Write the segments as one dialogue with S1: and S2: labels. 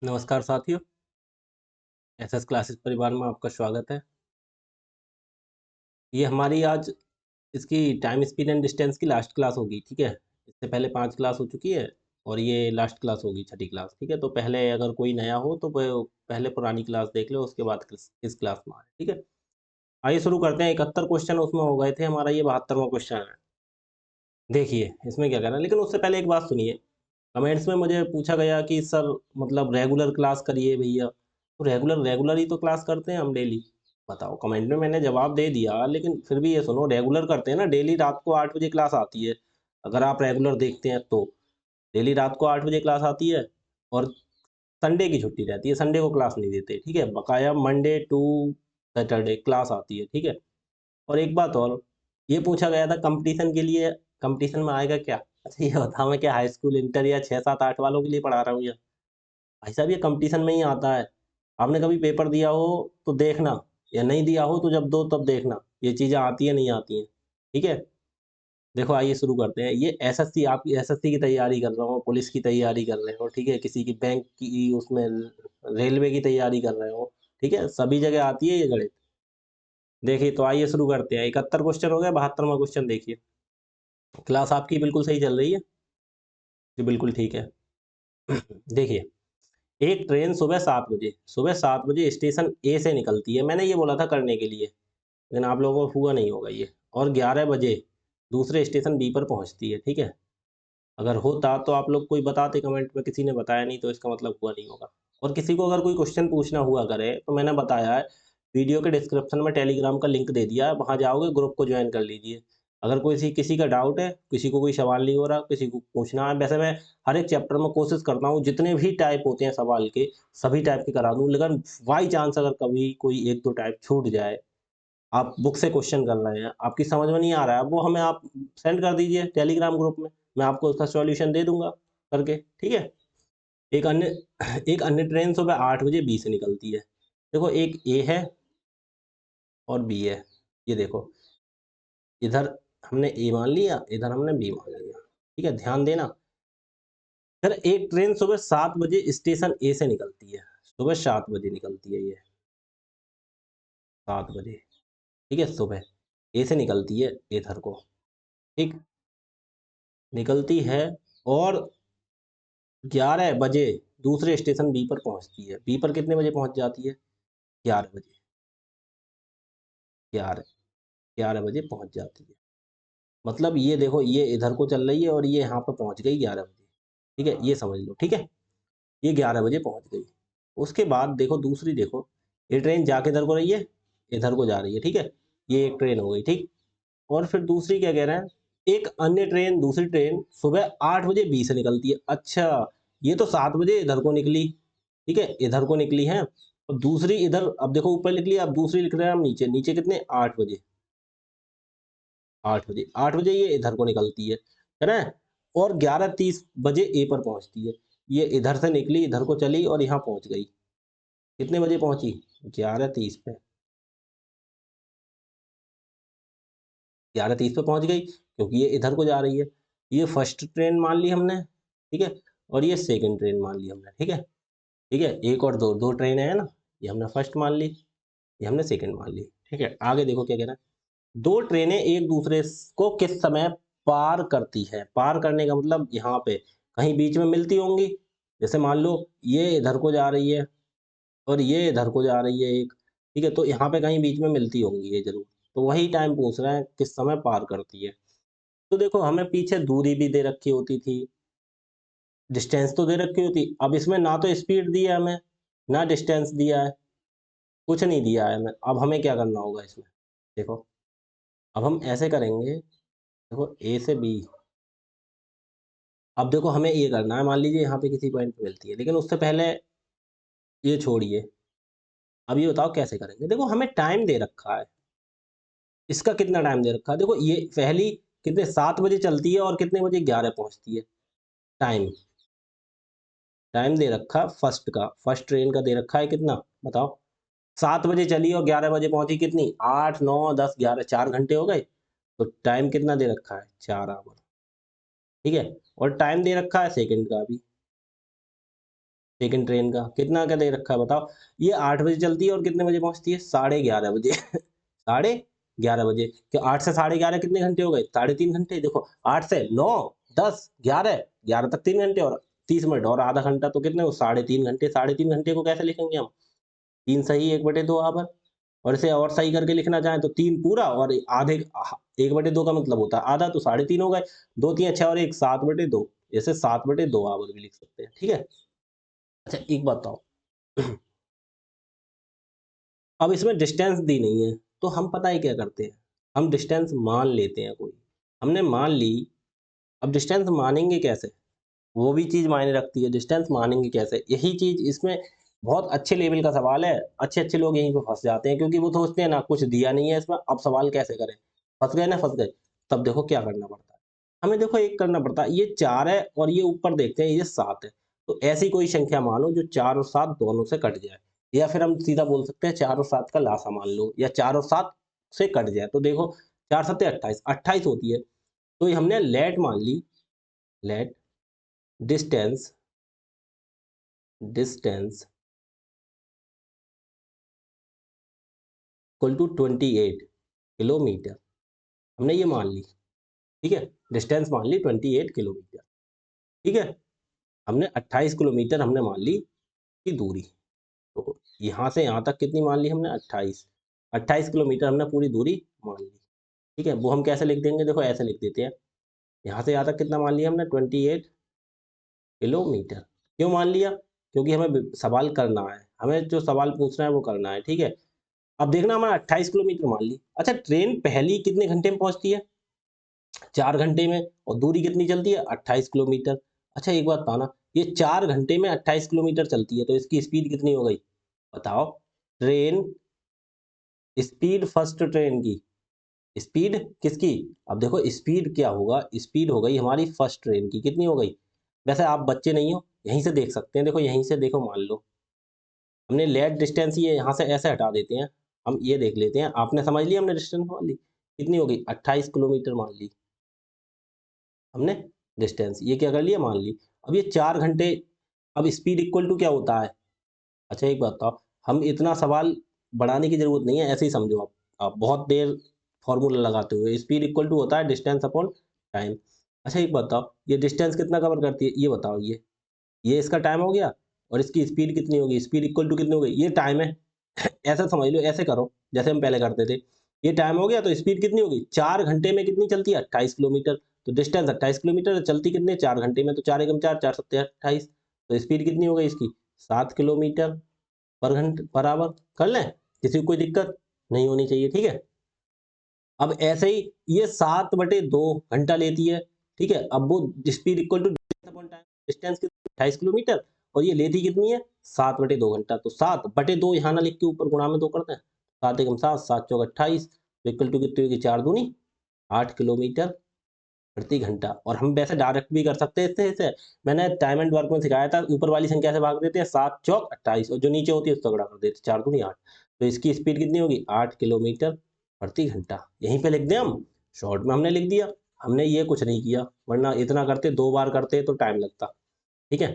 S1: नमस्कार साथियों, SS classes परिवार में आपका स्वागत है। ये हमारी आज इसकी टाइम स्पीड एंड डिस्टेंस की लास्ट क्लास होगी, ठीक है? इससे पहले 5 क्लास हो चुकी है और ये लास्ट क्लास होगी, छठी क्लास, ठीक है? तो पहले अगर कोई नया हो तो वो पहले पुरानी क्लास देख लो, उसके बाद इस क्लास में आए, ठीक है? आइए शुरू करते हैं। 71 क्वेश्चन उसमें हो गए थे, हमारा ये 72वां क्वेश्चन है। देखिए, इसमें क्या करना है, लेकिन उससे पहले एक बात सुनिए। कमेंट्स में मुझे पूछा गया कि सर मतलब रेगुलर क्लास करिए भैया, तो रेगुलर रेगुलर ही तो क्लास करते हैं हम डेली। बताओ, कमेंट में मैंने जवाब दे दिया, लेकिन फिर भी ये सुनो, रेगुलर करते हैं ना, डेली रात को 8 बजे क्लास आती है। अगर आप रेगुलर देखते हैं तो डेली रात को 8 बजे क्लास आती है और संडे की छुट्टी रहती है, संडे को क्लास नहीं देते, ठीक है? बकाया मंडे टू सैटरडे क्लास आती है, ठीक है? और एक बात और, ये पूछा गया था कंपटीशन के लिए, कंपटीशन में आएगा क्या? अच्छा ये बताओ, मैं क्या हाई स्कूल इंटर या 6 7 8 वालों के लिए पढ़ा रहा हूँ या? भाई साहब, ये कंपटीशन में ही आता है। आपने कभी पेपर दिया हो तो देखना, या नहीं दिया हो तो जब दो तब देखना, ये चीज़ें आती हैं नहीं आती हैं, ठीक है? देखो आइए शुरू करते हैं। ये एसएससी, आप एसएससी की तैयारी कर रहे हो, पुलिस की तैयारी कर रहे हो, ठीक है? किसी की बैंक की, उसमें रेलवे की तैयारी कर रहे हो, ठीक है? सभी जगह आती है ये गणित। देखिए तो आइए शुरू करते हैं। 71 क्वेश्चन हो गए, 72वां क्वेश्चन देखिए। क्लास आपकी बिल्कुल सही चल रही है? जी बिल्कुल ठीक है। देखिए, एक ट्रेन सुबह 7 बजे स्टेशन ए से निकलती है। मैंने ये बोला था करने के लिए, लेकिन आप लोगों को हुआ नहीं होगा ये। और 11 बजे दूसरे स्टेशन बी पर पहुँचती है, ठीक है? अगर होता तो आप लोग कोई बताते कमेंट में, किसी ने बताया नहीं तो इसका मतलब हुआ नहीं होगा। और किसी को अगर कोई क्वेश्चन पूछना हुआ करे तो मैंने बताया है, वीडियो के डिस्क्रिप्शन में टेलीग्राम का लिंक दे दिया है, वहाँ जाओगे ग्रुप को ज्वाइन कर लीजिए। अगर कोई किसी का डाउट है, किसी को कोई सवाल नहीं हो रहा, किसी को पूछना है, वैसे मैं हर एक चैप्टर में कोशिश करता हूँ जितने भी टाइप होते हैं सवाल के, सभी टाइप के करा दूँ, लेकिन बाई चांस अगर कभी कोई 1-2 टाइप छूट जाए, आप बुक से क्वेश्चन कर रहे हैं, आपकी समझ में नहीं आ रहा है, वो हमें आप सेंड कर दीजिए टेलीग्राम ग्रुप में, मैं आपको उसका सॉल्यूशन दे दूँगा करके, ठीक है? एक अन्य एक अन्य ट्रेन सुबह 8 बजे बी से निकलती है। देखो, एक ए है और बी है। ये देखो, इधर हमने ए मान लिया, इधर हमने बी मान लिया, ठीक है? ध्यान देना। फिर एक ट्रेन सुबह 7 बजे स्टेशन ए से निकलती है। सुबह 7 बजे निकलती है ये, 7 बजे, ठीक है? सुबह ए से निकलती है इधर को, ठीक? निकलती है और 11 बजे दूसरे स्टेशन बी पर पहुँचती है। बी पर कितने बजे पहुँच जाती है? 11 बजे, 11 11 बजे पहुँच जाती है। मतलब ये देखो, ये इधर को चल रही है और ये यहाँ पे पहुँच गई 11 बजे, ठीक है? ये समझ लो, ठीक है? ये 11 बजे पहुँच गई। उसके बाद देखो, दूसरी देखो, ये ट्रेन जा किधर को रही है? इधर को जा रही है, ठीक है? ये एक ट्रेन हो गई, ठीक? और फिर दूसरी क्या कह रहे हैं? एक अन्य ट्रेन, दूसरी ट्रेन सुबह 8 बजे बी से निकलती है। अच्छा, ये तो 7 बजे इधर को निकली, ठीक है? इधर को निकली है और दूसरी इधर, अब देखो ऊपर लिख लिया, अब दूसरी लिख रहे हैं हम नीचे। नीचे कितने? 8 बजे, 8 बजे, 8 बजे ये इधर को निकलती है ना? और 11:30 बजे ए पर पहुँचती है। ये इधर से निकली, इधर को चली और यहाँ पहुँच गई। कितने बजे पहुँची? 11:30 पे। 11:30 पे पहुँच गई क्योंकि ये इधर को जा रही है। ये फर्स्ट ट्रेन मान ली हमने, ठीक है? और ये सेकंड ट्रेन मान ली हमने, ठीक है? ठीक है? 1 और 2, 2 ट्रेनें हैं ना? ये हमने फर्स्ट मान ली, ये हमने सेकंड मान ली, ठीक है? आगे देखो क्या कह रहा है? 2 ट्रेनें एक-दूसरे को किस समय पार करती है? पार करने का मतलब यहाँ पे कहीं बीच में मिलती होंगी। जैसे मान लो ये इधर को जा रही है और ये इधर को जा रही है एक, ठीक है? तो यहाँ पे कहीं बीच में मिलती होंगी ये ज़रूर। तो वही टाइम पूछ रहे हैं किस समय पार करती है। तो देखो, हमें पीछे दूरी भी दे रखी होती थी, डिस्टेंस तो दे रखी होती। अब इसमें ना तो स्पीड दी है हमें, ना डिस्टेंस दिया है, कुछ नहीं दिया है हमें। अब हमें क्या करना होगा इसमें? देखो, अब हम ऐसे करेंगे, देखो ए से बी। अब देखो हमें ये करना है, मान लीजिए यहाँ पे किसी पॉइंट पे मिलती है, लेकिन उससे पहले ये छोड़िए। अब ये बताओ कैसे करेंगे? देखो, हमें टाइम दे रखा है। इसका कितना टाइम दे रखा है? देखो, ये पहली कितने 7 बजे चलती है और कितने बजे 11 पहुँचती है। टाइम टाइम दे रखा फर्स्ट का, फर्स्ट ट्रेन का दे रखा है कितना? बताओ। 7 बजे चली और 11 बजे पहुँची, कितनी? 8, 9, 10, 11, 4 घंटे हो गए। तो टाइम कितना दे रखा है? 4 आवर, ठीक है? और टाइम दे रखा है सेकंड का भी। सेकंड ट्रेन का कितना क्या दे रखा है बताओ। ये 8 बजे चलती है और कितने बजे पहुंचती है, 11:30 बजे। 11:30 बजे। क्या 8 से 11:30 कितने घंटे हो गए, 3.5 घंटे। देखो 8 से 9, 10, 11, 11 तक 3 घंटे और 30 मिनट और आधा घंटा, तो कितने हो 3.5 घंटे। 3.5 घंटे को कैसे लिखेंगे हम, 3 सही 1/2 आवर। और इसे और सही करके लिखना चाहें तो 3 पूरा और आधे 1/2 का मतलब होता है आधा, तो 3.5 हो गए। 2 3 अच्छा और 1 7/2, ऐसे 7/2 आवर भी लिख सकते हैं, ठीक है। अच्छा एक बात बताओ, अब इसमें डिस्टेंस दी नहीं है, तो हम पता है क्या करते हैं, हम डिस्टेंस मान लेते हैं कोई। हमने मान ली, अब डिस्टेंस मानेंगे कैसे, वो भी चीज़ मायने रखती है, डिस्टेंस मानेंगे कैसे, यही चीज़ इसमें बहुत अच्छे लेवल का सवाल है। अच्छे-अच्छे लोग यहीं पे फँस जाते हैं क्योंकि वो सोचते हैं ना कुछ दिया नहीं है इसमें, अब सवाल कैसे करें? फँस गए ना, फँस गए। तब देखो क्या करना पड़ता है। हमें देखो एक करना पड़ता है, ये 4 है और ये ऊपर देखते हैं ये 7 है। तो ऐसी कोई संख्या मानो जो 4 और 7 दोनों से कट जाए। या फिर हम सीधा बोल सकते हैं 4 और 7 का लासा मान लो, या 4 और 7 से कट जाए। तो देखो 4 सत्ते 28, 28 होती है। तो ये हमने लेट मान ली, let distance, distance equal to 28 kilometre, हमने ये मान ली, ठीक है। डिस्टेंस मान ली 28 किलोमीटर, ठीक है। हमने 28 किलोमीटर हमने मान ली की दूरी। तो यहाँ से यहाँ तक कितनी मान ली हमने, 28। 28 किलोमीटर हमने पूरी दूरी मान ली, ठीक है। वो हम कैसे लिख देंगे, देखो ऐसे लिख देते हैं। यहाँ से यहाँ तक कितना मान लिया हमने, 28 किलोमीटर। क्यों मान लिया, क्योंकि हमें सवाल करना है, हमें जो सवाल पूछना है वो करना है, ठीक है। अब देखना हमारा 28 किलोमीटर मान ली। अच्छा ट्रेन पहली कितने घंटे में पहुँचती है, 4 घंटे में, और दूरी कितनी चलती है, 28 किलोमीटर। अच्छा एक बात बताना, ये 4 घंटे में 28 किलोमीटर चलती है, तो इसकी स्पीड कितनी हो गई बताओ। ट्रेन स्पीड, फर्स्ट ट्रेन की स्पीड किसकी, अब देखो स्पीड क्या होगा, स्पीड हो गई हमारी फर्स्ट ट्रेन की, कितनी हो गई। वैसे आप बच्चे नहीं हो, यहीं से देख सकते हैं, देखो यहीं से देखो, मान लो हमने लेट डिस्टेंस ये यहाँ से ऐसे हटा देते हैं, हम ये देख लेते हैं, आपने समझ लिया, हमने डिस्टेंस मान ली, कितनी हो गई 28 किलोमीटर मान ली हमने डिस्टेंस, ये क्या कर लिया, मान ली। अब ये 4 घंटे, अब स्पीड इक्वल टू क्या होता है। अच्छा एक बात बताओ, हम इतना सवाल बढ़ाने की ज़रूरत नहीं है, ऐसे ही समझो आप बहुत देर फ़ॉर्मूला लगाते हुए, स्पीड इक्वल टू होता है डिस्टेंस अपॉन टाइम। अच्छा एक बात बताओ, ये डिस्टेंस कितना कवर करती है, ये बताओ, ये इसका टाइम हो गया और इसकी स्पीड कितनी होगी, स्पीड इक्वल टू कितनी हो गई, ये टाइम है। ऐसा समझ लो, ऐसे करो जैसे हम पहले करते थे। ये टाइम हो गया तो स्पीड कितनी होगी, 4 घंटे में कितनी चलती है, 28 किलोमीटर। तो डिस्टेंस 28 किलोमीटर है, चलती कितने 4 घंटे में, तो 4 एकम 4, 4 सत्ते 28। तो स्पीड कितनी हो गई इसकी, 7 किलोमीटर पर घंटे पर आवर। कर लें, किसी को कोई दिक्कत नहीं होनी चाहिए, ठीक है। अब ऐसे ही ये 7/2 घंटा लेती है, ठीक है। अब वो speed equal to distance 28 kilometre, और ये लेती कितनी है 7/2 घंटा। तो 7/2 यहाँ ना लिख के ऊपर गुणा में 2 करते हैं, 7 एकम 7, 7 चौक 28, तो इक्वल टू कितनी होगी, 4 दूनी 8 किलोमीटर प्रति घंटा। और हम वैसे डायरेक्ट भी कर सकते हैं इससे, मैंने टाइम एंड वर्क में सिखाया था, ऊपर वाली संख्या से भाग देते हैं, 7 चौक 28, और जो नीचे होती है उससे गुणा कर देते हैं, 4 दूनी 8। तो इसकी स्पीड कितनी होगी, 8 किलोमीटर प्रति घंटा। यहीं पे लिख दें हम, शॉर्ट में हमने लिख दिया। हमने ये कुछ नहीं किया, वरना इतना करते 2 बार करते तो टाइम लगता, ठीक है।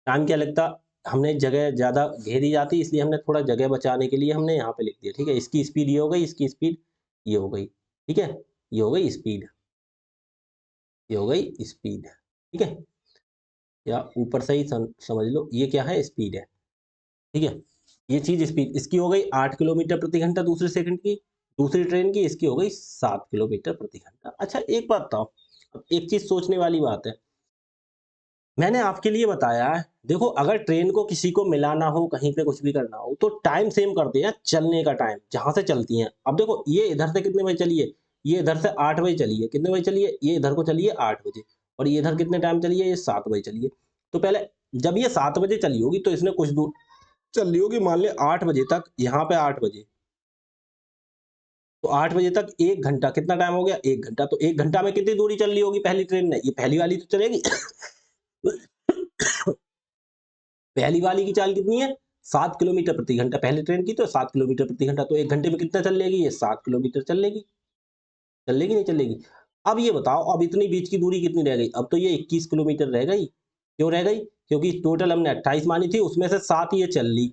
S1: टाइम क्या लगता, हमने जगह ज़्यादा घेरी जाती, इसलिए हमने थोड़ा जगह बचाने के लिए हमने यहाँ पे लिख दिया, ठीक है। इसकी स्पीड ये हो गई, इसकी स्पीड ये हो गई, ठीक है। ये हो गई स्पीड, ये हो गई स्पीड, ठीक है। या ऊपर से ही समझ लो ये क्या है, स्पीड है, ठीक है। ये चीज़ स्पीड इसकी हो गई 8 किलोमीटर प्रति घंटा दूसरे सेकंड की, दूसरी ट्रेन की इसकी हो गई 7 किलोमीटर प्रति घंटा। अच्छा एक बात बताओ, अब एक चीज़ सोचने वाली बात है, मैंने आपके लिए बताया है, देखो अगर ट्रेन को किसी को मिलाना हो, कहीं पे कुछ भी करना हो, तो टाइम सेम करते हैं, चलने का टाइम जहाँ से चलती हैं। अब देखो ये इधर से कितने बजे चली है, ये इधर से 8 बजे चली है, कितने बजे चली है, ये इधर को चली है 8 बजे, और ये इधर कितने टाइम चली है, ये 7 बजे चली है। तो पहले जब ये 7 बजे चली होगी तो इसने कुछ दूर चल रही होगी, मान ले 8 बजे तक, यहाँ पे 8 बजे, तो 8 बजे तक 1 घंटा, कितना टाइम हो गया, 1 घंटा। तो 1 घंटा में कितनी दूरी चल रही होगी पहली ट्रेन ने, ये पहली वाली तो चलेगी। पहली वाली की चाल कितनी है, 7 किलोमीटर प्रति घंटा, पहली ट्रेन की तो 7 किलोमीटर प्रति घंटा, तो 1 घंटे में कितना चल लेगी, ये 7 किलोमीटर चल लेगी, नहीं चलेगी। अब ये बताओ, अब इतनी बीच की दूरी कितनी रह गई, अब तो ये 21 किलोमीटर रह गई, क्यों रह गई? क्योंकि टोटल हमने 28 मानी थी, उसमें से 7 ये चल ली।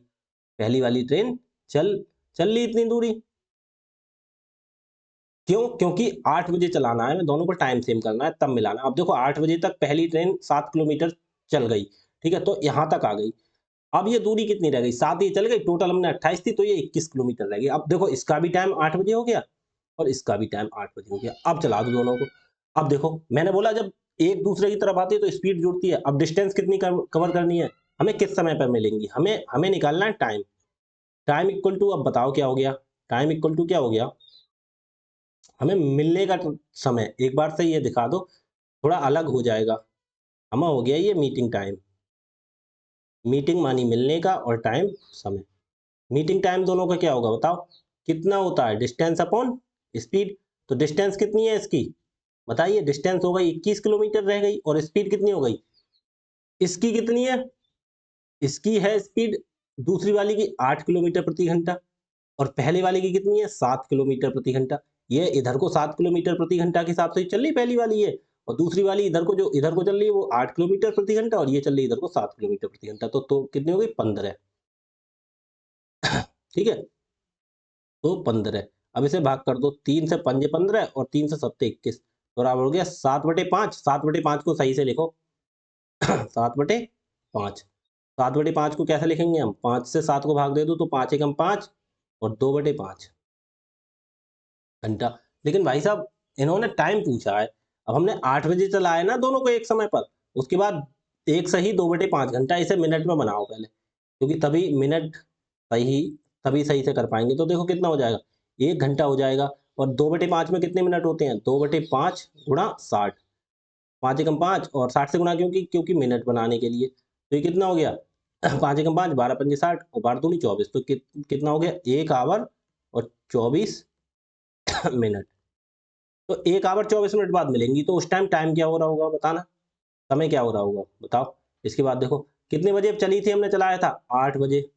S1: पहली वाली ट्रेन चल चल ली इतनी दूरी। क्यों? क्योंकि 8 बजे चलाना है, हमें दोनों को टाइम सेम करना है, तब मिलाना है। अब देखो 8 बजे तक पहली ट्रेन 7 किलोमीटर चल गई, ठीक है? तो यहाँ तक आ गई। अब ये दूरी कितनी रह गई? 7 ही चल गई, टोटल हमने 28 थी, तो ये 21 किलोमीटर रह गई। अब देखो इसका भी टाइम 8 बजे हो गया और इसका भी टाइम 8 बजे हो गया। अब चला दो दोनों को। अब देखो मैंने बोला जब एक दूसरे की तरफ आती है तो स्पीड जुड़ती है। अब डिस्टेंस कितनी कवर करनी है? हमें किस समय पर मिलेंगी? हमें हमें निकालना है टाइम। टाइम इक्वल टू, अब बताओ क्या हो गया? टाइम इक्वल टू क्या हो गया? हमें मिलने का समय। एक बार से ये दिखा दो, थोड़ा अलग हो जाएगा। हमें हो गया ये मीटिंग टाइम। मीटिंग मानी मिलने का और टाइम समय। मीटिंग टाइम दोनों का क्या होगा बताओ? कितना होता है? Distance upon speed. तो डिस्टेंस कितनी है इसकी? बताइए। डिस्टेंस हो गई 21 किलोमीटर रह गई और स्पीड कितनी हो गई? इसकी कितनी है? इसकी है स्पीड दूसरी वाली की 8 किलोमीटर प्रति घंटा और पहले वाले की कितनी है? 7 किलोमीटर प्रति घंटा। ये इधर को 7 किलोमीटर प्रति घंटा के हिसाब से चल रही पहली वाली है और दूसरी वाली इधर को, जो इधर को चल रही है वो 8 किलोमीटर प्रति घंटा और ये चल रही है इधर को 7 किलोमीटर प्रति घंटा। तो कितनी हो गई? 15। ठीक है, तो 15। अब इसे भाग कर दो, 3 से 5 15 और 3 से 7 21, तो बराबर हो गया 7/5। 7/5 को सही से लिखो। 7/5। 7/5 को कैसे लिखेंगे हम? 5 से 7 को भाग दे दो तो 5 एकम 5 और 2/5 घंटा। लेकिन भाई साहब इन्होंने टाइम पूछा है। अब हमने 8 बजे चलाया ना दोनों को एक समय पर, उसके बाद एक सही 2/5 घंटा। इसे मिनट में बनाओ पहले, क्योंकि तभी मिनट सही, तभी सही से कर पाएंगे। तो देखो कितना हो जाएगा? 1 घंटा हो जाएगा। और 2/5 में कितने मिनट होते हैं? 2/5 गुणा 60। 5 एकम 5 और 60 से गुणा, क्योंकि क्योंकि मिनट बनाने के लिए। तो ये कितना हो गया? 5 एकम 5, 12 पंजे 60 और 12 दूनी 24। तो कितना हो गया? 1 आवर और 24 मिनट। तो 1 आवर 24 मिनट बाद मिलेंगी, तो उस टाइम टाइम क्या हो रहा होगा बताना? समय क्या हो रहा होगा बताओ? इसके बाद देखो कितने बजे चली थी, हमने चलाया था 8 बजे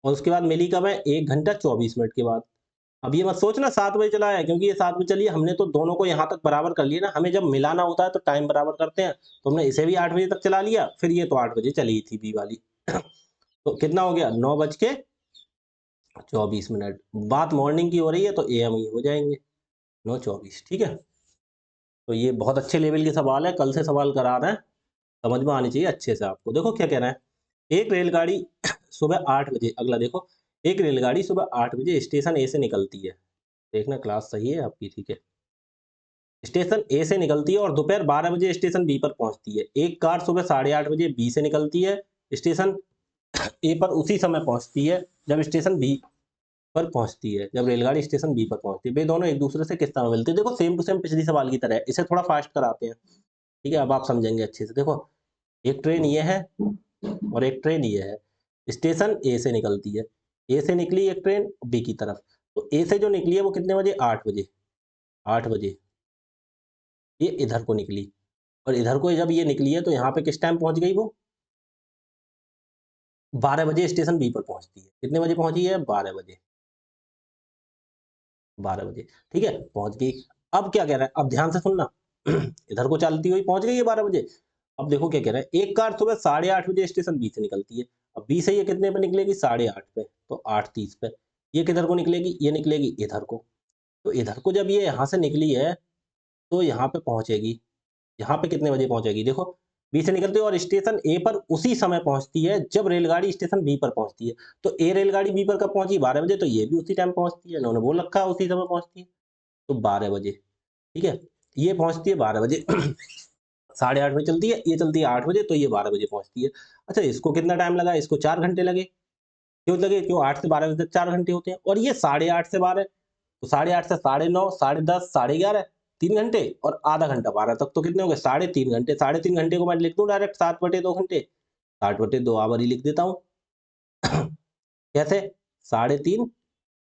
S1: और उसके बाद मिली कब है? 1 घंटा 24 मिनट के बाद। अब ये मत सोचना 7 बजे चलाया है, क्योंकि ये 7 बजे चली है। हमने तो दोनों को यहाँ तक बराबर कर लिया ना। हमें जब मिलाना होता है तो टाइम बराबर करते हैं। तो हमने इसे भी 8 बजे तक चला लिया, फिर ये तो 8 बजे चली थी बी वाली। तो कितना हो गया? 9:24। बात मॉर्निंग की हो रही है तो एएम ही हो जाएंगे 9:24। ठीक है, तो ये बहुत अच्छे लेवल के सवाल है, कल से सवाल करा रहे हैं, समझ में आनी चाहिए अच्छे से आपको। देखो क्या कह रहा है, एक रेलगाड़ी सुबह 8 बजे, अगला देखो, एक रेलगाड़ी सुबह 8 बजे स्टेशन ए से निकलती है। देखना क्लास सही है आपकी, ठीक है। स्टेशन ए से निकलती है और दोपहर 12 बजे स्टेशन बी पर पहुंचती है। एक कार सुबह 8:30 बजे बी से निकलती है, स्टेशन ए पर उसी समय पहुंचती है जब स्टेशन बी पर पहुंचती है, जब रेलगाड़ी स्टेशन बी पर पहुंचती है। वे दोनों एक दूसरे से किस तरह मिलती है? देखो सेम टू सेम पिछली सवाल की तरह है, इसे थोड़ा फास्ट कराते हैं। ठीक है, अब आप समझेंगे अच्छे से। देखो एक ट्रेन ये है और एक ट्रेन ये है। स्टेशन ए से निकलती है, ए से निकली एक ट्रेन बी की तरफ। तो ए से जो निकली है वो कितने बजे? 8 बजे। 8 बजे ये इधर को निकली और इधर को जब ये निकली है तो यहाँ पे किस टाइम पहुंच गई वो? 12 बजे स्टेशन बी पर पहुंचती है। कितने बजे पहुंची है? 12 बजे। 12 बजे, ठीक है, पहुंच गई। अब क्या कह रहा है? अब ध्यान से सुनना। इधर को चलती हुई पहुंच गई है 12 बजे। अब देखो क्या कह रहा है, एक कार सुबह 8:30 बजे स्टेशन बी से निकलती है। अब बी से ये कितने पे निकलेगी? 8:30 पे, तो 8:30 पे। ये किधर को निकलेगी? ये निकलेगी इधर को। तो इधर को जब ये यहाँ से निकली है तो यहाँ पे पहुंचेगी। यहाँ पे कितने बजे पहुंचेगी? देखो बी से निकलती है और स्टेशन ए पर उसी समय पहुंचती है जब रेलगाड़ी स्टेशन बी पर पहुंचती है। तो ए रेलगाड़ी बी पर कब पहुंची? 12 बजे। तो ये भी उसी टाइम पहुंचती है, इन्होंने बोल रखा है उसी समय पहुंचती है, तो 12 बजे। ठीक है, ये पहुंचती है 12 बजे। 8:30 बजे चलती है, ये चलती है 8 बजे, तो ये 12 बजे पहुंचती है। अच्छा, इसको कितना टाइम लगा? इसको 4 घंटे लगे। क्यों लगे? क्यों? 8 से 12 बजे तक 4 घंटे होते हैं। और ये 8:30 से 12, तो 8:30 से 9:30, 10:30, 11:30, 3 घंटे और आधा घंटा 12 तक, तो कितने हो गए? 3.5 घंटे। 3.5 घंटे को मैं लिख दूं डायरेक्ट 7/2 घंटे, 60/2 आवर ही लिख देता हूँ। कैसे? 3.5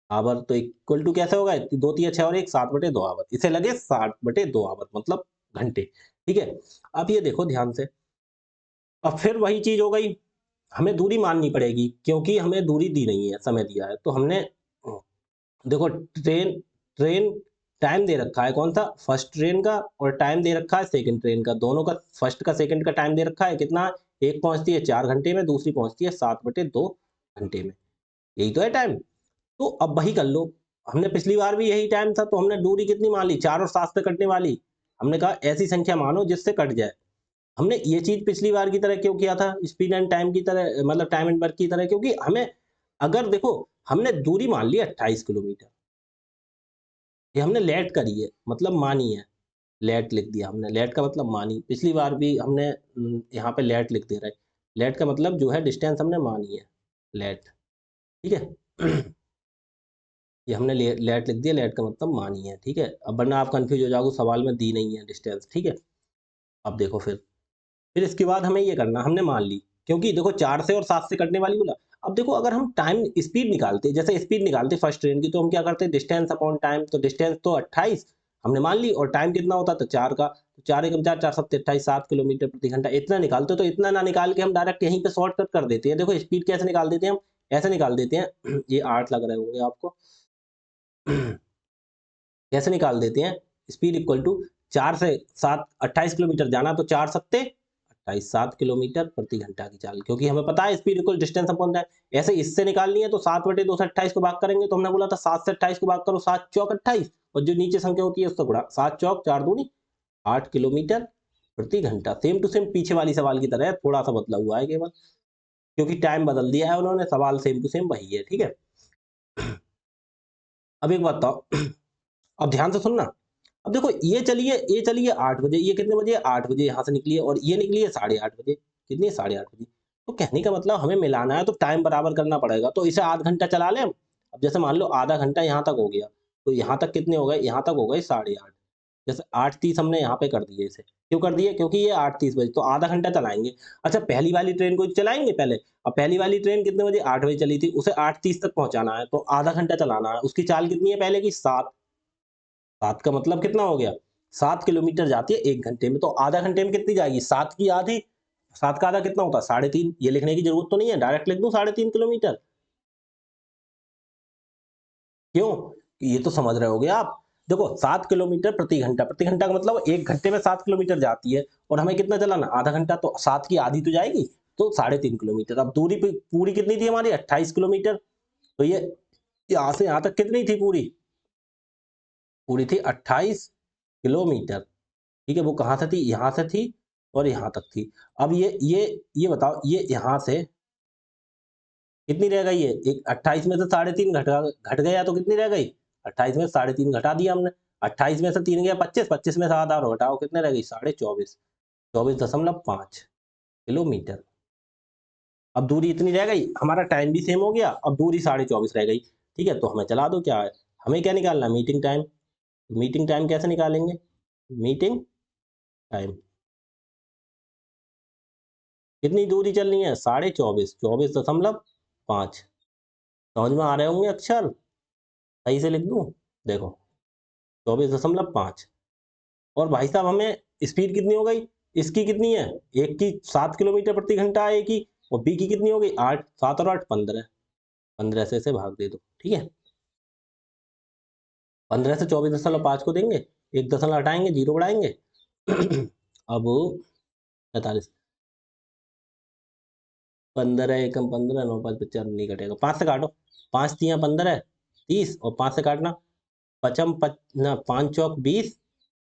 S1: आवर तो इक्वल टू कैसे होगा? 2 3 6 और 1, 7/2 आवर। इसे लगे 60/2 आवर, मतलब घंटे। ठीक है, अब ये देखो ध्यान से, अब फिर वही चीज हो गई। हमें दूरी माननी पड़ेगी क्योंकि हमें दूरी दी नहीं है, समय दिया है। तो हमने देखो ट्रेन ट्रेन टाइम दे रखा है कौन सा, फर्स्ट ट्रेन का, और टाइम दे रखा है सेकंड ट्रेन का, दोनों का, फर्स्ट का सेकंड का टाइम दे रखा है कितना, एक पहुंचती है 4 घंटे में, दूसरी पहुंचती है 7/2 घंटे में, यही तो है टाइम। तो अब वही कर लो, हमने पिछली बार भी यही टाइम था, तो हमने दूरी कितनी मान ली, 4 और 7 से कटने वाली, हमने कहा ऐसी संख्या मानो जिससे कट जाए। हमने ये चीज पिछली बार की तरह क्यों किया था, स्पीड एंड टाइम की तरह, मतलब टाइम एंड वर्क की तरह, क्योंकि हमें, अगर देखो, हमने दूरी मान ली 28 किलोमीटर, ये हमने लेट करी है, मतलब मानी है, लेट लिख दिया हमने, लेट का मतलब मानी, पिछली बार भी हमने यहाँ पे लेट लिख दे रहे, लेट का मतलब जो है डिस्टेंस हमने मानी है, लेट, ठीक है। ये हमने लेट लिख दिया, लेट का मतलब मानी है, ठीक है। अब वरना आप कंफ्यूज हो जाओगे, सवाल में दी नहीं है डिस्टेंस, ठीक है। अब देखो फिर इसके बाद हमें ये करना, हमने मान ली, क्योंकि देखो 4 से और 7 से कटने वाली बोला। अब देखो अगर हम टाइम स्पीड निकालते, जैसे स्पीड निकालते फर्स्ट ट्रेन की, तो हम क्या करते, डिस्टेंस अपॉन टाइम, तो डिस्टेंस तो 28 हमने मान ली, और टाइम कितना होता था 4 का, तो 4 एकम 4, 4 सत्ते 28, 7 किलोमीटर प्रति घंटा, इतना निकालते, तो इतना ना निकाल के हम डायरेक्ट यहीं पे शॉर्टकट कर देते हैं। देखो स्पीड कैसे निकाल देते हैं हम, ऐसे निकाल देते हैं, ये 8 लग रहे होंगे आपको। कैसे निकाल देते हैं, स्पीड इक्वल टू 4 से 7, 28 किलोमीटर जाना, तो 4 सत्ते 28, 7 किलोमीटर प्रति घंटा की चाल, क्योंकि हमें पता है speed equal distance upon time. ऐसे इससे निकालनी है तो 7/2 से 28 को भाग करेंगे, तो हमने बोला था 7 से 28 को भाग करो, 7 चौक 28, और जो नीचे संख्या होती है उससे गुणा, 7 चौक 4 दूनी 8 किलोमीटर प्रति घंटा। सेम टू सेम पीछे वाली सवाल की तरह है, थोड़ा सा बदला हुआ है केवल, क्योंकि टाइम बदल दिया है उन्होंने, सवाल सेम टू सेम वही है, ठीक है। अब एक बात बताओ, अब ध्यान से सुनना। अब देखो ये चलिए 8 बजे, ये कितने बजे, 8 बजे यहाँ से निकली है, और ये निकली है 8:30 बजे, कितनी है, 8:30 बजे। तो कहने का मतलब हमें मिलाना है तो टाइम बराबर करना पड़ेगा, तो इसे आध घंटा चला लें हम। अब जैसे मान लो आधा घंटा यहाँ तक हो गया, तो यहाँ तक कितने हो गए, यहाँ तक हो गए 8:30, जैसे 8:30 हमने यहाँ पे कर दिए इसे, क्यों कर दिए, क्योंकि ये 8:30 बजे, तो आधा घंटा चलाएंगे। अच्छा पहली वाली ट्रेन को चलाएंगे पहले, अब पहली वाली ट्रेन कितने बजे, 8 बजे चली थी, उसे 8:30 तक पहुंचाना है, तो आधा घंटा चलाना है, उसकी चाल कितनी है पहले की, 7, 7 का मतलब कितना हो गया, 7 किलोमीटर जाती है 1 घंटे में, तो आधा घंटे में कितनी जाएगी, 7 की आधी, 7 का आधा कितना होता है, 3.5, ये लिखने की जरूरत तो नहीं है, डायरेक्ट लिख दूं 3.5 किलोमीटर, क्यों, ये तो समझ रहे होगे आप। देखो 7 किलोमीटर प्रति घंटा, प्रति घंटा का मतलब 1 घंटे में 7 किलोमीटर जाती है, और हमें कितना चलाना, आधा घंटा, तो 7 की आधी तो जाएगी, तो 3.5 किलोमीटर। अब दूरी पूरी कितनी थी हमारी, 28 किलोमीटर, तो ये यहाँ से यहाँ तक कितनी थी पूरी, पूरी थी 28 किलोमीटर, ठीक है। वो कहाँ से थी, यहाँ से थी, और यहाँ तक थी। अब ये बताओ, ये यहाँ से कितनी रह गई है, एक 28 में से 3.5 घट गया, तो कितनी रह गई, 28 में से 3.5 घटा दिया हमने, 28 में से 3 गया 25, 25 में से आधा और घटाओ, कितने रह गई, 24.5, 24.5 किलोमीटर। अब दूरी इतनी रह गई, हमारा टाइम भी सेम हो गया, अब दूरी 24.5 रह गई, ठीक है। तो हमें चला दो, क्या है, हमें क्या निकालना, मीटिंग टाइम। मीटिंग टाइम कैसे निकालेंगे, मीटिंग टाइम, कितनी दूरी चलनी है, 24.5, 24.5, समझ में आ रहे होंगे अक्षर, सही से लिख दूं, देखो 24.5, और भाई साहब हमें स्पीड कितनी हो गई, इसकी कितनी है, एक की 7 किलोमीटर प्रति घंटा है, एक की, और बी की कितनी हो गई 8, 7 और 8 15, 15 से इसे भाग दे दो, ठीक है। 15 से 24.5 को देंगे, एक दशमलव हटाएंगे, जीरो बढ़ाएंगे, अब 45, 15 एकम 15, 9 5 55 नहीं कटेगा, 5 से काटो, 5 तिया 15, 30, और 5 से काटना, पचम पच ना, 5 चौक 20,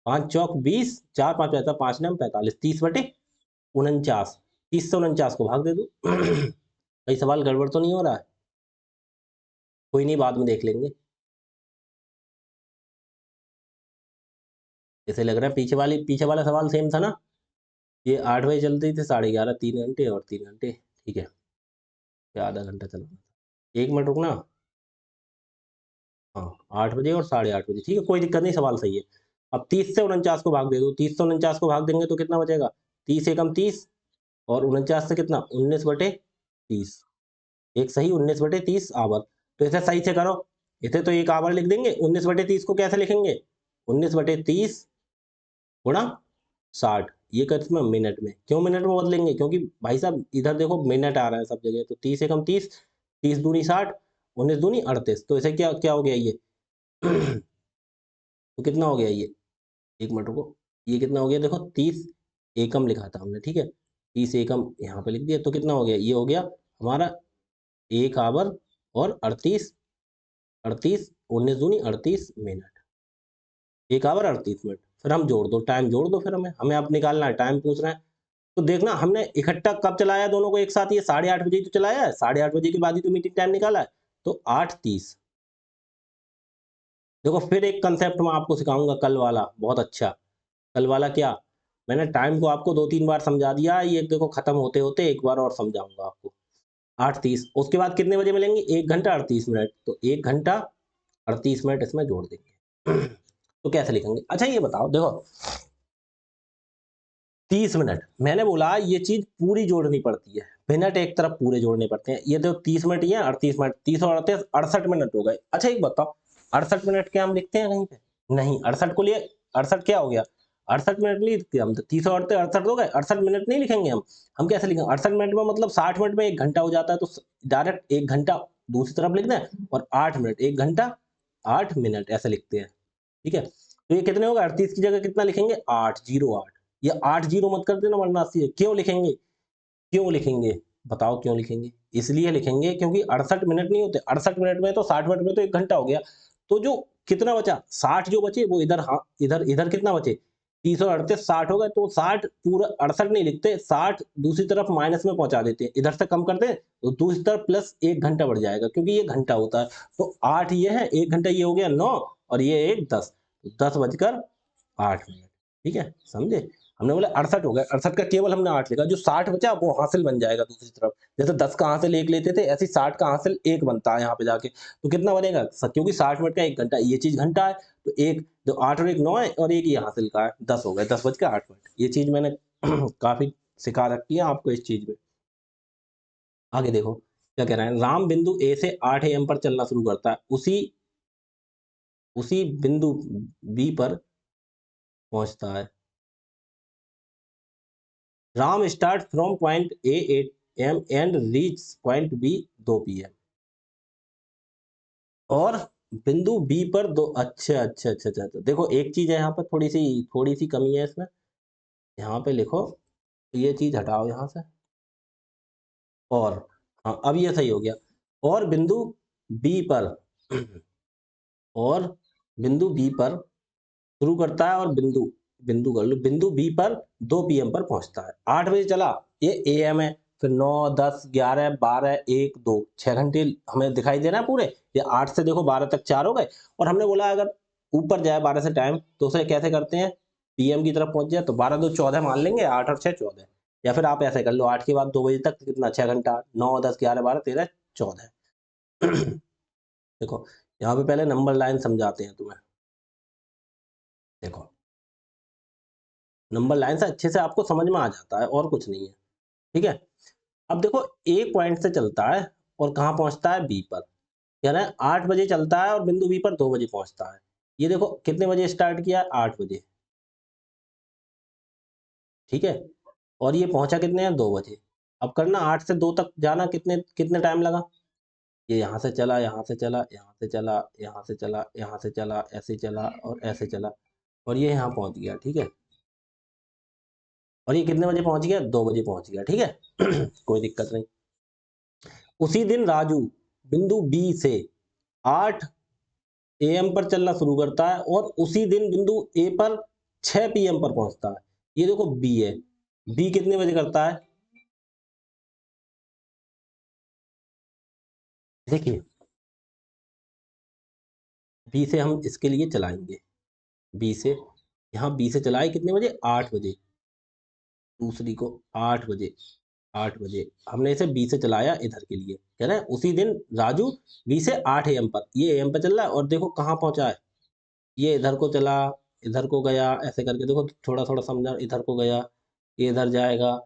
S1: 5 चौक 20, 4 5 पैंता, 5 नम 45, 30/49, 30 से 49 को भाग दे दो। कई सवाल गड़बड़ तो नहीं हो रहा है, कोई नहीं, बाद में देख लेंगे। जैसे लग रहा है पीछे वाला सवाल सेम था ना, ये 8 बजे चलती थी, 11:30, 3 घंटे और 3 घंटे, ठीक है, या आधा घंटा चलाना था, 1 मिनट रुकना, हाँ 8 बजे और 8:30 बजे, ठीक है, कोई दिक्कत नहीं, सवाल सही है। अब 30 से 49 को भाग दे दो, 30 से 49 को भाग देंगे तो कितना बचेगा, 30 एकम 30, और 49 से कितना, 19/30, एक सही 19/30 आवर, तो इसे सही से करो, इसे तो एक आवर लिख देंगे, 19/30 को कैसे लिखेंगे, 19/30 गुणा 60, ये कितना मिनट में, क्यों मिनट में बदलेंगे, क्योंकि भाई साहब इधर देखो मिनट आ रहा है सब जगह, तो 30 एकम 30, 30 दूनी 60, 19 दूनी 38, तो इसे क्या क्या हो गया ये, तो कितना हो गया ये, एक मिनट रुको, ये कितना हो गया देखो, 30 एकम लिखा था हमने, ठीक है, 30 एकम यहाँ पे लिख दिया, तो कितना हो गया, ये हो गया हमारा 1 आवर और 38 19 दूनी 38 मिनट, 1 आवर 38 मिनट। फिर हम जोड़ दो, टाइम जोड़ दो, फिर हमें हमें अब निकालना है, टाइम पूछ रहे हैं। तो देखना हमने इकट्ठा कब चलाया दोनों को एक साथ, ये 8:30 बजे ही तो चलाया है, 8:30 बजे के बाद ही तो मीटिंग टाइम निकाला है, तो 8:30। देखो फिर एक कंसेप्ट मैं आपको सिखाऊंगा कल वाला, बहुत अच्छा। कल वाला क्या, मैंने टाइम को आपको 2-3 बार समझा दिया, ये देखो खत्म होते होते एक बार और समझाऊंगा आपको। 8:30 उसके बाद कितने बजे मिलेंगे, 1 घंटा 38 मिनट, तो 1 घंटा 38 मिनट इसमें जोड़ देंगे। तो कैसे लिखेंगे, अच्छा ये बताओ देखो, 30 मिनट मैंने बोला ये चीज पूरी जोड़नी पड़ती है, मिनट एक तरफ पूरे जोड़ने पड़ते हैं, ये देखो 30 मिनट, ये 38 मिनट, 30 और 38 68 मिनट हो गए। अच्छा एक बताओ, 68 मिनट क्या हम लिखते हैं कहीं पे, नहीं, 68 को लिए 68 क्या हो गया, 68 मिनट नहीं लिखते हम, तो 30 और 68 हो गए, 68 मिनट नहीं लिखेंगे हम कैसे लिखेंगे, 68 मिनट में मतलब 60 मिनट में 1 घंटा हो जाता है, तो डायरेक्ट 1 घंटा दूसरी तरफ लिख दें, और 8 मिनट 1 घंटा 8 मिनट ऐसे लिखते हैं, ठीक है। तो ये कितने होगा, 38 की जगह कितना लिखेंगे, 808, ये 80 मत कर देना वरना 80 है, क्यों लिखेंगे, क्यों लिखेंगे, बताओ क्यों लिखेंगे, इसलिए लिखेंगे क्योंकि 68 मिनट नहीं होते, 68 मिनट में तो 60 मिनट में तो 1 घंटा हो गया, तो जो कितना बचा 60 जो बचे वो इधर, हाँ इधर इधर कितना बचे 30 और 38 60 हो गए, तो 60 पूरा 68 नहीं लिखते, 60 दूसरी तरफ माइनस में पहुंचा देते हैं, इधर से कम करते हैं तो दूसरी तरफ प्लस 1 घंटा बढ़ जाएगा, क्योंकि ये घंटा होता है, तो 8 ये है, 1 घंटा ये हो गया 9, और ये एक 10, 10:08। ठीक है, समझे, हमने बोला 68 हो गए, 68 का केवल हमने 8 लिखा, जो 60 बचा वो हासिल बन जाएगा दूसरी तरफ, जैसे 10 का हासिल 1 लेते थे, ऐसे 60 का हासिल 1 बनता है यहाँ पे जाके, तो कितना बनेगा, क्योंकि 60 मिनट का 1 घंटा, ये चीज घंटा है, तो एक जो 8 और 1 9 है, और एक ये हासिल का है 10 हो गए, 10:08। ये चीज मैंने काफी सिखा रखी है आपको इस चीज में। आगे देखो क्या कह रहा है, राम बिंदु ए से 8 AM पर चलना शुरू करता है, उसी उसी बिंदु बी पर पहुंचता है। Ram start from point A 8 AM and reach point B 2 PM, और बिंदु बी पर दो, अच्छा अच्छा अच्छा अच्छा, तो देखो एक चीज है यहाँ पर, थोड़ी सी कमी है इसमें, यहाँ पे लिखो, ये चीज हटाओ यहाँ से, और हाँ अब ये सही हो गया, और बिंदु बी पर और बिंदु बी पर शुरू करता है, और बिंदु बिंदु कर लो, बिंदु बी पर 2 PM पर पहुंचता है, 8 बजे चला, ये AM है, फिर 9 10 11 12 1 2 6 घंटे हमें दिखाई दे रहा है पूरे, ये 8 से देखो 12 तक 4 हो गए, और हमने बोला अगर ऊपर जाए 12 से टाइम तो उसे कैसे करते हैं, PM की तरफ पहुंच जाए, तो 12 2 14 मान लेंगे, 8 और 6 14, या फिर आप ऐसे कर लो, 8 के बाद 2 बजे तक कितना 6 घंटा, 9 10 11 12 13 14। देखो यहाँ पे पहले नंबर लाइन समझाते हैं तुम्हें, देखो नंबर लाइन से अच्छे से आपको समझ में आ जाता है, और कुछ नहीं है, ठीक है। अब देखो एक पॉइंट से चलता है और कहाँ पहुंचता है, बी पर, कह रहा है 8 बजे चलता है और बिंदु बी पर 2 बजे पहुंचता है, ये देखो कितने बजे स्टार्ट किया, 8 बजे, ठीक है, और ये पहुंचा कितने हैं, 2 बजे। अब करना 8 से 2 तक जाना कितने कितने टाइम लगा, ये यहाँ से चला, यहाँ से चला, यहाँ से चला, यहाँ से चला, यहाँ से चला, ऐसे चला और ऐसे चला, और ये यहाँ पहुंच गया, ठीक है, और ये कितने बजे पहुंच गया, 2 बजे पहुंच गया, ठीक है। कोई दिक्कत नहीं। उसी दिन राजू बिंदु बी से 8 AM पर चलना शुरू करता है, और उसी दिन बिंदु ए पर 6 PM पर पहुंचता है, ये देखो बी है, बी कितने बजे करता है, देखिए बी से हम इसके लिए चलाएंगे, बी से, यहाँ बी से चलाए कितने बजे, 8 बजे, दूसरी को 8 बजे, 8 बजे हमने इसे बी से चलाया इधर के लिए, कह रहे हैं उसी दिन राजू बी से 8 AM पर, ये AM पर चल रहा है, और देखो कहाँ पहुंचा है, ये इधर को चला, इधर को गया, ऐसे करके देखो थोड़ा थोड़ा समझा, इधर को गया, ये इधर जाएगा,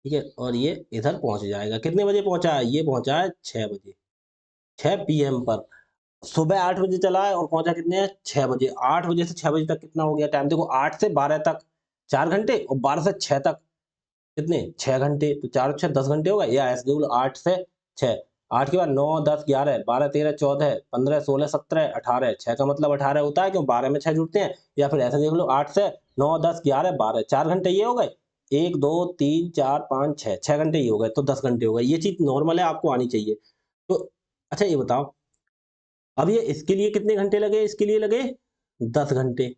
S1: ठीक है, और ये इधर पहुंच जाएगा, कितने बजे पहुंचा है, ये पहुंचा है 6 बजे, 6 PM पर, सुबह 8 बजे चला है और पहुंचा कितने हैं, 6 बजे, 8 बजे से 6 बजे तक कितना हो गया टाइम, देखो 8 से 12 तक 4 घंटे, और 12 से 6 तक कितने, 6 घंटे, तो 4 और 6 10 घंटे होगा, या ऐसे देख लो 8 से 6, 8 के बाद 9 10 11 12 13 14 15 16 17 18 6 का मतलब 18 होता है, क्यों 12 में 6 जुड़ते हैं। या फिर ऐसे देख लो 8 से 9 10 11 12 4 घंटे ये हो गए, 1 2 3 4 5 6 6 घंटे ये हो गए, तो 10 घंटे हो गए। ये चीज नॉर्मल है, आपको आनी चाहिए। तो अच्छा ये बताओ, अब ये इसके लिए कितने घंटे लगे, इसके लिए लगे 10 घंटे,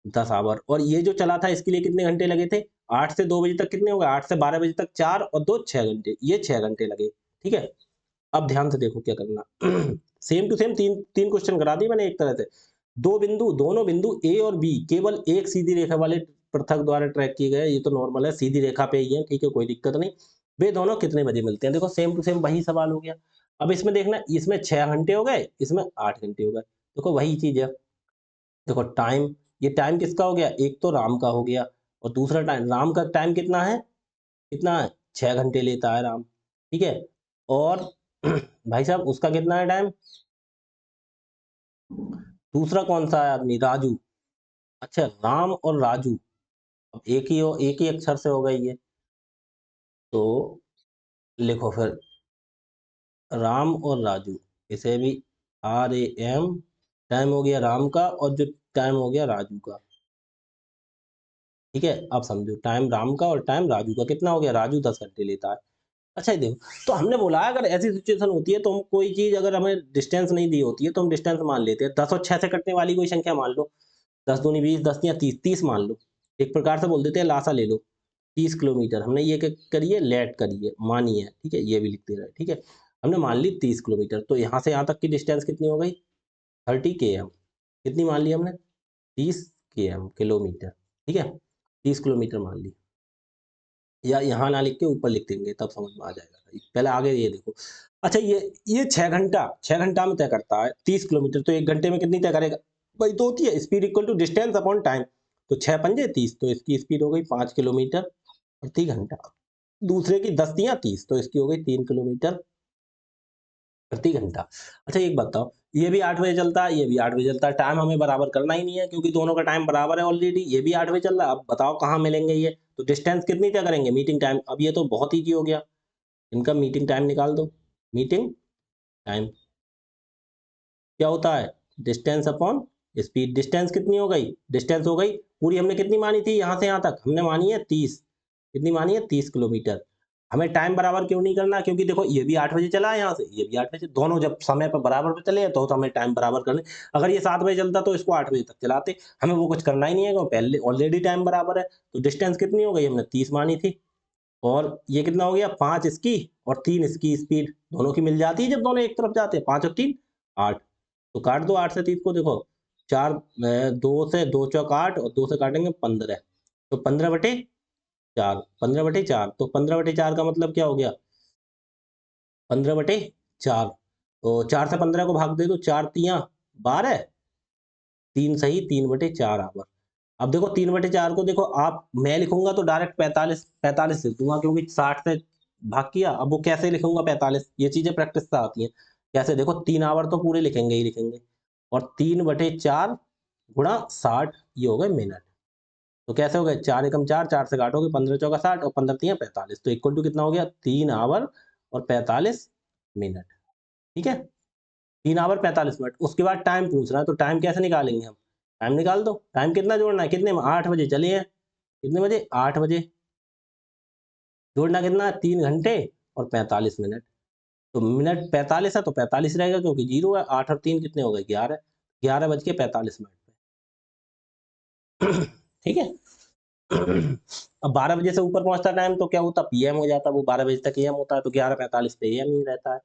S1: 10 आवर। और ये जो चला था इसके लिए कितने घंटे लगे थे, 8 से 2 बजे तक कितने हो गए, 8 से 12 बजे तक 4 और 2 6 घंटे, ये 6 घंटे लगे। ठीक है, अब ध्यान से देखो क्या करना। सेम टू सेम तीन तीन क्वेश्चन करा दिए मैंने एक तरह से। दोनों बिंदु ए और बी केवल एक सीधी रेखा वाले पृथक द्वारा ट्रैक किए गए, ये तो नॉर्मल है, सीधी रेखा पे ही है, ठीक है, कोई दिक्कत नहीं। वे दोनों कितने बजे मिलते हैं, देखो सेम टू सेम वही सवाल हो गया। अब इसमें देखना, इसमें 6 घंटे हो गए, इसमें 8 घंटे हो गए, देखो वही चीज है। देखो टाइम, ये टाइम किसका हो गया, एक तो राम का हो गया, और दूसरा टाइम, राम का टाइम कितना है, कितना है, 6 घंटे लेता है राम, ठीक है। और भाई साहब उसका कितना है टाइम, दूसरा कौन सा है आदमी, राजू। अच्छा राम और राजू, अब एक ही अक्षर से हो गई ये, तो लिखो फिर राम और राजू, इसे भी RAM, टाइम हो गया राम का, और जो टाइम हो गया राजू का। ठीक है, अब समझो टाइम राम का और टाइम राजू का कितना हो गया, राजू 10 घंटे लेता है। अच्छा ये देखो, तो हमने बोला अगर ऐसी सिचुएशन होती है, तो हम कोई चीज अगर हमें डिस्टेंस नहीं दी होती है, तो हम डिस्टेंस मान लेते हैं। 10 और 6 से कटने वाली कोई संख्या मान लो, 10 दूनी 20, 10 या 30, 30 मान लो। एक प्रकार से बोल देते हैं, लासा ले लो, 30 किलोमीटर हमने ये करिए, लेट करिए, मानिए, ठीक है, ये भी लिखते रहे, ठीक है। हमने मान ली 30 किलोमीटर, तो यहाँ से यहाँ तक की डिस्टेंस कितनी हो गई, 30 km। कितनी मान ली हमने, 30 km, किलोमीटर, ठीक है, 30 किलोमीटर मान ली। या यहाँ ना लिख के ऊपर लिख देंगे, तब समझ में आ जाएगा। पहले आगे ये देखो, अच्छा ये 6 घंटा, 6 घंटा में तय करता है 30 किलोमीटर, तो 1 घंटे में कितनी तय करेगा, वही तो होती है speed equal to distance upon time. तो 6 पंजे 30, तो इसकी स्पीड हो गई 5 किलोमीटर प्रति घंटा। दूसरे की 10 तियां 30, तो इसकी हो गई 3 किलोमीटर प्रति घंटा। अच्छा एक बात बताओ, ये भी 8 बजे चलता है, ये भी 8 बजे चलता है, टाइम हमें बराबर करना ही नहीं है, क्योंकि दोनों का टाइम बराबर है ऑलरेडी। ये भी 8 बजे चल रहा है, अब बताओ कहाँ मिलेंगे ये, तो डिस्टेंस कितनी तय करेंगे, मीटिंग टाइम। अब ये तो बहुत ईजी हो गया, इनका मीटिंग टाइम निकाल दो। मीटिंग टाइम क्या होता है, डिस्टेंस अपॉन स्पीड। डिस्टेंस कितनी हो गई, डिस्टेंस हो गई पूरी, हमने कितनी मानी थी, यहाँ से यहाँ तक हमने मानी है 30, कितनी मानी है 30 किलोमीटर। हमें टाइम बराबर क्यों नहीं करना, क्योंकि देखो ये भी 8 बजे चला है यहाँ से, ये भी 8 बजे, दोनों जब समय पर बराबर पे चले हैं, तो हमें टाइम बराबर करने। अगर ये 7 बजे चलता तो इसको 8 बजे तक चलाते, हमें वो कुछ करना ही नहीं है, क्योंकि पहले ऑलरेडी टाइम बराबर है। तो डिस्टेंस कितनी हो गई, हमने 30 मानी थी, और ये कितना हो गया, 5 इसकी और 3 इसकी स्पीड, दोनों की मिल जाती है जब दोनों एक तरफ जाते हैं, 5 और 3 8। तो काट दो 8 से 30 को, देखो 4 2 से 2 चौक 8, और 2 से काटेंगे 15, तो 15/4, 15/4, तो 15/4 का मतलब क्या हो गया, 15/4, तो 4 से 15 को भाग दे दो, 4 तियां 12, 3 सही 3/4 आवर। अब देखो 3/4 को देखो, आप मैं लिखूंगा तो डायरेक्ट 45 45 लिख दूंगा, क्योंकि 60 से भाग किया। अब वो कैसे लिखूंगा 45, ये चीजें प्रैक्टिस से आती हैं। कैसे, देखो 3 आवर तो पूरे लिखेंगे ही लिखेंगे, और 3/4 गुणा 60, ये हो गए मिनट। तो कैसे हो गए, 4 एकम 4, 4 से काटोगे, 15 चौका 60 और 15 तियां 45, तो इक्वल टू कितना हो गया, 3 आवर और 45 मिनट। ठीक है, 3 आवर 45 मिनट। उसके बाद टाइम पूछ रहा है, तो टाइम कैसे निकालेंगे हम, टाइम निकाल दो। टाइम कितना जोड़ना है, कितने में, 8 बजे चले हैं, कितने बजे, 8 बजे, जोड़ना कितना है, 3 घंटे और 45 मिनट। तो मिनट 45 है तो 45 रहेगा, क्योंकि 0 है, 8 और 3 कितने हो गए, 11, 11:45 पे। ठीक है। अब 12 बजे से ऊपर पहुंचता टाइम तो क्या होता, PM हो जाता, वो 12 बजे तक AM होता है, तो 11:45 पे AM ही रहता है।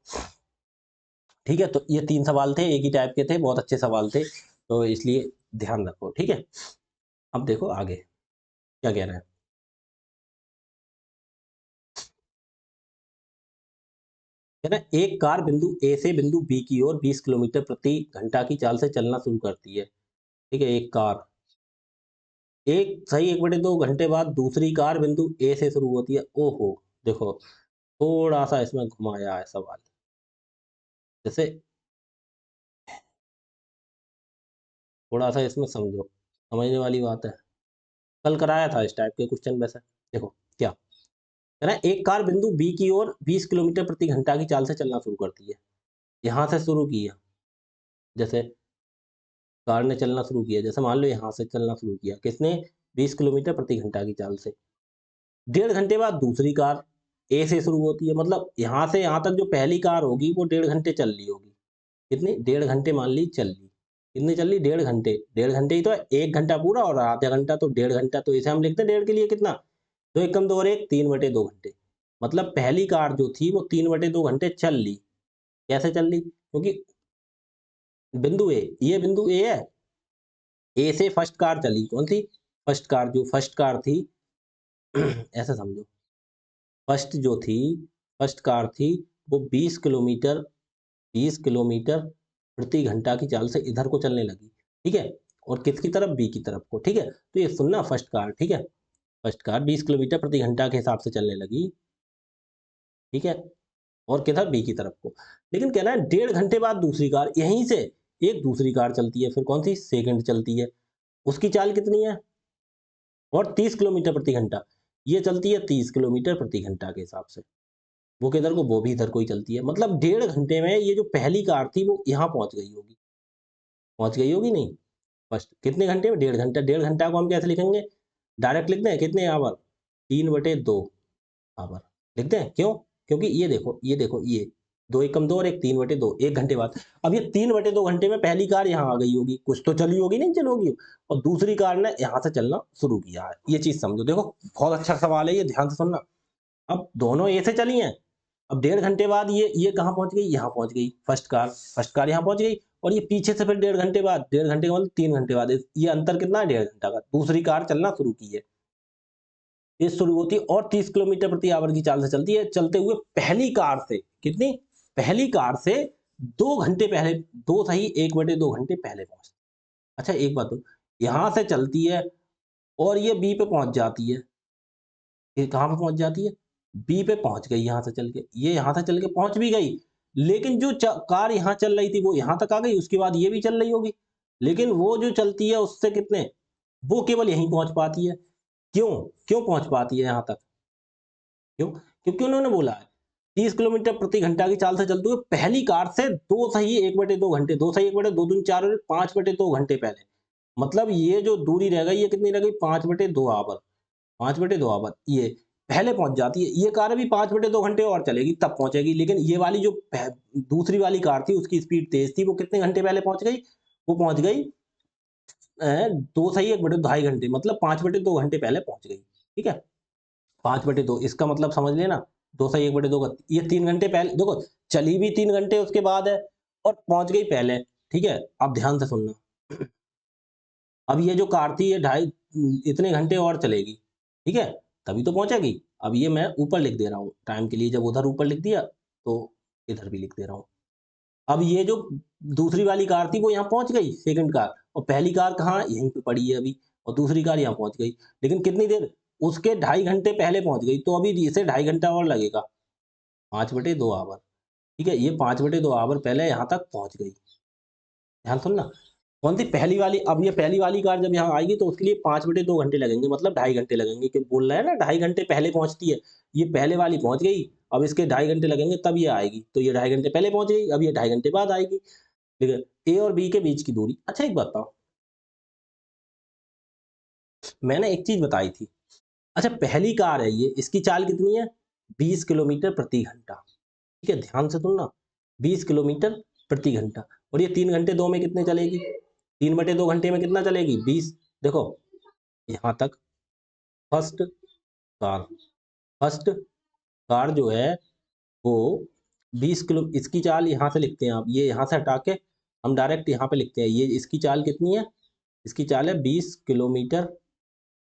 S1: ठीक है, तो ये 3 सवाल थे, एक ही टाइप के थे, बहुत अच्छे सवाल थे, तो इसलिए ध्यान रखो, ठीक है। अब देखो आगे क्या कह रहे हैं, है ना, एक कार बिंदु A से बिंदु B की ओर 20 किलोमीटर प्रति घंटा की चाल से चलना शुरू करती है। ठीक है, एक कार, एक सही 1/2 घंटे बाद दूसरी कार बिंदु A से शुरू होती है। ओहो, देखो थोड़ा सा इसमें घुमाया है सवाल, जैसे थोड़ा सा इसमें समझो, समझने वाली बात है। कल कराया था इस टाइप के क्वेश्चन वैसे। देखो क्या, कह रहा है एक कार बिंदु बी की ओर 20 किलोमीटर प्रति घंटा की चाल से चलना शुरू करती है। यहाँ से शुरू किया, जैसे कार ने चलना शुरू किया, जैसे मान लो यहाँ से चलना शुरू किया, किसने? 20 किलोमीटर प्रति घंटा की चाल से। 1.5 घंटे बाद दूसरी कार ए से शुरू होती है, मतलब यहाँ से यहाँ तक जो पहली कार होगी वो 1.5 घंटे चल रही होगी। कितनी? 1.5 घंटे मान ली चल ली। कितनी चल रही? 1.5 घंटे। 1.5 घंटे ही तो है, 1 घंटा पूरा और आधा घंटा, तो 1.5 घंटा, तो इसे हम लिखते हैं 1.5 के लिए कितना? 2 एकम 2 और 1 3/2 घंटे। मतलब पहली कार जो थी वो 3/2 घंटे चल ली। कैसे चल ली? क्योंकि बिंदु ए, ये बिंदु ए है, ए से फर्स्ट कार चली, कौन सी? फर्स्ट कार, जो फर्स्ट कार थी ऐसा समझो, फर्स्ट जो थी, फर्स्ट कार थी, वो 20 किलोमीटर प्रति घंटा की चाल से इधर को चलने लगी, ठीक है? और किसकी तरफ? बी की तरफ को, ठीक है? तो ये सुनना, फर्स्ट कार, ठीक है? फर्स्ट कार 20 किलोमीटर प्रति घंटा के हिसाब से चलने लगी, ठीक है? और किधर? बी की तरफ को। लेकिन कहना है 1.5 घंटे बाद दूसरी कार, यहीं से एक दूसरी कार चलती है, फिर कौन सी? सेकंड चलती है। उसकी चाल कितनी है? और 30 किलोमीटर प्रति घंटा। ये चलती है 30 किलोमीटर प्रति घंटा के हिसाब से। वो किधर को? वो भी इधर को ही चलती है। मतलब 1.5 घंटे में ये जो पहली कार थी वो यहाँ पहुँच गई होगी। पहुँच गई होगी नहीं? फर्स्ट कितने घंटे में? 1.5 घंटा। 1.5 घंटा को हम कैसे लिखेंगे? डायरेक्ट लिखते हैं, कितने आवर? 3/2 आवर लिखते हैं। क्यों? क्योंकि ये देखो, ये 2 एकम 2 और 1 3/2, 1 घंटे बाद। अब ये 3/2 घंटे में पहली कार यहाँ आ गई होगी, कुछ तो चली होगी, नहीं चली होगी, और दूसरी कार ने यहाँ से चलना शुरू किया है। ये चीज़ समझो। देखो, बहुत अच्छा सवाल है ये, ध्यान से सुनना। अब दोनों ए से चली हैं, अब 1.5 घंटे बाद ये कहाँ पहुँच गई? यहाँ पहुँच गई, फर्स्ट कार यहाँ पहुँच गई, और ये पीछे से फिर 1.5 घंटे बाद, 1.5 घंटे का मतलब 3 घंटे बाद, ये अंतर कितना है? 1.5 घंटा का। दूसरी कार चलना शुरू की है। ये शुरू होती है और 30 किलोमीटर प्रति आवर की चाल से चलती है, चलते हुए पहली कार से कितनी? पहली कार से 2 घंटे पहले, 2 सही 1/2 घंटे पहले पहुँचती है। अच्छा एक बात तो, यहाँ से चलती है और ये बी पे पहुँच जाती है। ये कहाँ पे पहुँच जाती है? बी पे पहुँच गई यहाँ से चल के। ये यहाँ से चल के पहुँच भी गई, लेकिन जो कार यहाँ चल रही थी वो यहाँ तक आ गई, उसके बाद ये भी चल रही होगी। लेकिन वो जो चलती है उससे कितने? वो केवल यहीं पहुँच पाती है। क्यों? क्यों पहुँच पाती है यहाँ तक? क्यों? क्योंकि उन्होंने बोला है 30 किलोमीटर प्रति घंटा की चाल से चलते हुए पहली कार से 2 सही 1/2 घंटे, 2 सही 1/2, 2 दूनी 4 और 5/2 घंटे पहले। मतलब ये जो दूरी रह गई, ये कितनी रह गई? 5/2 आवर। 5/2 आवर ये पहले पहुँच जाती है। ये कार अभी 5/2 घंटे और चलेगी, तब पहुँचेगी। लेकिन ये वाली जो दूसरी वाली कार थी, उसकी स्पीड तेज़ थी, वो कितने घंटे पहले पहुँच गई? वो पहुँच गई 2 सही 1/2 ढाई घंटे, मतलब 5/2 घंटे पहले पहुँच गई। ठीक है? 5/2 इसका मतलब समझ लेना, 2 सही 1/2 का, ये 3 घंटे पहले देखो, चली भी 3 घंटे उसके बाद है और पहुँच गई पहले, ठीक है? अब ध्यान से सुनना। अब ये जो कार थी ये इतने घंटे और चलेगी, ठीक है? तभी तो पहुँचेगी। अब ये मैं ऊपर लिख दे रहा हूँ, टाइम के लिए जब उधर ऊपर लिख दिया, तो इधर भी लिख दे रहा हूँ। अब ये जो दूसरी वाली कार थी वो यहाँ पहुँच गई, सेकंड कार, और पहली कार कहाँ? यहीं पे पड़ी है अभी, और दूसरी कार यहाँ पहुँच गई। लेकिन कितनी देर? उसके ढाई घंटे पहले पहुँच गई, तो अभी इसे ढाई घंटा और लगेगा, 5/2 आवर, ठीक है? ये 5/2 आवर पहले यहाँ तक पहुँच गई। ध्यान सुनना, कौन सी? पहली वाली। अब ये पहली वाली कार जब यहाँ आएगी तो उसके लिए 5/2 घंटे लगेंगे, मतलब ढाई घंटे लगेंगे, क्यों बोल रहा है ना, ढाई घंटे पहले पहुँचती है। ये पहले वाली पहुँच गई, अब इसके ढाई घंटे लगेंगे तब ये आएगी, तो ये ढाई घंटे पहले पहुँच गई, अब ये ढाई घंटे बाद आएगी। ठीक है? ए और बी के बीच की दूरी। अच्छा एक बात बताओ, मैंने एक चीज़ बताई थी। अच्छा पहली कार है ये, इसकी चाल कितनी है? 20 किलोमीटर प्रति घंटा। ठीक है? ध्यान से सुनना, 20 किलोमीटर प्रति घंटा, और ये 3 घंटे 2 में कितने चलेगी? 3/2 घंटे में कितना चलेगी? 20। देखो, यहाँ तक फर्स्ट कार, फर्स्ट कार जो है वो 20 किलो, इसकी चाल यहाँ से लिखते हैं आप, ये यहाँ से हटा के हम डायरेक्ट यहाँ पे लिखते हैं। ये इसकी चाल कितनी है? इसकी चाल है 20 किलोमीटर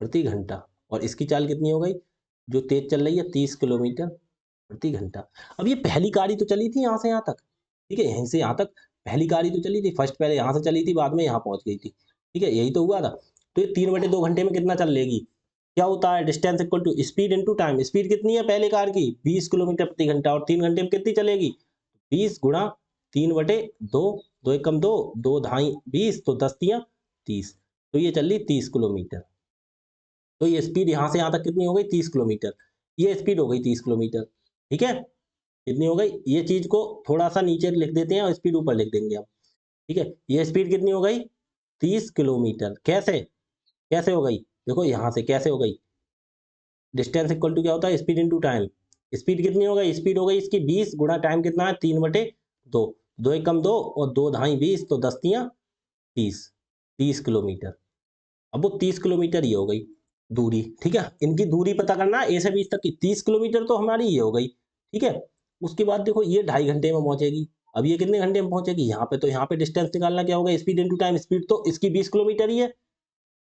S1: प्रति घंटा, और इसकी चाल कितनी हो गई? जो तेज चल रही है 30 किलोमीटर प्रति घंटा। अब ये पहली कार ही तो चली थी यहाँ से यहाँ तक, ठीक है? यहीं से यहाँ तक पहली कार ही तो चली थी, फर्स्ट पहले यहाँ से चली थी, बाद में यहाँ पहुँच गई थी, ठीक है? यही तो हुआ था। तो ये 3/2 घंटे में कितना चल लेगी? क्या होता है? Distance equal to speed into time. Speed कितनी है पहले कार की? 20 किलोमीटर प्रति घंटा, और 3 घंटे में कितनी चलेगी? 20 गुणा 3/2, 2 एकम 2, 2 ढाई 20, तो 10 तियाँ 30, तो ये चल रही 30 किलोमीटर। तो ये स्पीड यहाँ से यहाँ तक कितनी हो गई? 30 किलोमीटर। ये स्पीड हो गई 30 किलोमीटर, ठीक है? कितनी हो गई? ये चीज़ को थोड़ा-सा नीचे लिख देते हैं और स्पीड ऊपर लिख देंगे हम, ठीक है? ये स्पीड कितनी हो गई? 30 किलोमीटर। कैसे? कैसे हो गई? देखो यहाँ से कैसे हो गई? डिस्टेंस इक्वल टू क्या होता है? Speed into time. स्पीड कितनी हो गई? स्पीड हो गई इसकी 20 गुणा टाइम कितना है? 3/2। 2 एकम 2 और 2 धाई 20 तो 10 तियाँ 30, 30 किलोमीटर। अब वो 30 किलोमीटर ये हो गई दूरी, ठीक है? इनकी दूरी पता करना है, ए से बी तक की 30 किलोमीटर तो हमारी ये हो गई, ठीक है? उसके बाद देखो ये 2.5 घंटे में पहुँचेगी। अब ये कितने घंटे में पहुँचेगी? यहाँ पे तो यहाँ पे डिस्टेंस निकालना क्या होगा? Speed into time. स्पीड तो इसकी 20 किलोमीटर ही है,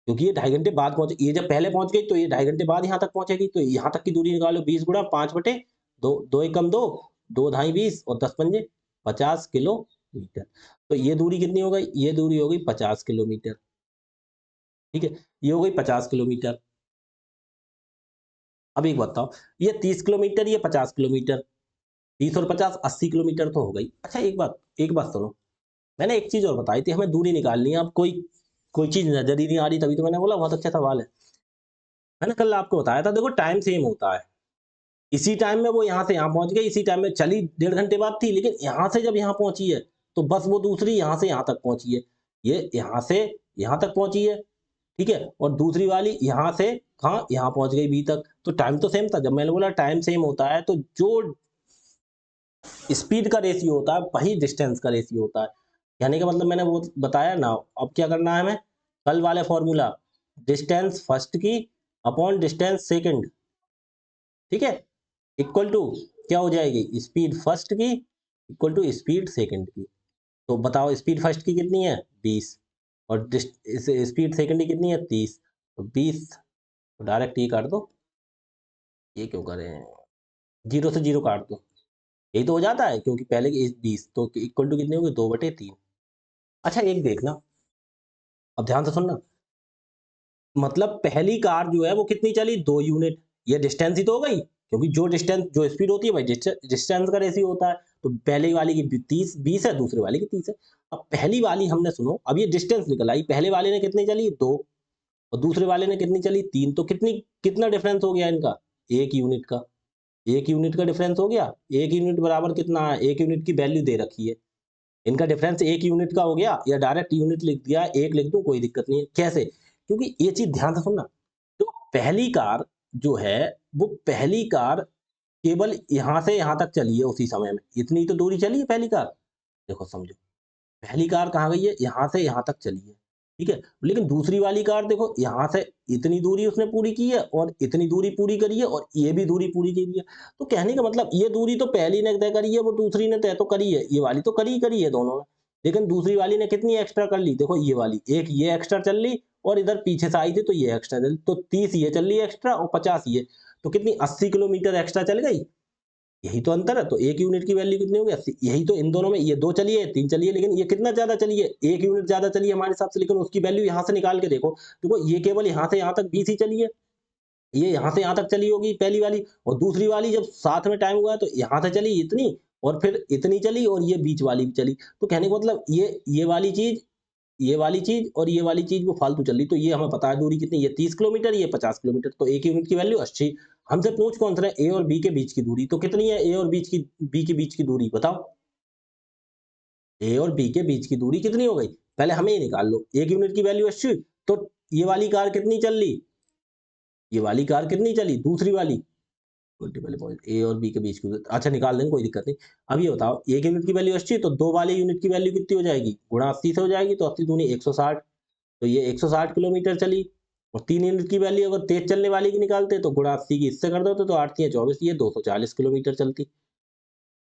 S1: क्योंकि ये 2.5 घंटे बाद पहुँचे, ये जब पहले पहुँच गई तो ये 2.5 घंटे बाद यहाँ तक पहुँचेगी, तो यहाँ तक की दूरी निकालो 20 गुणा 5/2, 2 एकम 2, 2 धाई 20 और 10 पंजे 50 किलोमीटर। तो ये दूरी कितनी हो गई? ये दूरी हो गई 50 किलोमीटर, ठीक है? ये हो गई 50 किलोमीटर। अब एक बताओ, ये 30 किलोमीटर, ये 50 किलोमीटर, 30 और 50 80 किलोमीटर तो हो गई। अच्छा एक बात सुनो, मैंने एक चीज़ और बताई थी, हमें दूरी निकालनी है, अब कोई चीज़ नज़र ही नहीं आ रही, तभी तो मैंने बोला बहुत अच्छा सवाल है। मैंने कल आपको बताया था देखो टाइम सेम होता है, इसी टाइम में वो यहाँ से यहाँ पहुँच गई, इसी टाइम में चली 1.5 घंटे बाद थी, लेकिन यहाँ से जब यहाँ पहुँची है, तो बस वो दूसरी यहाँ से यहाँ तक पहुँची है। ये यहाँ से यहाँ तक पहुँची है, ठीक है? और दूसरी वाली यहाँ से कहाँ? यहाँ पहुँच गई बी तक, तो टाइम तो सेम था। जब मैंने बोला टाइम सेम होता है, तो जो स्पीड का रेशियो होता है, वही डिस्टेंस का रेशियो होता है। कहने का मतलब मैंने वो बताया ना, अब क्या करना है हमें? कल वाले फॉर्मूला, डिस्टेंस फर्स्ट की अपॉन डिस्टेंस सेकंड, ठीक है? इक्वल टू क्या हो जाएगी? स्पीड फर्स्ट की इक्वल टू स्पीड सेकंड की। तो बताओ स्पीड फर्स्ट की कितनी है? 20 और स्पीड सेकंड की कितनी है? 30। तो 20 तो डायरेक्ट ये काट दो। ये क्यों कर रहे हैं? 0 से 0 काट दो। यही तो हो जाता है, क्योंकि पहले की 20 तो इक्वल टू कितनी होगी? 2/3। अच्छा एक देखना, अब ध्यान से सुनना, मतलब पहली कार जो है वो कितनी चली? 2 यूनिट। ये डिस्टेंस ही तो हो गई, क्योंकि जो स्पीड होती है भाई डिस्टेंस का रेशियो होता है। तो पहले वाली की 20 है, दूसरे वाली की 30 है। अब पहली वाली हमने सुनो, अब ये डिस्टेंस निकल आई, पहले वाले ने कितनी चली? 2 और दूसरे वाले ने कितनी चली? 3। तो कितना डिफरेंस हो गया इनका? 1 यूनिट का। 1 यूनिट का डिफरेंस हो गया। 1 यूनिट बराबर कितना है? 1 यूनिट की वैल्यू दे रखी है। इनका डिफरेंस 1 यूनिट का हो गया, या डायरेक्ट यूनिट लिख दिया, 1 लिख दूँ कोई दिक्कत नहीं है। कैसे? क्योंकि ये चीज़ ध्यान से सुनना, तो पहली कार जो है, वो पहली कार केवल यहाँ से यहाँ तक चली है उसी समय में, इतनी तो दूरी चली है पहली कार। देखो समझो, पहली कार कहाँ गई है? यहाँ से यहाँ तक चली है, ठीक है? लेकिन दूसरी वाली कार देखो, यहाँ से इतनी दूरी उसने पूरी की है और इतनी दूरी पूरी करी है और ये भी दूरी पूरी करी है। तो कहने का मतलब ये दूरी तो पहली ने तय करी है, वो दूसरी ने तय तो करी है, ये वाली तो करी ही करी है दोनों ने। लेकिन दूसरी वाली ने कितनी एक्स्ट्रा कर ली? देखो ये वाली, एक ये एक्स्ट्रा चल ली और इधर पीछे से आई थी तो ये एक्स्ट्रा चली, तो 30 ये चल ली एक्स्ट्रा और 50 ये। तो कितनी 80 किलोमीटर एक्स्ट्रा चल गई। यही तो अंतर है, तो 1 यूनिट की वैल्यू कितनी होगी? 80। यही तो इन दोनों में, ये 2 चली है, 3 चली है, लेकिन ये कितना ज़्यादा चली है? 1 यूनिट ज़्यादा चली है हमारे हिसाब से, लेकिन उसकी वैल्यू यहाँ से निकाल के देखो। देखो ये केवल यहाँ से यहाँ तक 20 ही चली है, ये यहाँ से यहाँ तक चली होगी पहली वाली, और दूसरी वाली जब साथ में टाइम हुआ है तो यहाँ से चली इतनी और फिर इतनी चली और ये बीच वाली भी चली। तो कहने का मतलब ये वाली चीज़ और ये वाली चीज़ वो फालतू चल रही, तो ये हमें पता है दूरी कितनी, ये 30 किलोमीटर, ये 50 किलोमीटर, तो 1 यूनिट की वैल्यू 80। हमसे पूछ कौन सा रहा है? ए और बी के बीच की दूरी, तो कितनी है ए और बी के बीच की दूरी बताओ? ए और बी के बीच की दूरी कितनी हो गई? पहले हमें ये निकाल लो, 1 यूनिट की वैल्यू 80, तो ये वाली कार कितनी चल ली? ये वाली कार कितनी चली? दूसरी वाली मल्टीपल पॉइंट ए और बी के बीच की, अच्छा निकाल देंगे कोई दिक्कत नहीं। अब ये बताओ 1 यूनिट की वैल्यू 80, तो 2 वाले यूनिट की वैल्यू कितनी हो जाएगी? गुणा 80 से हो जाएगी, तो 80 दूनी 160, तो ये 160 किलोमीटर चली। और 3 यूनिट की वैल्यू अगर तेज चलने वाली की निकालते तो गुणा 80 की इससे कर दो, तो 8 तियाँ 24, ये 240 किलोमीटर चलती,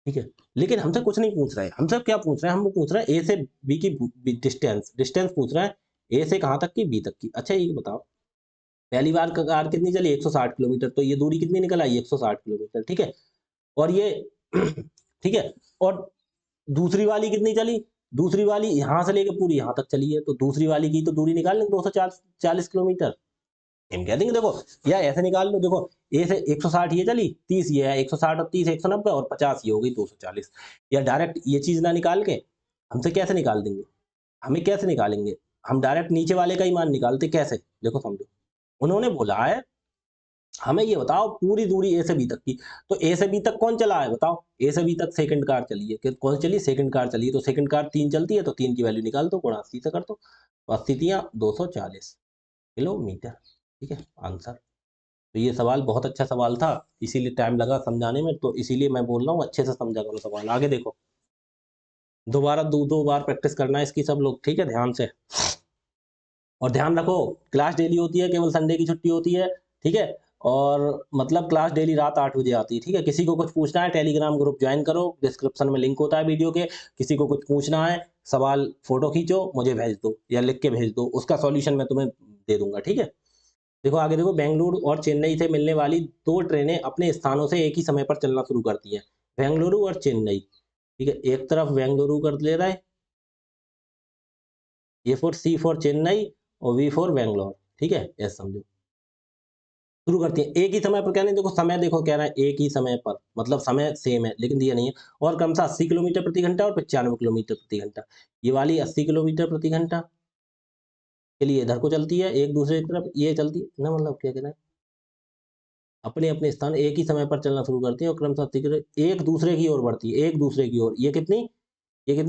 S1: ठीक है? लेकिन हमसे कुछ नहीं पूछ रहे हैं, हमसे क्या पूछ रहे हैं? हम पूछ रहे हैं ए से बी की डिस्टेंस पूछ रहे हैं, ए से कहाँ तक की? बी तक की। अच्छा ये बताओ, पहली बार कार कितनी चली? 160 किलोमीटर, तो ये दूरी कितनी निकल आई? 160 किलोमीटर, ठीक है? और ये ठीक है, और दूसरी वाली कितनी चली? दूसरी वाली यहाँ से लेके पूरी यहाँ तक चली है, तो दूसरी वाली की तो दूरी निकाल लेंगे 240 किलोमीटर। हम कह देंगे देखो, या ऐसे निकाल लो, देखो ए से 160 ये चली, 30 ये है, 160 और 30 190 और 50 ये हो गई 240। या डायरेक्ट ये चीज ना निकाल के हमसे कैसे निकाल देंगे? हमें कैसे निकालेंगे? हम डायरेक्ट नीचे वाले का ही मान निकालते, कैसे? देखो समझो, उन्होंने बोला है हमें ये बताओ पूरी दूरी ए से बी तक की, तो ए से बी तक कौन चला है बताओ? ए से बी तक सेकंड कार चली है, कौन सी चली? सेकंड कार चली है, तो सेकंड कार 3 चलती है, तो 3 की वैल्यू निकाल दो, गुणा 80 से कर दो, तो 80 तियां 240 किलोमीटर, ठीक है आंसर। तो ये सवाल बहुत अच्छा सवाल था, इसीलिए टाइम लगा समझाने में, तो इसीलिए मैं बोल रहा हूँ अच्छे से समझा करो सवाल। आगे देखो, दोबारा 2-2 बार प्रैक्टिस करना है इसकी सब लोग, ठीक है ध्यान से। और ध्यान रखो, क्लास डेली होती है, केवल संडे की छुट्टी होती है, ठीक है? और मतलब क्लास डेली रात 8 बजे आती है, ठीक है? किसी को कुछ पूछना है, टेलीग्राम ग्रुप ज्वाइन करो, डिस्क्रिप्शन में लिंक होता है वीडियो के। किसी को कुछ पूछना है, सवाल फोटो खींचो, मुझे भेज दो या लिख के भेज दो, उसका सॉल्यूशन मैं तुम्हें दे दूंगा, ठीक है? देखो आगे देखो, बेंगलुरु और चेन्नई से मिलने वाली 2 ट्रेनें अपने स्थानों से एक ही समय पर चलना शुरू करती हैं। बेंगलुरु और चेन्नई, ठीक है? एक तरफ बेंगलुरु कर ले रहा है, A for C for Chennai और वी फॉर बैंगलोर, ठीक है? ऐसे समझो। शुरू करती हैं एक ही समय पर, कहने देखो समय देखो कह रहा है एक ही समय पर, मतलब समय सेम है लेकिन दिया नहीं है। और क्रमशः 80 किलोमीटर प्रति घंटा और 95 किलोमीटर प्रति घंटा। ये वाली 80 किलोमीटर प्रति घंटा के लिए इधर को चलती है, एक दूसरे की तरफ ये चलती है ना, मतलब क्या कहना है, अपने अपने स्थान एक ही समय पर चलना शुरू करती है और क्रमशः 80 एक दूसरे की ओर बढ़ती है, एक दूसरे की ओर। ये कितनी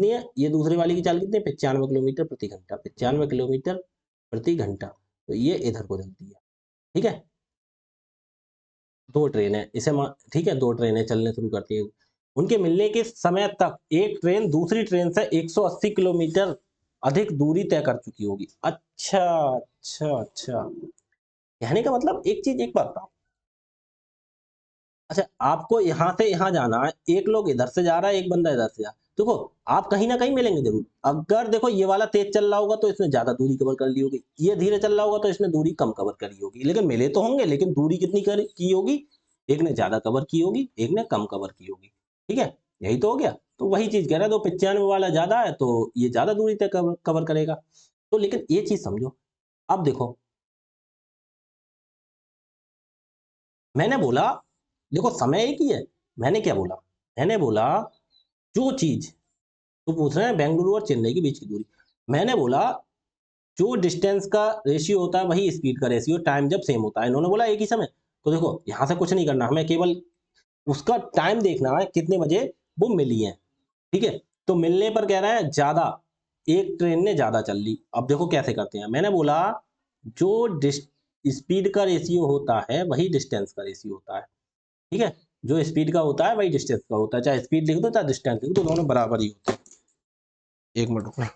S1: है? ये दूसरे वाली की चाल कितनी है? 95 किलोमीटर प्रति घंटा, 95 किलोमीटर प्रति घंटा। तो ये इधर को चलती है, ठीक है? 2 ट्रेनें इसे ठीक है, 2 ट्रेनें चलने शुरू करती हैं। उनके मिलने के समय तक एक ट्रेन दूसरी ट्रेन से 180 किलोमीटर अधिक दूरी तय कर चुकी होगी। अच्छा, अच्छा, अच्छा। कहने का मतलब एक चीज़ एक बात बताओ, अच्छा आपको यहाँ से यहाँ जाना है, एक लोग इधर से जा रहा है, एक बंदा इधर से जा रहा है। देखो, आप कहीं न कहीं मिलेंगे ज़रूर। अगर देखो ये वाला तेज़ चल रहा होगा तो इसने ज़्यादा दूरी कवर कर ली होगी, ये धीरे चल रहा होगा तो इसने दूरी कम कवर करी होगी। लेकिन मिले तो होंगे, लेकिन दूरी कितनी की होगी? एक ने ज़्यादा कवर की होगी, एक ने कम कवर की होगी। ठीक है? यही तो हो गया। तो वही चीज़ कह रहा है, तो 95 वाला ज़्यादा है तो ये ज़्यादा दूरी तय कवर कवर करेगा। तो लेकिन ये चीज़ समझो, अब देखो, मैंने बोला देखो समय एक ही है। मैंने क्या बोला? मैंने बोला जो चीज़ तो पूछ रहे हैं बेंगलुरु और चेन्नई के बीच की दूरी। मैंने बोला जो डिस्टेंस का रेशियो होता है वही स्पीड का रेशियो, टाइम जब सेम होता है। इन्होंने बोला एक ही समय। तो देखो यहाँ से कुछ नहीं करना, हमें केवल उसका टाइम देखना है कितने बजे वो मिली है, ठीक है? तो मिलने पर कह रहा है ज़्यादा, एक ट्रेन ने ज़्यादा चल ली। अब देखो कैसे करते हैं, मैंने बोला जो स्पीड का रेशियो होता है वही डिस्टेंस का रेशियो होता है, ठीक है? जो स्पीड का होता है वही डिस्टेंस का होता है, चाहे स्पीड लिख दो चाहे डिस्टेंस लिख दो, दोनों बराबर ही होते हैं। एक मिनट रुकना,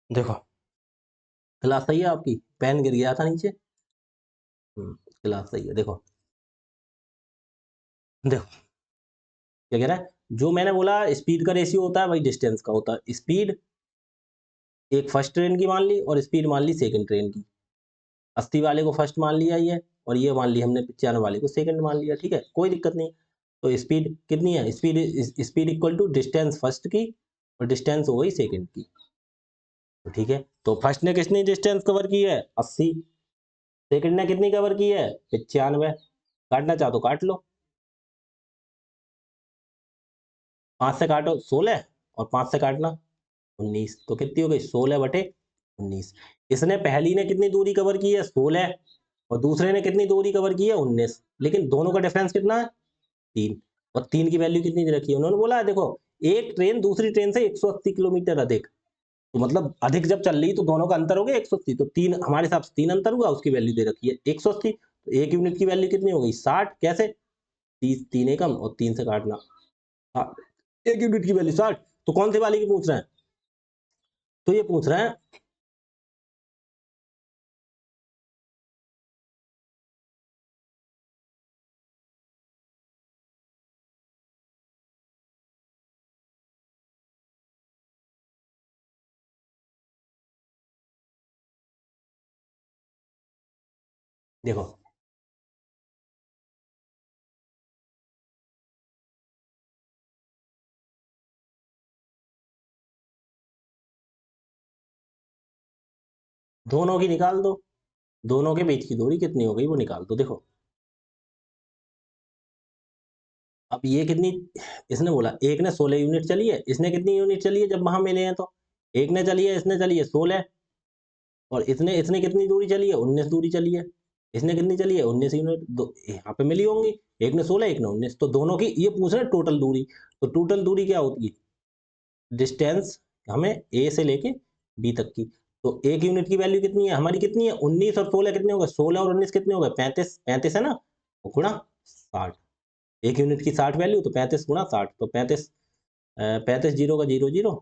S1: देखो क्लास सही है आपकी? पेन गिर गया था नीचे। क्लास सही है। देखो देखो क्या कह रहा है, जो मैंने बोला स्पीड का रेशियो होता है वही डिस्टेंस का होता है। स्पीड एक फर्स्ट ट्रेन की मान ली और स्पीड मान ली सेकंड ट्रेन की। 80 वाले को फर्स्ट मान लिया ये, और ये मान ली हमने 95 वाले को सेकंड मान लिया, ठीक है? कोई दिक्कत नहीं। तो स्पीड कितनी है? Speed equal to distance first की और डिस्टेंस हो गई सेकंड की, तो ठीक है। तो फर्स्ट ने कितनी डिस्टेंस कवर की है? 80। सेकंड ने कितनी कवर की है? 95। काटना चाहो तो काट लो, 5 से काटो 16 और 5 से काटना 19, तो कितनी हो गई? 16/19। इसने पहली ने कितनी दूरी कवर की है? 16। और दूसरे ने कितनी दूरी कवर की है? 19। लेकिन दोनों का डिफरेंस कितना है? 3। और 3 की वैल्यू कितनी दे रखी है? उन्होंने बोला है देखो, एक ट्रेन दूसरी ट्रेन से 180 किलोमीटर अधिक, तो मतलब अधिक जब चल रही तो दोनों का अंतर हो गया 180, तो 3 हमारे हिसाब से 3 अंतर हुआ, उसकी वैल्यू दे रखी है 180। तो 1 यूनिट की वैल्यू कितनी हो गई? 60। कैसे? 30, 3 एकम और 3 से काटना। हाँ, 1 यूनिट की वैल्यू 60। तो कौन से वाले की पूछ रहे हैं? तो ये पूछ रहे हैं, देखो दोनों की निकाल दो, दोनों के बीच की दूरी कितनी हो गई वो निकाल दो। देखो अब ये कितनी, इसने बोला एक ने 16 यूनिट चली है, इसने कितनी यूनिट चली है जब वहां मिले हैं? तो एक ने चली है, इसने चली है 16, और इसने इसने कितनी दूरी चली है, 19 दूरी चली है। इसने कितनी चली है, 19 यूनिट। दो यहाँ पे मिली होंगी, एक ने 16 एक ने 19, तो दोनों की ये पूछ रहे टोटल दूरी। तो टोटल दूरी क्या होगी, डिस्टेंस हमें ए से लेके बी तक की। तो एक यूनिट की वैल्यू कितनी है हमारी, कितनी है 19, और 16 कितने हो गए, 16 और 19 कितने हो गए 35, 35 है ना, तो गुणा 60। एक यूनिट की 60 वैल्यू, तो 35 गुणा 60, तो 35, 35 जीरो का जीरो जीरो,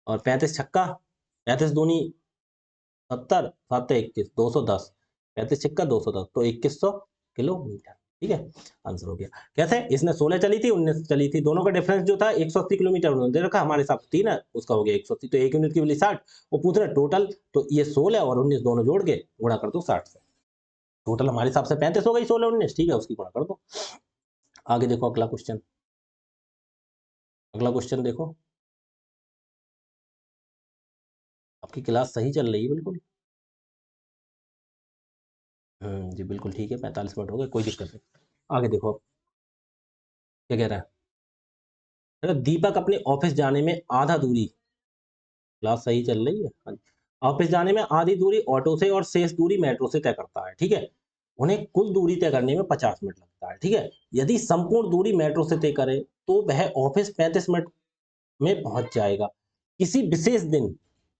S1: और 35 छक्का, 35 दूनी 70, 7 21, 210, 35 छक्का 210, तो 2100 किलोमीटर। ठीक है, आंसर हो गया। कैसे, इसने 16 चली थी 19 चली थी, दोनों का डिफरेंस जो था 180 किलोमीटर उन्होंने दे रखा, हमारे हिसाब से 3 है, उसका हो गया 180, तो एक यूनिट की वैल्यू 60। वो पूछ रहे टोटल, तो ये 16 और 19 दोनों जोड़ के गुणा कर दो 60 से। टोटल हमारे हिसाब से 35 हो गई, 16 19, ठीक है, उसकी गुणा कर दो। आगे देखो अगला क्वेश्चन, अगला क्वेश्चन देखो। आपकी क्लास सही चल रही है बिल्कुल। जी बिल्कुल ठीक है, 45 मिनट हो गए, कोई दिक्कत नहीं। आगे देखो अब, क्या कह रहा है, दीपक अपने ऑफिस जाने में आधा दूरी, क्लास सही चल रही है, हाँ जी। ऑफिस जाने में आधी दूरी ऑटो से और शेष दूरी मेट्रो से तय करता है, ठीक है। उन्हें कुल दूरी तय करने में 50 मिनट लगता है, ठीक है। यदि संपूर्ण दूरी मेट्रो से तय करे तो वह ऑफिस 35 मिनट में पहुंच जाएगा। किसी विशेष दिन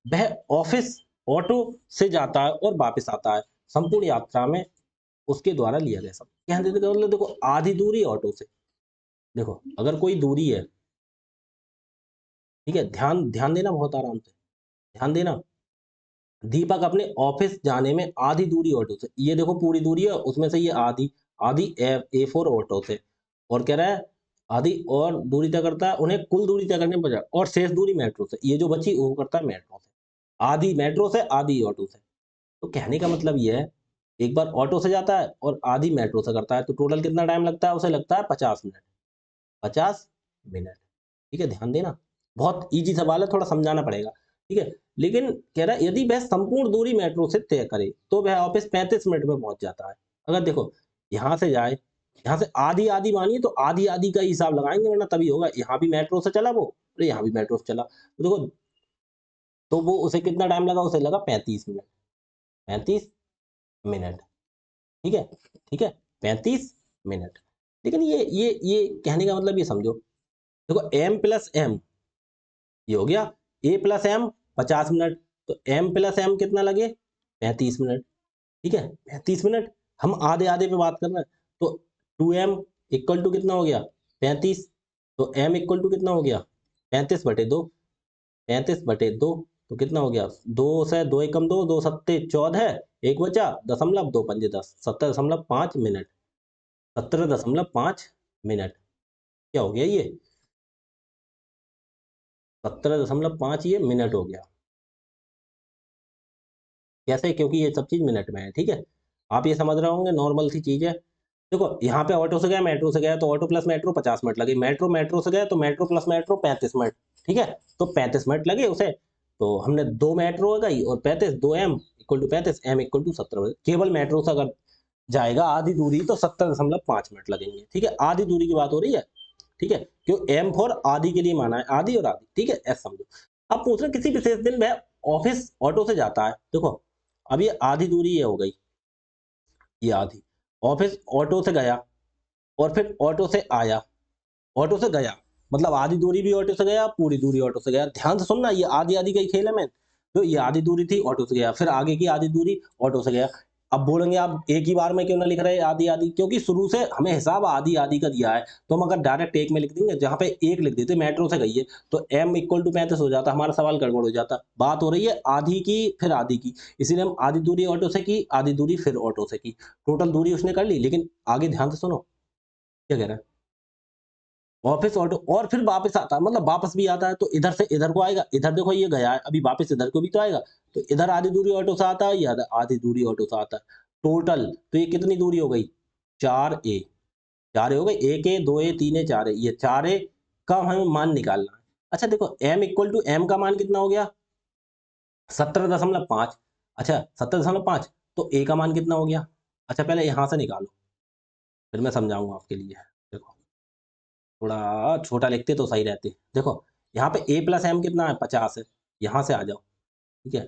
S1: वह ऑफिस ऑटो से जाता है और वापस आता है। संपूर्ण यात्रा में उसके द्वारा लिया गया सब, कहने का मतलब देखो, आधी दूरी ऑटो से, देखो अगर कोई दूरी है, ठीक है, ध्यान ध्यान देना बहुत आराम से, ध्यान देना। दीपक अपने ऑफिस जाने में आधी दूरी ऑटो से, ये देखो पूरी दूरी है, उसमें से ये आधी, आधी A4 ऑटो से, और कह रहा है आधी और दूरी तय करता है, उन्हें कुल दूरी तय करने में बचा, और शेष दूरी मेट्रो से, ये जो बची वो करता है मेट्रो से। आधी मेट्रो से आधी ऑटो से, तो कहने का मतलब ये है, एक बार ऑटो से जाता है और आधी मेट्रो से करता है, तो टोटल कितना टाइम लगता है, उसे लगता है 50 मिनट, 50 मिनट। ठीक है, ध्यान देना, बहुत इजी सवाल है, थोड़ा समझाना पड़ेगा, ठीक है। लेकिन कह रहा है यदि वह संपूर्ण दूरी मेट्रो से तय करे तो वह ऑफिस 35 मिनट में पहुंच जाता है। अगर देखो यहाँ से जाए, यहाँ से आधी आधी मानिए तो आधी आधी का ही हिसाब लगाएंगे, वरना तभी होगा, यहाँ भी मेट्रो से चला वो, और यहाँ भी मेट्रो से चला, तो देखो, तो वो उसे कितना टाइम लगा, उसे लगा 35 मिनट, 35 मिनट, ठीक है, ठीक है, 35 मिनट। लेकिन ये कहने का मतलब ये समझो, देखो m प्लस एम, ये हो गया ए प्लस एम 50 मिनट, तो एम प्लस एम कितना लगे 35 मिनट, ठीक है, 35 मिनट। हम आधे आधे पे बात कर रहे हैं, तो 2m इक्वल टू कितना हो गया 35, तो m इक्वल टू कितना हो गया 35/2, 35/2, तो कितना हो गया, दो से दो एकम दो, दो सत्ते 14, एक बचा दशमलव, दो पंजे 10, 17.5 मिनट, 17.5 मिनट, क्या हो गया ये 17.5 ये मिनट हो गया। कैसे, क्योंकि ये सब चीज मिनट में है, ठीक है, आप ये समझ रहे होंगे, नॉर्मल सी चीज है। देखो यहाँ पे ऑटो से गया मेट्रो से गया, तो ऑटो प्लस मेट्रो 50 मिनट लगे, मेट्रो मेट्रो से गया तो मेट्रो प्लस मेट्रो 35 मिनट, ठीक है, तो 35 मिनट लगे उसे। तो हमने दो मेट्रो हो गई और 35, 2m equal to 35, m equal to 70, केवल मेट्रो से अगर जाएगा आधी दूरी तो 70.5 मिनट लगेंगे, ठीक है, आधी दूरी की बात हो रही है, ठीक है, क्यों m फॉर आधी के लिए माना है, आधी और आधी, ठीक है, ऐसा समझो। अब पूछ रहे किसी विशेष दिन वह ऑफिस ऑटो से जाता है, देखो अब ये आधी दूरी ये हो गई, ये आधी, ऑफिस ऑटो से गया और फिर ऑटो से आया, ऑटो से गया, मतलब आधी दूरी भी ऑटो से गया, पूरी दूरी ऑटो से गया, ध्यान से सुनना, ये आधी आधी का ही खेल है मैं। तो ये आधी दूरी थी ऑटो से गया, फिर आगे की आधी दूरी ऑटो से गया। अब बोलेंगे आप एक ही बार में क्यों ना लिख रहे आधी आधी, क्योंकि शुरू से हमें हिसाब आधी आधी का दिया है, तो हम अगर डायरेक्ट एक में लिख देंगे, जहां पे एक लिख देते मेट्रो से गई है, तो m इक्वल टू 35 हो जाता, हमारा सवाल गड़बड़ हो जाता। बात हो रही है आधी की फिर आधी की, इसीलिए हम आधी दूरी ऑटो से की, आधी दूरी फिर ऑटो से की, टोटल दूरी उसने कर ली। लेकिन आगे ध्यान से सुनो, क्या कह रहा है, ऑफिस ऑटो और फिर वापस आता है, मतलब वापस भी आता है, तो इधर से इधर को आएगा, इधर देखो ये गया है, अभी वापस इधर को भी तो आएगा, तो इधर आधी दूरी ऑटो से आता है, ये आधी दूरी ऑटो से आता है, टोटल तो ये कितनी दूरी हो गई 4a, 4a हो गई, 1a 2a 3a 4a, ये 4a का हमें मान निकालना है। अच्छा देखो m इक्वल टू m का मान कितना हो गया 17.5, अच्छा 17.5, तो a का मान कितना हो गया, अच्छा पहले यहां से निकालो, फिर मैं समझाऊंगा आपके लिए। देखो थोड़ा छोटा लिखते तो सही रहते, देखो यहाँ पे a प्लस एम कितना है 50 है, यहाँ से आ जाओ, ठीक है,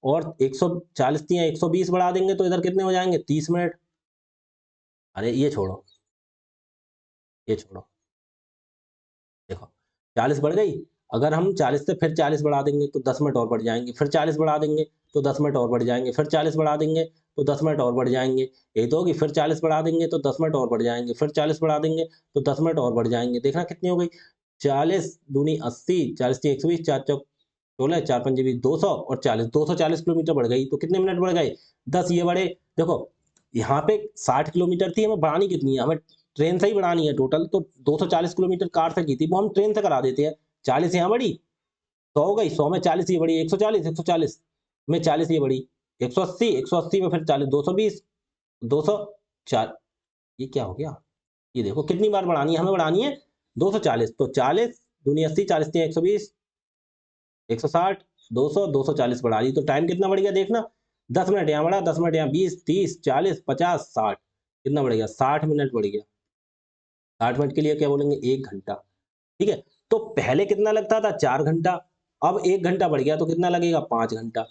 S1: और 140 थी, 120 बढ़ा देंगे तो इधर कितने हो जाएंगे, 30 मिनट। अरे ये छोड़ो, ये छोड़ो, देखो 40 बढ़ गई, अगर हम 40 से फिर 40 बढ़ा देंगे तो 10 मिनट और बढ़ जाएंगे, फिर 40 बढ़ा देंगे तो 10 मिनट और बढ़ जाएंगे, फिर 40 बढ़ा देंगे तो 10 मिनट और बढ़ जाएंगे। यही तो होगी, फिर 40 बढ़ा देंगे तो 10 मिनट और बढ़ जाएंगे, फिर 40 बढ़ा देंगे तो 10 मिनट और बढ़ जाएंगे। देखना कितनी हो गई, 40 दूनी 80, 40 की 120, 4 चौक 16, 4 पंजे 20, 200 और 40, 240 किलोमीटर बढ़ गई। तो कितने मिनट बढ़ गए, 10 ये बढ़े। देखो यहाँ पे 60 किलोमीटर थी, हमें बढ़ानी कितनी है, हमें ट्रेन से ही बढ़ानी है टोटल, तो 240 किलोमीटर कार से की थी, वो हम ट्रेन से करा देते हैं। 40 यहाँ बढ़ी, 100 हो गई, 100 में 40 ये बढ़ी, 140, 140 में 40 ये बढ़ी, 180, 180 में फिर 40, 220, 204, ये क्या हो गया, ये देखो कितनी बार बढ़ानी है, हमें बढ़ानी है 240, तो 40 दूनी 80, 40 तीन 120, 160, 200, 240 बढ़ा दी, तो टाइम कितना बढ़ गया देखना, 10 मिनट यहाँ बढ़ा, 10 मिनट यहाँ, 20, 30, 40, 50, 60, कितना बढ़ गया, 60 मिनट बढ़ गया। 60 मिनट के लिए क्या बोलेंगे, 1 घंटा। ठीक है, तो पहले कितना लगता था, 4 घंटा, अब 1 घंटा बढ़ गया तो कितना लगेगा, 5 घंटा।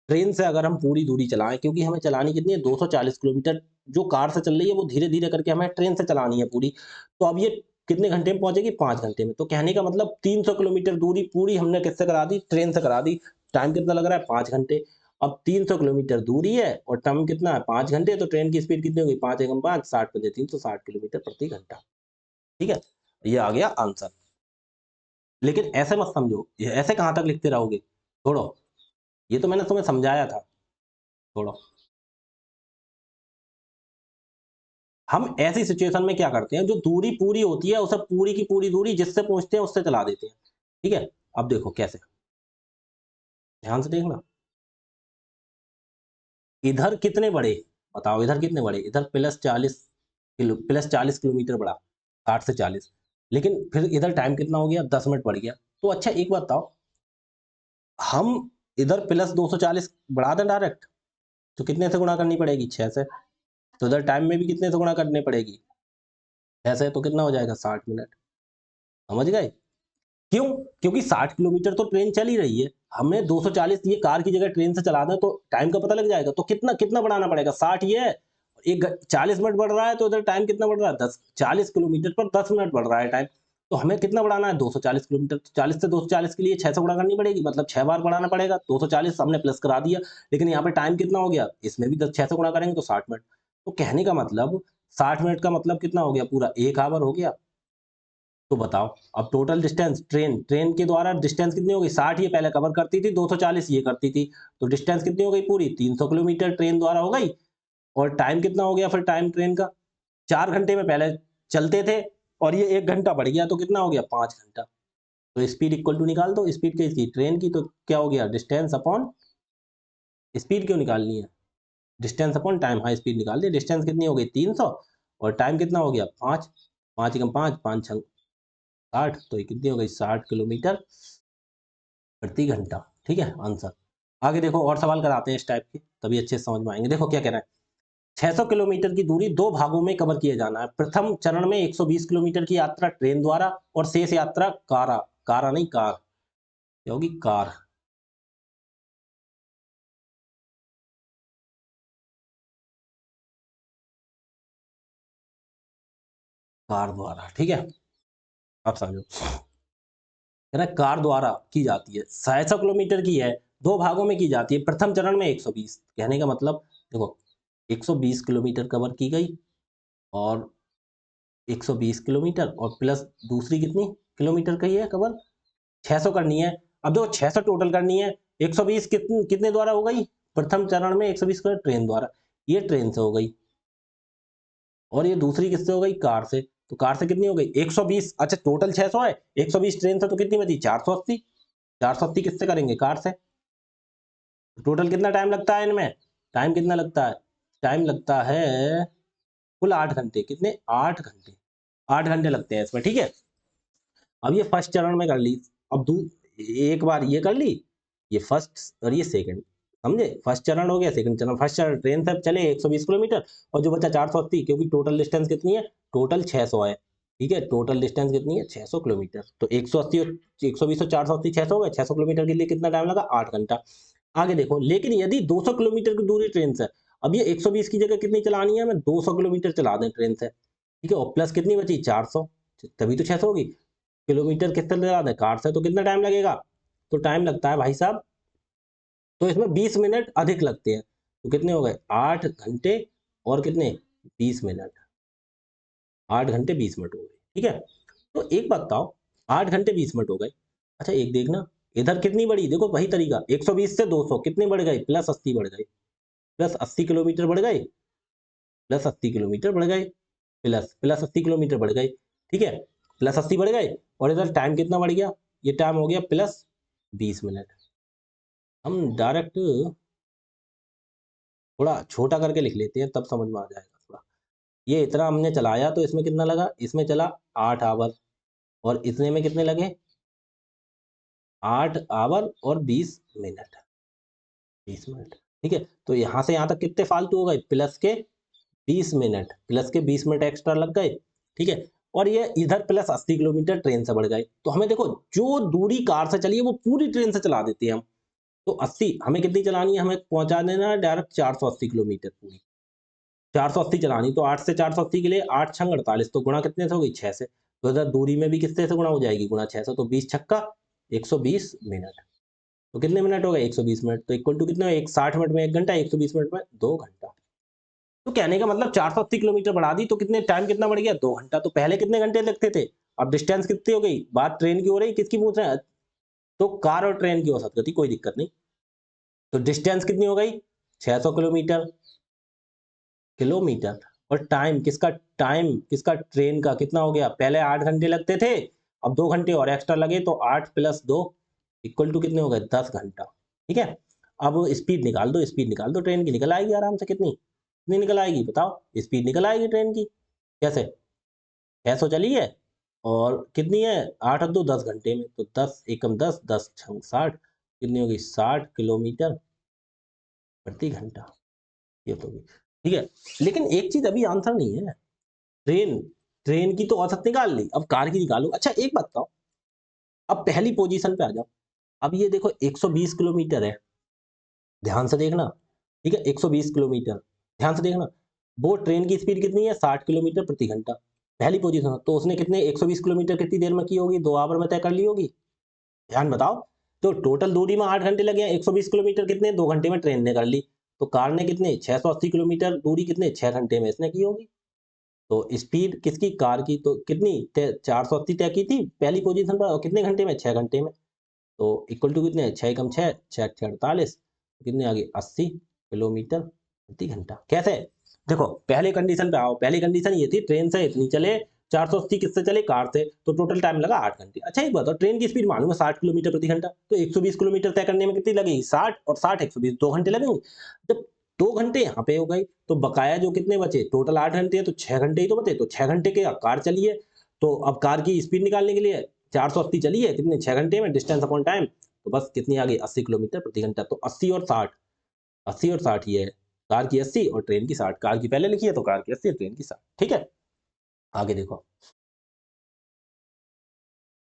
S1: ट्रेन से अगर हम पूरी दूरी चलाएं, क्योंकि हमें चलानी कितनी है, 240 किलोमीटर, जो कार से चल रही है वो धीरे धीरे करके हमें ट्रेन से चलानी है पूरी, तो अब ये कितने घंटे में पहुंचेगी, 5 घंटे में। तो कहने का मतलब 300 किलोमीटर दूरी पूरी हमने किससे करा दी, ट्रेन से करा दी। टाइम कितना लग रहा है, 5 घंटे। अब 300 किलोमीटर दूरी है और टाइम कितना है, 5 घंटे, तो ट्रेन की स्पीड कितनी होगी, 5 एकम 5, 60 पंजे 360 किलोमीटर प्रति घंटा। ठीक है, ये आ गया आंसर। लेकिन ऐसे मत समझो, ये ऐसे कहाँ तक लिखते रहोगे, छोड़ो, ये तो मैंने तुम्हें समझाया था, छोड़ो। हम ऐसी सिचुएशन में क्या करते हैं, जो दूरी पूरी होती है उसे पूरी की पूरी दूरी जिससे पहुंचते हैं उससे चला देते हैं। ठीक है, अब देखो कैसे, ध्यान से देखना। इधर कितने बड़े, बताओ इधर कितने बड़े, इधर प्लस 40 किलोमीटर बढ़ा, 60 से 40, लेकिन फिर इधर टाइम कितना हो गया, 10 मिनट बढ़ गया। तो अच्छा एक बात बताओ, हम इधर प्लस 240 बढ़ा दें डायरेक्ट, तो कितने से गुणा करनी पड़ेगी, 6 से। तो उधर टाइम में भी कितने से गुणा करनी पड़ेगी, 6 से, तो कितना हो जाएगा, 60 मिनट। समझ गए, क्यों, क्योंकि 60 किलोमीटर तो ट्रेन चल ही रही है, हमें 240 ये कार की जगह ट्रेन से चला दें तो टाइम का पता लग जाएगा। तो कितना कितना बढ़ाना पड़ेगा, 60 ये है, 40 मिनट बढ़ रहा है, तो इधर टाइम कितना बढ़ रहा है, 10, 40 किलोमीटर पर 10 मिनट बढ़ रहा है टाइम। तो हमें कितना बढ़ाना है, 240 किलोमीटर, तो 40 से 240 के लिए 6 से गुणा करनी पड़ेगी, मतलब 6 बार बढ़ाना पड़ेगा। 240 हमने प्लस करा दिया, लेकिन यहाँ पे टाइम कितना हो गया, इसमें भी 6 से गुणा करेंगे तो 60 मिनट। तो कहने का मतलब 60 मिनट का मतलब कितना हो गया, पूरा 1 आवर हो गया। तो बताओ, अब टोटल डिस्टेंस ट्रेन ट्रेन के द्वारा डिस्टेंस कितनी हो गई, 60 ये पहले कवर करती थी, 240 ये करती थी, तो डिस्टेंस कितनी हो गई, पूरी 300 किलोमीटर ट्रेन द्वारा हो गई। और टाइम कितना हो गया फिर, टाइम ट्रेन का 4 घंटे में पहले चलते थे, और ये 1 घंटा बढ़ गया, तो कितना हो गया, 5 घंटा। तो स्पीड इक्वल टू निकाल दो, स्पीड किसकी, ट्रेन की, तो क्या हो गया, डिस्टेंस अपॉन स्पीड क्यों निकालनी है, डिस्टेंस अपॉन टाइम। हाँ, स्पीड निकाल दी, डिस्टेंस कितनी हो गई, 300, और टाइम कितना हो गया, 5, 5 एकम 5, 5 छंग 60, तो ये कितनी हो गई, 60 किलोमीटर प्रति घंटा। ठीक है, आंसर। आगे देखो और सवाल कराते हैं इस टाइप के, तभी अच्छे से समझ में आएंगे। देखो क्या कह रहा है, 600 किलोमीटर की दूरी 2 भागों में कवर किए जाना है। प्रथम चरण में 120 किलोमीटर की यात्रा ट्रेन द्वारा और शेष यात्रा कारा नहीं कार, क्या होगी, कार द्वारा। ठीक है, आप समझो, है ना, कार द्वारा की जाती है, 600 किलोमीटर की है, 2 भागों में की जाती है, प्रथम चरण में 120, कहने का मतलब देखो 120 किलोमीटर कवर की गई, और 120 किलोमीटर और प्लस दूसरी कितनी किलोमीटर की है कवर, 600 करनी है। अब देखो 600 टोटल करनी है, 120 कितने कितने द्वारा हो गई, प्रथम चरण में 120 कर ट्रेन द्वारा, ये ट्रेन से हो गई, और ये दूसरी किससे हो गई, कार से। तो कार से कितनी हो गई, 120, अच्छा टोटल 600 है, 120 ट्रेन से, तो कितनी बची, 480, 480 किससे करेंगे, कार से। टोटल कितना टाइम लगता है इनमें, टाइम कितना लगता है, टाइम लगता है कुल 8 घंटे, कितने, 8 घंटे, 8 घंटे लगते हैं इसमें। ठीक है, अब ये फर्स्ट चरण में कर ली, अब एक बार ये कर ली, ये फर्स्ट और ये सेकंड, समझे, फर्स्ट चरण हो गया, सेकंड चरण। फर्स्ट चरण ट्रेन से चले 120 किलोमीटर, और जो बचा 480, क्योंकि टोटल डिस्टेंस कितनी है, टोटल 600 है। ठीक है, टोटल डिस्टेंस कितनी है, 600 किलोमीटर, तो 180 और 120 और 480, 600 हो गए, 600 किलोमीटर के लिए कितना टाइम लगा, 8 घंटा। आगे देखो, लेकिन यदि 200 किलोमीटर की दूरी ट्रेन से, अब ये 120 की जगह कितनी चलानी है, हमें 200 किलोमीटर चला दें ट्रेन से, ठीक है, और प्लस कितनी बची 400, तभी तो 600 होगी। किलोमीटर कितने चला दें कार से, तो कितना टाइम लगेगा, तो टाइम लगता है भाई साहब, तो इसमें 20 मिनट अधिक लगते हैं, तो कितने हो गए 8 घंटे और कितने 20 मिनट, 8 घंटे 20 मिनट हो गए, ठीक है। तो एक बात बताओ, 8 घंटे 20 मिनट हो गए, अच्छा एक देखना, इधर कितनी बढ़ी, देखो वही तरीका, 120 से 200 कितने बढ़ गए, प्लस 80 बढ़ गए, प्लस 80 किलोमीटर बढ़ गए, प्लस 80 किलोमीटर बढ़ गए, प्लस प्लस 80 किलोमीटर बढ़ गए, ठीक है, प्लस 80 बढ़ गए, और इधर टाइम कितना बढ़ गया, ये टाइम हो गया प्लस 20 मिनट। हम डायरेक्ट थोड़ा छोटा करके लिख लेते हैं, तब समझ में आ जाएगा थोड़ा। ये इतना हमने चलाया तो इसमें कितना लगा, इसमें चला 8 आवर, और इतने में कितने लगे 8 आवर और 20 मिनट, 20 मिनट, ठीक है। तो यहाँ से यहाँ तक कितने फालतू हो गए, प्लस के 20 मिनट, प्लस के 20 मिनट एक्स्ट्रा लग गए, ठीक है। और ये इधर प्लस 80 किलोमीटर ट्रेन से बढ़ गए, तो हमें देखो जो दूरी कार से चली है वो पूरी ट्रेन से चला देते हैं हम। तो 80 हमें कितनी चलानी है, हमें पहुंचा देना है डायरेक्ट 480 किलोमीटर पूरी, 480 चलानी, तो 8 से 480 के लिए 8 छंग 48, तो गुणा कितने से हो गई 6 से, तो इधर दूरी में भी कितने से गुणा हो जाएगी, गुणा 6 से, तो 20 छक्का 120 मिनट, तो कितने मिनट हो गए 120 मिनट, तो इक्वल टू कितने हुए, 60 मिनट में 1 घंटा, 120 मिनट में 2 घंटा। तो कहने का मतलब 480 किलोमीटर बढ़ा दी तो कितने टाइम कितना बढ़ गया 2 घंटा, तो पहले कितने घंटे लगते थे, अब डिस्टेंस कितनी हो गई, बात ट्रेन की हो रही, किसकी पूछ रहे हैं, तो कार और ट्रेन की औसत गति, कोई दिक्कत नहीं। तो डिस्टेंस कितनी हो गई 600 किलोमीटर, किलोमीटर, और टाइम किसका ट्रेन का कितना हो गया, पहले 8 घंटे लगते थे, अब 2 घंटे और एक्स्ट्रा लगे, तो 8 प्लस 2 इक्वल टू कितने हो गए 10 घंटा, ठीक है। अब स्पीड निकाल दो, स्पीड निकाल दो, ट्रेन की निकल आएगी आराम से, कितनी निकल आएगी बताओ, स्पीड निकल आएगी ट्रेन की, कैसे, 600 चली है, और कितनी है 8 और 2 10 घंटे में, तो 10 एकम 10, 10 छंग 60, कितनी होगी 60 किलोमीटर प्रति घंटा, ये तो होगी, ठीक है। लेकिन एक चीज अभी आंसर नहीं है, ट्रेन ट्रेन की तो औसत निकाल ली, अब कार की निकालो। अच्छा एक बात बताओ, अब पहली पोजीशन पे आ जाओ, अब ये देखो 120 किलोमीटर है, ध्यान से देखना, ठीक है, 120 किलोमीटर, ध्यान से देखना, वो ट्रेन की स्पीड कितनी है 60 किलोमीटर प्रति घंटा, पहली पोजीशन, तो उसने कितने 120 किलोमीटर कितनी देर में की होगी, 2 आवर में तय कर ली होगी, ध्यान बताओ। तो टोटल दूरी में 8 घंटे लगे हैं, 120 किलोमीटर कितने 2 घंटे में ट्रेन ने कर ली, तो कार ने कितने 680 किलोमीटर दूरी कितने 6 घंटे में इसने की होगी। तो स्पीड किसकी, कार की, तो कितनी 480 तय की थी पहली पोजीशन पर, और कितने घंटे में 6 घंटे में, तो इक्वल टू कितने 6 कम 6 6 48, कितने आ गए 80 किलोमीटर प्रति घंटा। कैसे, देखो पहले कंडीशन पे आओ, पहली कंडीशन ये थी ट्रेन से इतनी चले, 480 किससे चले कार से, तो टोटल टाइम लगा 8 घंटे। अच्छा एक बात, ट्रेन की स्पीड मालूम है 60 किलोमीटर प्रति घंटा, तो 120 किलोमीटर तय करने में कितनी लगेगी 60, और 60 120 2 घंटे लगेंगे, जब 2 घंटे यहाँ पे हो गई, तो बकाया जो कितने बचे, टोटल 8 घंटे है तो 6 घंटे ही तो बचे, तो 6 घंटे के कार चली है, तो अब कार की स्पीड निकालने के लिए 480 चली है कितने 6 घंटे में, डिस्टेंस अपॉन टाइम, तो बस कितनी आ गई 80 किलोमीटर प्रति घंटा, तो 80 और 60, 80 और 60 ये है, कार की 80 और ट्रेन की 60, कार की पहले लिखी है तो कार की 80 और ट्रेन की 60, ठीक है। आगे देखो,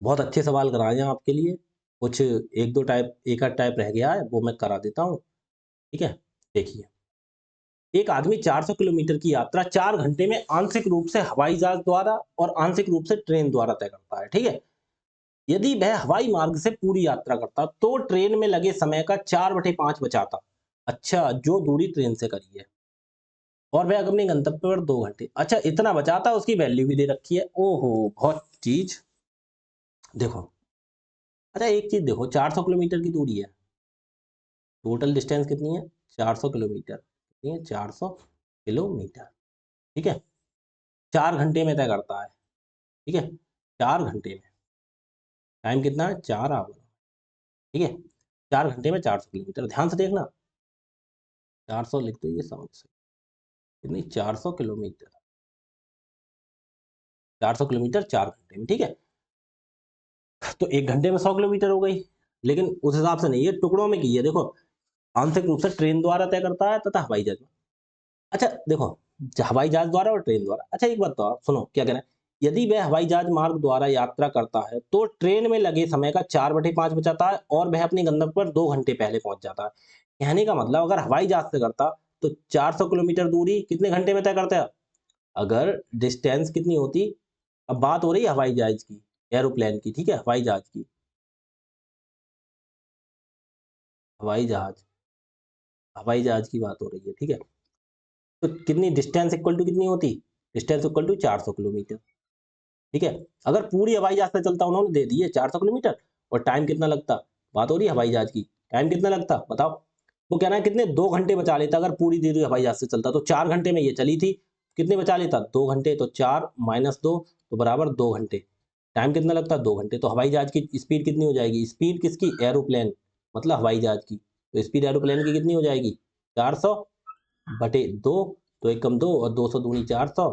S1: बहुत अच्छे सवाल कराए हैं आपके लिए, कुछ एक दो टाइप, एक आध टाइप रह गया है वो मैं करा देता हूँ, ठीक है। देखिए, एक आदमी 400 किलोमीटर की यात्रा 4 घंटे में आंशिक रूप से हवाई जहाज द्वारा और आंशिक रूप से ट्रेन द्वारा तय करता है, ठीक है। यदि वह हवाई मार्ग से पूरी यात्रा करता तो ट्रेन में लगे समय का 4/5 बचाता, अच्छा जो दूरी ट्रेन से करी है, और वह अपने गंतव्य पर 2 घंटे, अच्छा इतना बचाता, उसकी वैल्यू भी दे रखी है, ओहो बहुत चीज। देखो, अच्छा एक चीज देखो, 400 किलोमीटर की दूरी है, टोटल डिस्टेंस कितनी है 400 किलोमीटर, कितनी है 400 किलोमीटर, ठीक है, 4 घंटे में तय करता है, ठीक है, 4 घंटे में, टाइम कितना है 4 आवर, ठीक है, 4 घंटे में 400 किलोमीटर, ध्यान से देखना, 400 लिख दो, ये समझ से कितनी 400 किलोमीटर, 400 किलोमीटर 4 घंटे में, ठीक है, तो 1 घंटे में 100 किलोमीटर हो गई, लेकिन उस हिसाब से नहीं, ये टुकड़ों में की है, देखो आंशिक रूप से ट्रेन द्वारा तय करता है तथा हवाई जहाज। अच्छा देखो, हवाई जहाज द्वारा और ट्रेन द्वारा। अच्छा एक बात तो आप सुनो क्या कह रहे हैं, यदि वह हवाई जहाज मार्ग द्वारा यात्रा करता है तो ट्रेन में लगे समय का 4/5 बचाता है और वह अपने गंतव्य पर 2 घंटे पहले पहुंच जाता है। कहने का मतलब अगर हवाई जहाज से करता तो 400 किलोमीटर दूरी कितने घंटे में तय करता है? अगर डिस्टेंस कितनी होती, अब बात हो रही है हवाई जहाज की, एरोप्लेन की, ठीक है? हवाई जहाज की, हवाई जहाज, हवाई जहाज की बात हो रही है, ठीक है? तो कितनी डिस्टेंस इक्वल टू कितनी होती? डिस्टेंस इक्वल टू 400 किलोमीटर, ठीक है? अगर पूरी हवाई जहाज से चलता, उन्होंने दे दिए 400 किलोमीटर, और टाइम कितना लगता? बात हो रही है हवाई जहाज की, टाइम कितना लगता बताओ? वो कह रहा है कितने 2 घंटे बचा लेता अगर पूरी दूरी हवाई जहाज से चलता, तो 4 घंटे में ये चली थी, कितने बचा लेता? 2 घंटे, तो 4 माइनस 2 तो बराबर 2 घंटे। टाइम कितना लगता? 2 घंटे। तो हवाई जहाज की स्पीड कितनी हो जाएगी? स्पीड किसकी? एरोप्लेन, मतलब हवाई जहाज की। तो स्पीड एरोप्लेन की कितनी हो जाएगी? 400 बटे 2, तो 1 कम 2 और 200 दूनी 400,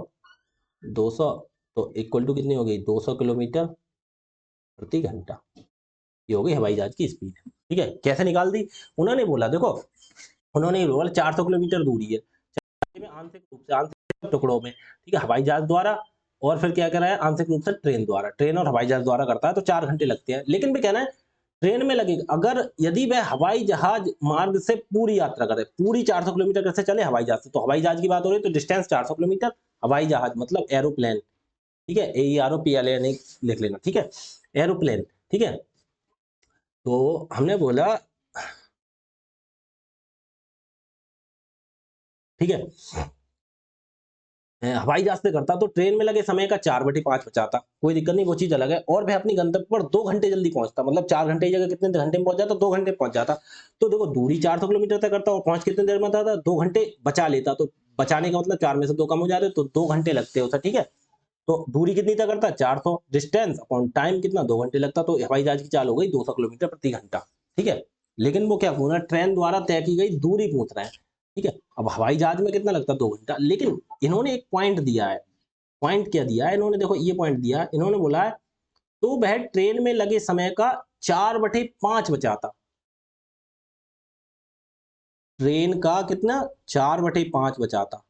S1: 200, तो इक्वल टू कितनी हो गई? 200 किलोमीटर प्रति घंटा। ये हो गई हवाई जहाज की स्पीड, ठीक है? कैसे निकाल दी? उन्होंने बोला देखो, उन्होंने ये बोला 400 किलोमीटर दूरी है, में आंशिक रूप से, आंशिक टुकड़ों में, ठीक है, हवाई जहाज द्वारा, और फिर क्या करा है? आंशिक रूप से ट्रेन द्वारा, ट्रेन और हवाई जहाज द्वारा करता है तो 4 घंटे लगते हैं। लेकिन भी कहना है ट्रेन में लगेगा, अगर यदि वह हवाई जहाज मार्ग से पूरी यात्रा करे, पूरी 400 किलोमीटर कैसे चले हवाई जहाज से, तो हवाई जहाज की बात हो रही है तो डिस्टेंस 400 किलोमीटर, हवाई जहाज मतलब एरोप्लेन, ठीक है? AEROPLAN लिख लेना, ठीक है? एरोप्लेन, ठीक है? तो हमने बोला, ठीक है, हवाई जहाज से करता तो ट्रेन में लगे समय का 4/5 बचाता, कोई दिक्कत नहीं, वो चीज अलग है, और वह अपनी गंतव्य पर 2 घंटे जल्दी पहुंचता, मतलब 4 घंटे की जगह कितने घंटे में पहुंच जाता? 2 घंटे में पहुंच जाता। तो देखो दूरी 400 किलोमीटर तक करता और पहुंच कितने देर में आता था? 2 घंटे बचा लेता, तो बचाने का मतलब 4 में से 2 कम हो जाते तो 2 घंटे लगते होता, ठीक है? तो दूरी कितनी तय करता? 400, डिस्टेंस अपॉन टाइम कितना? 2 घंटे लगता, तो हवाई जहाज की चाल हो गई 200 किलोमीटर प्रति घंटा, ठीक है? लेकिन वो क्या पूछ रहा है? ट्रेन द्वारा तय की गई दूरी पूछ रहा है, ठीक है? अब हवाई जहाज में कितना लगता? 2 घंटा। लेकिन इन्होंने एक पॉइंट दिया है, पॉइंट क्या दिया है इन्होंने? देखो ये पॉइंट दिया है, इन्होंने बोला है तो वह ट्रेन में लगे समय का 4/5 बचाता। ट्रेन का कितना? 4/5 बचाता,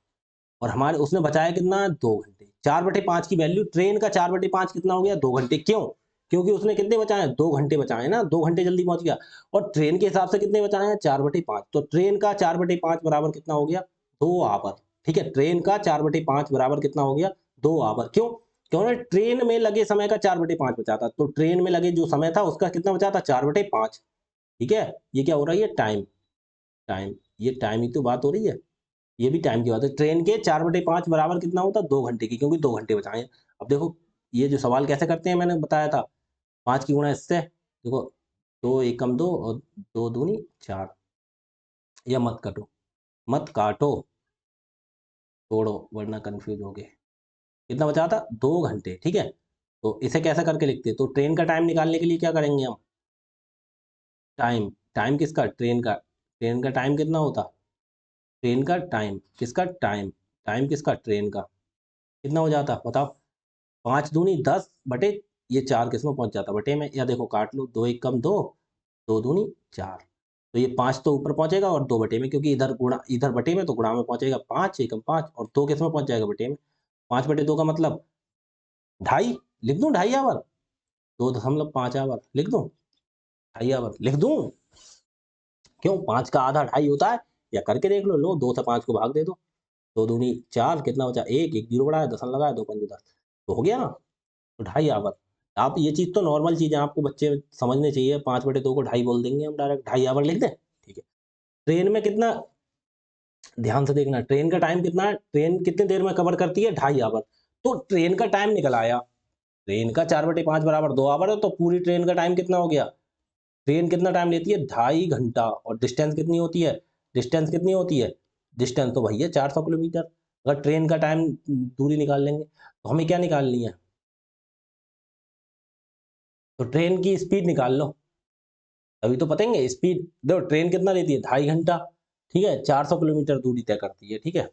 S1: और हमारे उसने बचाया कितना? 2 घंटे। 4/5 की वैल्यू, ट्रेन का 4/5 कितना हो गया? 2 घंटे। क्यों? क्योंकि उसने कितने बचाए हैं? 2 घंटे बचाए हैं ना, 2 घंटे जल्दी पहुंच गया। और ट्रेन के हिसाब से कितने बचाए हैं? 4/5। तो ट्रेन का 4/5 बराबर कितना हो गया? 2 आवर, ठीक है? ट्रेन का 4/5 बराबर कितना हो गया? 2 आवर। क्यों? क्योंकि ट्रेन में लगे समय का 4/5 बचाता, तो ट्रेन में लगे जो समय था उसका कितना बचाता? 4/5, ठीक है? ये क्या हो रहा है? ये टाइम, टाइम, ये टाइम ही तो बात हो रही है, ये भी टाइम की बात है। ट्रेन के 4/5 बराबर कितना होता है? 2 घंटे की, क्योंकि 2 घंटे बचाए हैं। अब देखो ये जो सवाल कैसे करते हैं, मैंने बताया था, 5 की गुणा इससे, देखो 2 एकम 2 और 2 दूनी 4, या मत काटो, मत काटो, तोड़ो वरना कंफ्यूज होगे। कितना बचा था? 2 घंटे, ठीक है? तो इसे कैसे करके लिखते हैं? तो ट्रेन का टाइम निकालने के लिए क्या करेंगे हम? टाइम, टाइम किसका? ट्रेन का। ट्रेन का टाइम कितना होता? ट्रेन का टाइम, किसका टाइम? टाइम किसका? ट्रेन का। कितना हो जाता बताओ? 5 दूनी 10 बटे ये 4 किसमें पहुँच जाता? बटे में, या देखो काट लो, 2 एकम 2, 2 दूनी 4, तो ये 5 तो ऊपर पहुँचेगा और 2 बटे में, क्योंकि इधर गुणा, इधर बटे में, तो गुणा में पहुँचेगा 5 एकम 5, और 2 किसमें पहुँच जाएगा? बटे में। 5 बटे 2 का मतलब 2.5, लिख दूँ 2.5 आवर? 2.5 आवर लिख दूँ? 2.5 आवर लिख दूँ? क्यों? 5 का आधा 2.5 होता है, या करके देख लो, 2 से 5 को भाग दे दो, 2 दूनी 4, कितना बचा? 1, 1 जीरो बढ़ाया, दशम लगाया, 2 पंजे 10, तो हो गया ना? तो 2.5 आवर। आप ये चीज़ तो नॉर्मल चीज़ है, आपको बच्चे समझने चाहिए, 5 बटे 2 को 2.5 बोल देंगे हम, डायरेक्ट 2.5 आवर लिख दें, ठीक है? ट्रेन में कितना, ध्यान से देखना, ट्रेन का टाइम कितना है? ट्रेन कितनी देर में कवर करती है? 2.5 आवर। तो ट्रेन का टाइम निकल आया, ट्रेन का 4/5 बराबर 2 आवर है, तो पूरी ट्रेन का टाइम कितना हो गया? ट्रेन कितना टाइम लेती है? 2.5 घंटा। और डिस्टेंस कितनी होती है? डिस्टेंस कितनी होती है? डिस्टेंस तो भैया 400 किलोमीटर। अगर ट्रेन का टाइम, दूरी निकाल लेंगे, तो हमें क्या निकालनी है? तो ट्रेन की स्पीड निकाल लो, तभी तो पतेंगे स्पीड। देखो ट्रेन कितना लेती है? 2.5 घंटा, ठीक है? 400 किलोमीटर दूरी तय करती है, ठीक है?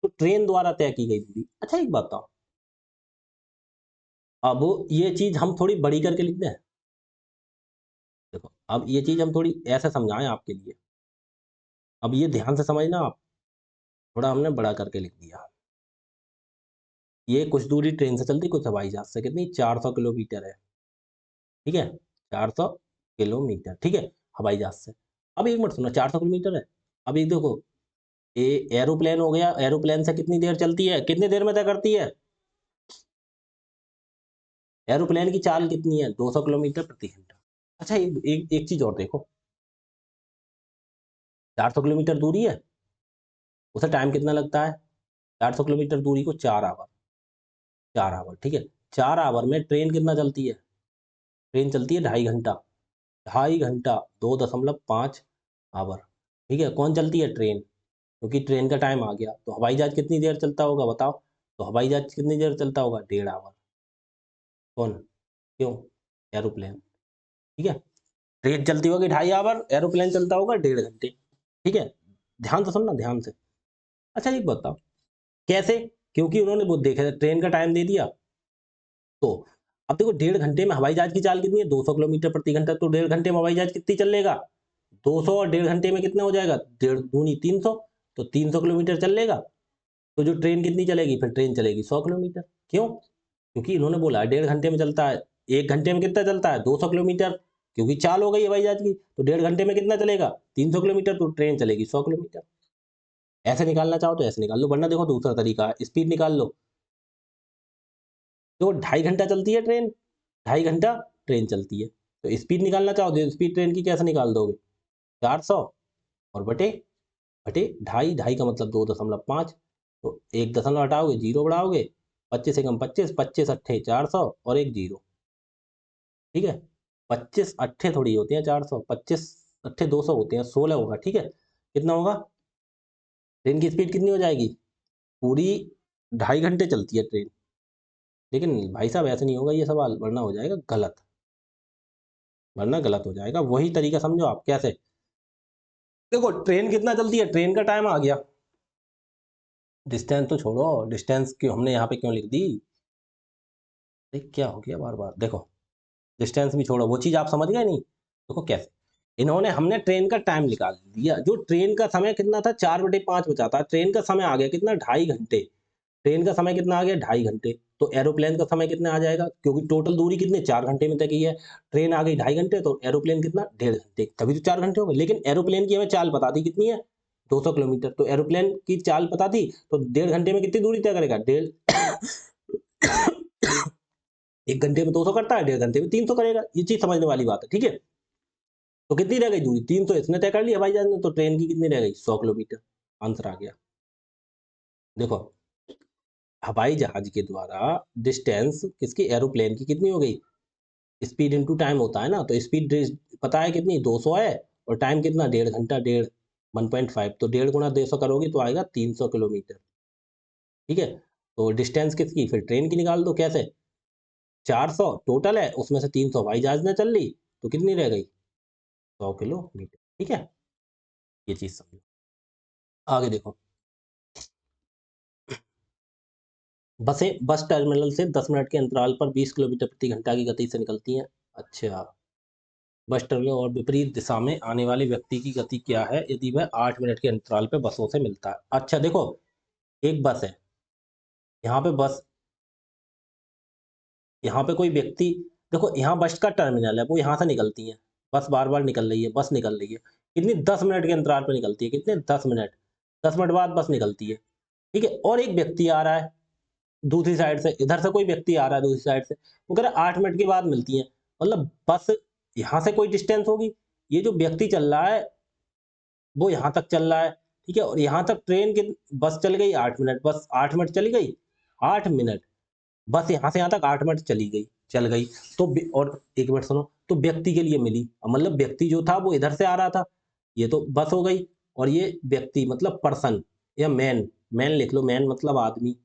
S1: तो ट्रेन द्वारा तय की गई दूरी। अच्छा एक बात बताओ, अब ये चीज हम थोड़ी बड़ी करके लिख दें। देखो अब ये चीज हम थोड़ी ऐसे समझाएं आपके लिए, अब ये ध्यान से समझना आप। थोड़ा हमने बड़ा करके लिख दिया। ये कुछ दूरी ट्रेन से चलती, कुछ हवाई जहाज से, कितनी 400 किलोमीटर है, ठीक है, 400 किलोमीटर, ठीक है, हवाई जहाज से। अब एक मिनट सुनो, 400 किलोमीटर है। अब एक देखो, ए एरोप्लेन हो गया, एरोप्लेन से कितनी देर चलती है, कितनी देर में तय करती है, एरोप्लेन की चाल कितनी है, 200 किलोमीटर प्रति घंटा। अच्छा एक चीज और देखो, 400 किलोमीटर दूरी है, उसे टाइम कितना लगता है, 400 किलोमीटर दूरी को 4 आवर, 4 आवर, ठीक है, 4 आवर में ट्रेन कितना चलती है, ट्रेन चलती है 2.5 घंटा, 2.5 घंटा, 2.5 आवर, ठीक है, कौन चलती है, ट्रेन, क्योंकि ट्रेन का टाइम आ गया। तो हवाई जहाज कितनी देर चलता होगा बताओ, तो हवाई जहाज कितनी देर चलता होगा, 1.5 आवर, कौन, क्यों, एरोप्लेन, ठीक है, ट्रेन चलती होगी 2.5 आवर, एरोप्लेन चलता होगा 1.5 घंटे, ठीक है, ध्यान से सुनना, ध्यान से। अच्छा एक बताओ, कैसे, क्योंकि उन्होंने वो देखा ट्रेन का टाइम दे दिया, तो अब देखो 1.5 घंटे में हवाई जहाज की चाल कितनी है, 200 किलोमीटर प्रति घंटा, तो 1.5 घंटे में हवाई जहाज कितनी चल लेगा, 200, और 1.5 घंटे में कितना हो जाएगा, डेढ़ दूनी 300, तो 300 किलोमीटर चल लेगा। तो जो ट्रेन कितनी चलेगी, फिर ट्रेन चलेगी 100 किलोमीटर, क्यों, क्योंकि इन्होंने बोला 1.5 घंटे में चलता है, 1 घंटे में कितना चलता है, 200 किलोमीटर, क्योंकि चाल हो गई हवाई जहाज की, तो 1.5 घंटे में कितना चलेगा, 300 किलोमीटर, तो ट्रेन चलेगी 100 किलोमीटर। ऐसे निकालना चाहो तो ऐसे निकाल लो, वरना देखो दूसरा तरीका है, स्पीड निकाल लो। देखो 2.5 घंटा चलती है ट्रेन, 2.5 घंटा ट्रेन चलती है, तो स्पीड निकालना चाहो तो स्पीड ट्रेन की कैसे निकाल दोगे, 400 और बटे बटे ढाई, ढाई का मतलब 2.5, तो एक दशमलव हटाओगे, जीरो बढ़ाओगे, 25 एकम 25, 25 अट्ठे 400 और एक जीरो, ठीक है, 25 अट्ठे थोड़ी होती है 400, 25 अट्ठे 200 होते हैं, 16 होगा, ठीक है, कितना होगा, ट्रेन की स्पीड कितनी हो जाएगी, पूरी 2.5 घंटे चलती है ट्रेन, लेकिन भाई साहब ऐसे नहीं होगा ये सवाल, वरना हो जाएगा गलत, वरना गलत हो जाएगा, वही तरीका समझो आप, कैसे, देखो ट्रेन कितना चलती है, ट्रेन का टाइम आ गया, डिस्टेंस तो छोड़ो, डिस्टेंस क्यों हमने यहाँ पे क्यों लिख दी, देख क्या हो गया बार बार, देखो डिस्टेंस भी छोड़ो, वो चीज़ आप समझ गए नहीं, देखो कैसे, इन्होंने हमने ट्रेन का टाइम निकाल दिया, जो ट्रेन का समय कितना था, 4/5 बचा था, ट्रेन का समय आ गया कितना, 2.5 घंटे, ट्रेन का समय कितना आ गया, 2.5 घंटे, तो एरोप्लेन का समय कितना आ जाएगा, क्योंकि टोटल दूरी कितने 4 घंटे में तय की है, ट्रेन आ गई 2.5 घंटे, तो एरोप्लेन कितना 1.5 घंटे, तभी तो 4 घंटे हो गए, लेकिन एरोप्लेन की हमें चाल पता थी कितनी है, 200 किलोमीटर, तो एरोप्लेन की चाल पता थी, तो 1.5 घंटे में कितनी दूरी तय करेगा, डेढ़ 1 घंटे में 200 करता है, 1.5 घंटे में 300 करेगा, ये चीज समझने वाली बात है, ठीक है, तो कितनी रह गई दूरी, 300 इसने तय कर ली हवाई जहाज ने, तो ट्रेन की कितनी रह गई, 100 किलोमीटर, आंसर आ गया। देखो हवाई जहाज के द्वारा डिस्टेंस किसकी, एरोप्लेन की कितनी हो गई, स्पीड इनटू टाइम होता है ना, तो स्पीड पता है कितनी, 200 है, और टाइम कितना, 1.5 घंटा, 1.5, तो 1.5 गुणा 200 करोगे तो आएगा 300 किलोमीटर, ठीक है, तो डिस्टेंस किसकी, फिर ट्रेन की निकाल दो, कैसे, 400 टोटल है, उसमें से 300 हवाई जहाज ने चल ली, तो कितनी रह गई, 100 किलोमीटर, ठीक है, ये चीज समझो, आगे देखो, बस टर्मिनल से 10 मिनट के अंतराल पर 20 किलोमीटर प्रति घंटा की गति से निकलती हैं, अच्छा, बस टर्मिनल और विपरीत दिशा में आने वाले व्यक्ति की गति क्या है यदि वह 8 मिनट के अंतराल पर बसों से मिलता है, अच्छा देखो, एक बस है, यहाँ पे बस, यहाँ पे कोई व्यक्ति, देखो यहाँ बस का टर्मिनल है, वो यहाँ से निकलती है, बस बार बार निकल रही है, बस निकल रही है, कितनी 10 मिनट के अंतराल पर निकलती है, कितने 10 मिनट, 10 मिनट बाद बस निकलती है, ठीक है, और एक व्यक्ति आ रहा है दूसरी साइड से, इधर से कोई व्यक्ति आ रहा है दूसरी साइड से, वो कह रहा है 8 मिनट के बाद मिलती है, मतलब बस यहाँ से कोई डिस्टेंस होगी, ये जो व्यक्ति चल रहा है वो यहाँ तक चल रहा है, ठीक है, और यहाँ तक ट्रेन की बस चल गई 8 मिनट, बस 8 मिनट चली गई, 8 मिनट, बस यहाँ से यहाँ तक 8 मिनट चली गई, चल गई, तो और एक मिनट सुनो, तो व्यक्ति के लिए मिली, मतलब व्यक्ति जो था वो इधर से आ रहा था, ये तो बस हो गई, और ये व्यक्ति मतलब पर्सन या मैन, मैन लिख लो, मैन मतलब आदमी,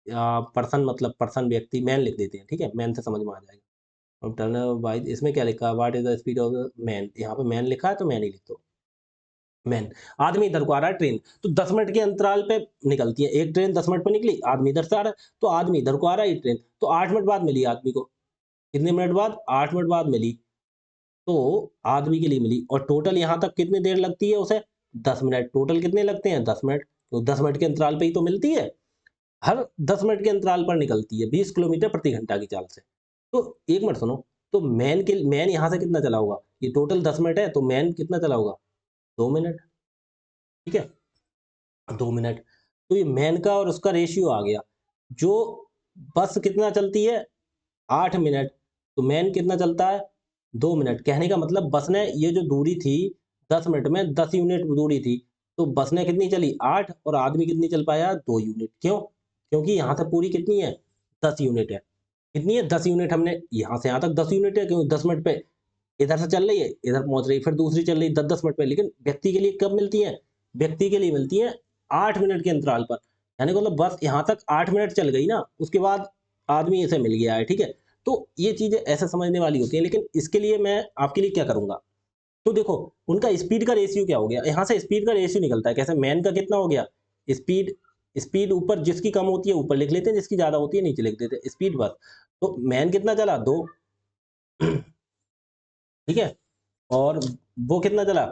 S1: पर्सन मतलब पर्सन व्यक्ति, मैन लिख देते हैं, ठीक है, मैन से समझ में आ जाएगा, अब टर्नर बाई इसमें क्या लिखा है, what is the speed of the man, यहाँ पे मैन लिखा है तो मैन ही लिख दो, मैन, आदमी इधर को आ रहा है ट्रेन, तो 10 मिनट के अंतराल पे निकलती है, एक ट्रेन 10 मिनट पे निकली, आदमी इधर से आ रहा है, तो आदमी इधर को आ रहा है, ये ट्रेन तो 8 मिनट बाद मिली आदमी को, कितने मिनट बाद, 8 मिनट बाद मिली, तो आदमी के लिए मिली, और टोटल यहाँ तक कितनी देर लगती है उसे, 10 मिनट, टोटल कितने लगते हैं 10 मिनट, तो 10 मिनट के अंतराल पे ही तो मिलती है, हर 10 मिनट के अंतराल पर निकलती है 20 किलोमीटर प्रति घंटा की चाल से। तो एक मिनट सुनो, तो मैन यहाँ से कितना चला होगा, ये टोटल 10 मिनट है तो मैन कितना चला होगा, 2 मिनट, ठीक है, 2 मिनट। तो ये मैन का और उसका रेशियो आ गया। जो बस कितना चलती है, 8 मिनट, तो मैन कितना चलता है, 2 मिनट। कहने का मतलब बस ने ये जो दूरी थी 10 मिनट में 10 यूनिट दूरी थी, तो बस ने कितनी चली 8, और आदमी कितनी चल पाया 2 यूनिट। क्यों? क्योंकि यहाँ से पूरी कितनी है, 10 यूनिट है। कितनी है, 10 यूनिट। हमने यहाँ से यहाँ तक 10 यूनिट है, क्योंकि 10 मिनट पे इधर से चल रही है, इधर पहुंच रही है, फिर दूसरी चल रही है 10-10 मिनट पे। लेकिन व्यक्ति के लिए कब मिलती है, व्यक्ति के लिए मिलती है 8 मिनट के अंतराल पर। यानी कि मतलब बस यहाँ तक 8 मिनट चल गई ना, उसके बाद आदमी इसे मिल गया है, ठीक है। तो ये चीजें ऐसे समझने वाली होती है। लेकिन इसके लिए मैं आपके लिए क्या करूंगा, तो देखो उनका स्पीड का रेशियो क्या हो गया, यहाँ से स्पीड का रेशियो निकलता है कैसे, मैन का कितना हो गया, स्पीड, स्पीड ऊपर जिसकी कम होती है ऊपर लिख लेते हैं, जिसकी ज्यादा होती है नीचे लिख देते हैं, स्पीड बस। तो मैन कितना चला, 2, ठीक है, और वो कितना चला,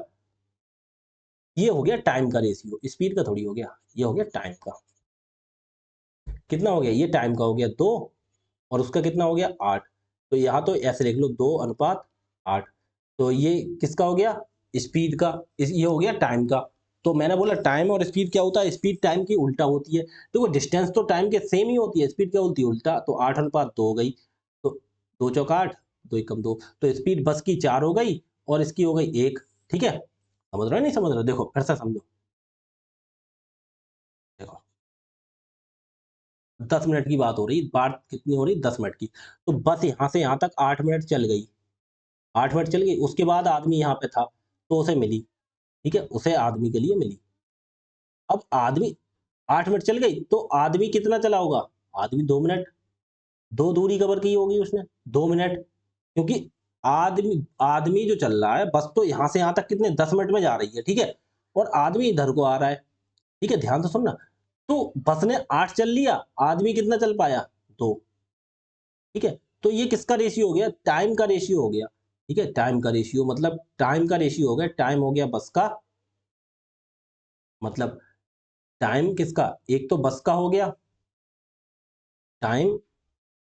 S1: ये हो गया टाइम का रेशियो, स्पीड का थोड़ी हो गया, ये हो गया टाइम का। कितना हो गया, ये टाइम का हो गया 2, और उसका कितना हो गया 8। तो यहाँ तो ऐसे लिख लो 2:8। तो ये किसका हो गया, स्पीड का, ये हो गया टाइम का। तो मैंने बोला टाइम और स्पीड क्या होता है, स्पीड टाइम की उल्टा होती है। देखो डिस्टेंस तो टाइम के सेम ही होती है, स्पीड क्या होती है उल्टा। तो 8:2 हो गई, तो 2 चौक 8, 2 एकम 2। तो स्पीड बस की 4 हो गई और इसकी हो गई 1, ठीक है। समझ रहे हो नहीं समझ रहे हो, देखो फिर से समझो। देखो 10 मिनट की बात हो रही, बात कितनी हो रही, 10 मिनट की। तो बस यहाँ से यहाँ तक 8 मिनट चल गई, 8 मिनट चल गई, उसके बाद आदमी यहाँ पे था तो उसे मिली, ठीक है, उसे आदमी के लिए मिली। अब आदमी 8 मिनट चल गई तो आदमी कितना चला होगा, आदमी 2 मिनट, 2 दूरी कवर की होगी उसने, 2 मिनट। क्योंकि आदमी आदमी जो चल रहा है बस तो यहाँ से यहाँ तक कितने 10 मिनट में जा रही है, ठीक है, और आदमी इधर को आ रहा है, ठीक है, ध्यान से सुनना। तो बस ने 8 चल लिया, आदमी कितना चल पाया, 2, ठीक है। तो ये किसका रेशियो हो गया, टाइम का रेशियो हो गया, ठीक है, टाइम का रेशियो मतलब टाइम का रेशियो हो गया, टाइम हो गया बस का, मतलब टाइम किसका, एक तो बस का हो गया टाइम,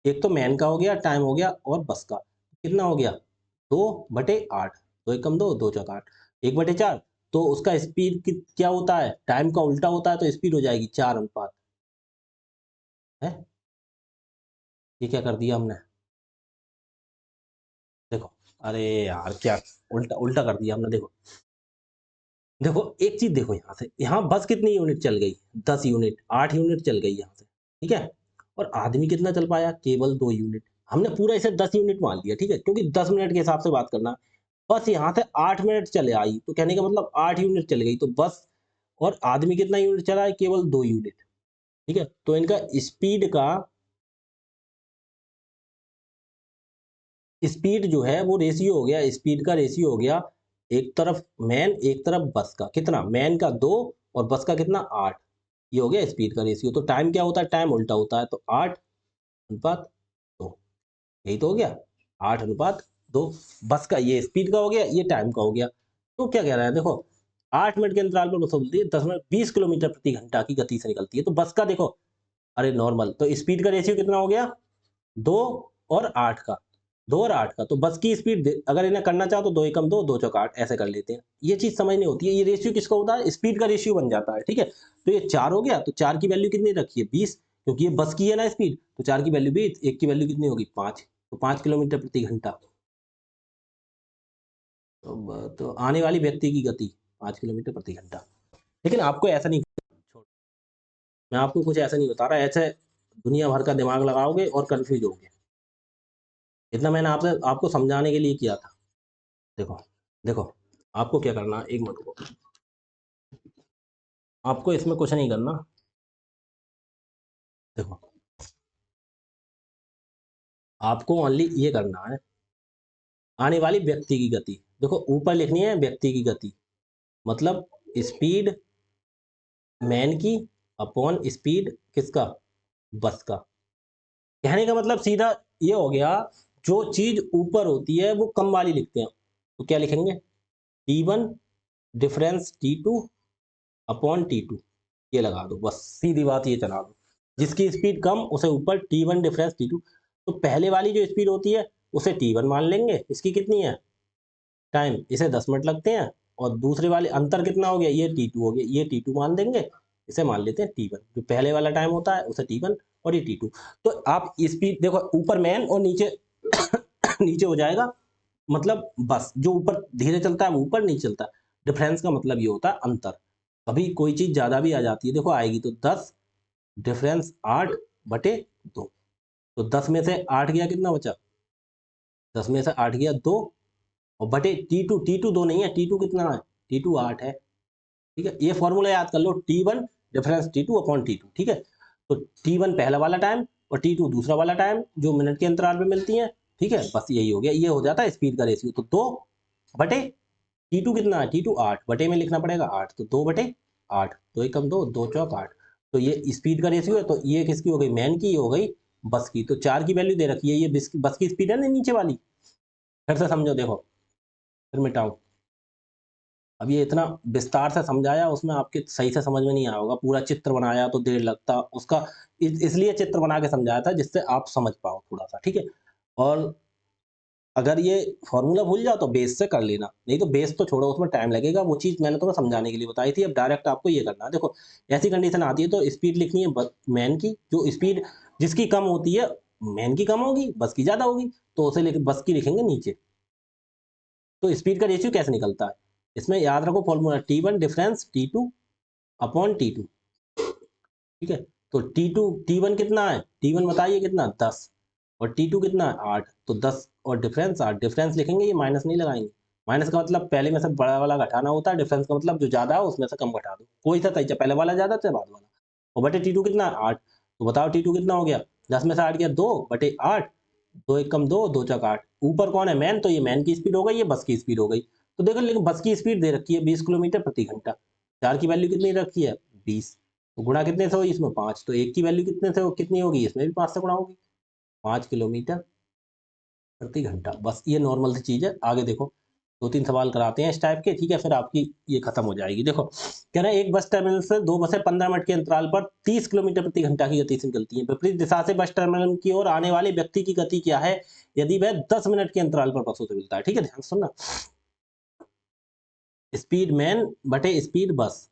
S1: एक तो मैन का हो गया टाइम हो गया, और बस का कितना हो गया, 2/8, 2 एकम 2, 2 चौक 8, 1/4। तो उसका स्पीड क्या होता है, टाइम का उल्टा होता है, तो स्पीड हो जाएगी 4 अनुपात है। ये क्या कर दिया हमने, देखो, अरे यार क्या उल्टा उल्टा कर दिया हमने। देखो देखो एक चीज देखो, यहाँ से यहाँ बस कितनी यूनिट चल गई, 10 यूनिट, 8 यूनिट चल गई यहाँ से, ठीक है, और आदमी कितना चल पाया, केवल 2 यूनिट। हमने पूरा इसे 10 यूनिट मान लिया, ठीक है, क्योंकि 10 मिनट के हिसाब से बात करना। बस यहाँ से 8 मिनट चले आई, तो कहने का मतलब 8 यूनिट चल गई, तो बस और आदमी कितना यूनिट चला है, केवल 2 यूनिट, ठीक है। तो इनका स्पीड जो है वो रेशियो हो गया, स्पीड का रेशियो हो गया, एक तरफ मैन एक तरफ बस का, कितना, मैन का 2 और बस का कितना 8। ये हो गया स्पीड का रेशियो। तो टाइम क्या होता है, टाइम उल्टा होता है, तो 8:2, यही तो हो गया, 8:2। बस का ये स्पीड का हो गया, ये टाइम का हो गया। तो क्या कह रहा है, देखो 8 मिनट के अंतराल पर बस बोलती है 10 मिनट 20 किलोमीटर प्रति घंटा की गति से निकलती है। तो बस का देखो, अरे नॉर्मल, तो स्पीड का रेशियो कितना हो गया, 2 और 8 का, 2 और 8 का। तो बस की स्पीड अगर इन्हें करना चाहो तो 2 एकम 2, 2 चौक 8 ऐसे कर लेते हैं। ये चीज़ समझनी होती है। ये रेशियो किसका होता है, स्पीड का रेशियो बन जाता है, ठीक है। तो ये 4 हो गया, तो 4 की वैल्यू कितनी रखी है, 20, क्योंकि ये बस की है ना स्पीड, तो 4 की वैल्यू 20, 1 की वैल्यू कितनी होगी 5, तो 5 किलोमीटर प्रति घंटा। तो आने वाली व्यक्ति की गति 5 किलोमीटर प्रति घंटा। लेकिन आपको ऐसा नहीं, छोड़, मैं आपको कुछ ऐसा नहीं बता रहा, ऐसे दुनिया भर का दिमाग लगाओगे और कन्फ्यूज़ होगे। इतना मैंने आपसे आपको समझाने के लिए किया था। देखो, देखो, आपको क्या करना है, 1 मिनट रुको। आपको इसमें कुछ नहीं करना। देखो, आपको ओनली ये करना है, आने वाली व्यक्ति की गति। देखो ऊपर लिखनी है व्यक्ति की गति, मतलब स्पीड मैन की अपॉन स्पीड किसका, बस का। कहने का मतलब सीधा ये हो गया, जो चीज़ ऊपर होती है वो कम वाली लिखते हैं, तो क्या लिखेंगे, T1 difference T2 upon T2, ये लगा दो, बस सीधी बात ये चला दो। जिसकी स्पीड कम उसे ऊपर T1 डिफरेंस T2। तो पहले वाली जो स्पीड होती है उसे T1 मान लेंगे, इसकी कितनी है टाइम, इसे 10 मिनट लगते हैं। और दूसरे वाले अंतर कितना हो गया, ये T2 हो गया, ये T2 मान देंगे, इसे मान लेते हैं T1। जो पहले वाला टाइम होता है उसे T1 और ये T2। तो आप स्पीड देखो, ऊपर मैन और नीचे नीचे हो जाएगा, मतलब बस जो ऊपर धीरे चलता है वो ऊपर नहीं चलता। डिफरेंस का मतलब ये होता है अंतर। कभी कोई चीज ज्यादा भी आ जाती है, देखो आएगी तो 10 डिफरेंस 8 बटे 2। तो 10 में से 8 गया, कितना बचा, 10 में से 8 गया 2, और बटे T2, T2 2 नहीं है, T2 कितना है, T2 8 है। ठीक है, ये फॉर्मूला याद कर लो, T1 difference T2 upon T2। ठीक है, तो T1 पहला वाला टाइम और T2 दूसरा वाला टाइम, जो मिनट के अंतराल पे मिलती है। ठीक है, बस यही हो गया, ये हो जाता है स्पीड का रेशियो। तो 2 बटे T2 कितना है, T2 8, बटे में लिखना पड़ेगा 8, तो 2 बटे 8, 2 एकम 2, 2 चौक 8। तो ये स्पीड का रेशियो है। तो ये किसकी हो गई, मैन की हो गई, बस की। तो 4 की वैल्यू दे रखी है, ये बस की स्पीड है ना नीचे वाली। फिर से समझो, देखो फिर मिटाओ। अब ये इतना विस्तार से समझाया, उसमें आपके सही से समझ में नहीं आया होगा, पूरा चित्र बनाया तो देर लगता उसका। इसलिए चित्र बना के समझाया था जिससे आप समझ पाओ थोड़ा सा। ठीक है, और अगर ये फॉर्मूला भूल जाओ तो बेस से कर लेना, नहीं तो बेस तो छोड़ो, उसमें टाइम लगेगा। वो चीज मैंने तुम्हें समझाने के लिए बताई थी, अब डायरेक्ट आपको ये करना है। देखो ऐसी कंडीशन आती है तो स्पीड लिखनी है मैन की, जो स्पीड जिसकी कम होती है, मैन की कम होगी बस की ज्यादा होगी, तो उसे बस की लिखेंगे नीचे। तो स्पीड का रेशियो कैसे निकलता है, इसमें याद रखो formula, T1 difference T2 upon T2। ठीक है, तो T1 कितना है, T1 बताइए कितना, 10, और T2 कितना है 8। तो 10 और डिफरेंस 8, डिफरेंस लिखेंगे, ये माइनस नहीं लगाएंगे। माइनस का मतलब पहले में से बड़ा वाला घटाना होता है, डिफरेंस का मतलब जो ज्यादा है उसमें से कम घटा दो, कोई सा सही, चाहे पहले वाला ज्यादा चाहे बाद वाला। और बटे T2 कितना है 8। तो बताओ T2 कितना हो गया, 10 में से 8 गया 2 बटे 8, 2 एक कम 2, 2 चौक 8। ऊपर कौन है, मैन, तो ये मैन की स्पीड हो गई, ये बस की स्पीड हो गई। तो देखो, लेकिन बस की स्पीड दे रखी है 20 किलोमीटर प्रति घंटा, 4 की वैल्यू कितनी रखी है 20, तो गुणा कितने से हुई इसमें 5, तो 1 की वैल्यू कितने से कितनी होगी, इसमें भी 5 से गुणा होगी, 5 किलोमीटर प्रति घंटा। बस ये नॉर्मल सी चीज है। आगे देखो, 2-3 सवाल कराते हैं इस टाइप के। ठीक है, फिर आपकी ये खत्म हो जाएगी। देखो कह रहे हैं, एक बस टर्मिनल से 2 बसें 15 मिनट के अंतराल पर 30 किलोमीटर प्रति घंटा की गति से निकलती हैं। विपरीत दिशा से बस टर्मिनल की ओर आने वाले व्यक्ति की गति क्या है यदि वह 10 मिनट के अंतराल पर बसों से मिलता है। ठीक है, ध्यान से सुनना, स्पीड मैन बटे स्पीड बस।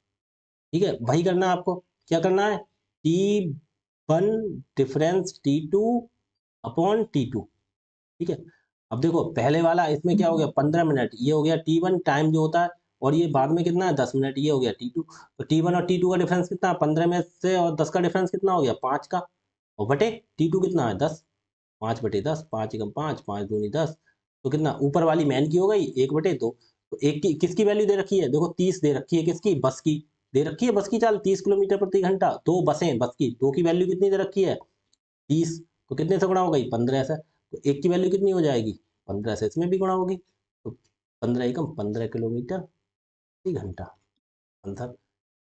S1: ठीक है, वही करना है आपको। क्या करना है, T1 difference T2 upon T2। ठीक है, अब देखो पहले वाला इसमें क्या हो गया 15 मिनट, ये हो गया T1 टाइम जो होता है, और ये बाद में कितना है 10 मिनट, ये हो गया T2। तो T1 और T2 का डिफरेंस कितना है 15 में से, और 10 का डिफरेंस कितना हो गया 5 का, और बटे T2 कितना है 10, 5 बटे 10, 5 एकम 5, 5 दूनी 10। तो कितना, ऊपर वाली मैन की हो गई 1 बटे 2। तो एक की किसकी वैल्यू दे रखी है, देखो 30 दे रखी है, किसकी, बस की दे रखी है, बस की चाल 30 किलोमीटर प्रति घंटा, 2 बसें बस की, 2 की वैल्यू कितनी दे रखी है 30, तो कितने से गुणा हो गई 15 से। तो एक की वैल्यू कितनी हो जाएगी 15 से, इसमें भी गुणा होगी, तो 15 एकम 15 किलोमीटर प्रति घंटा अंतर।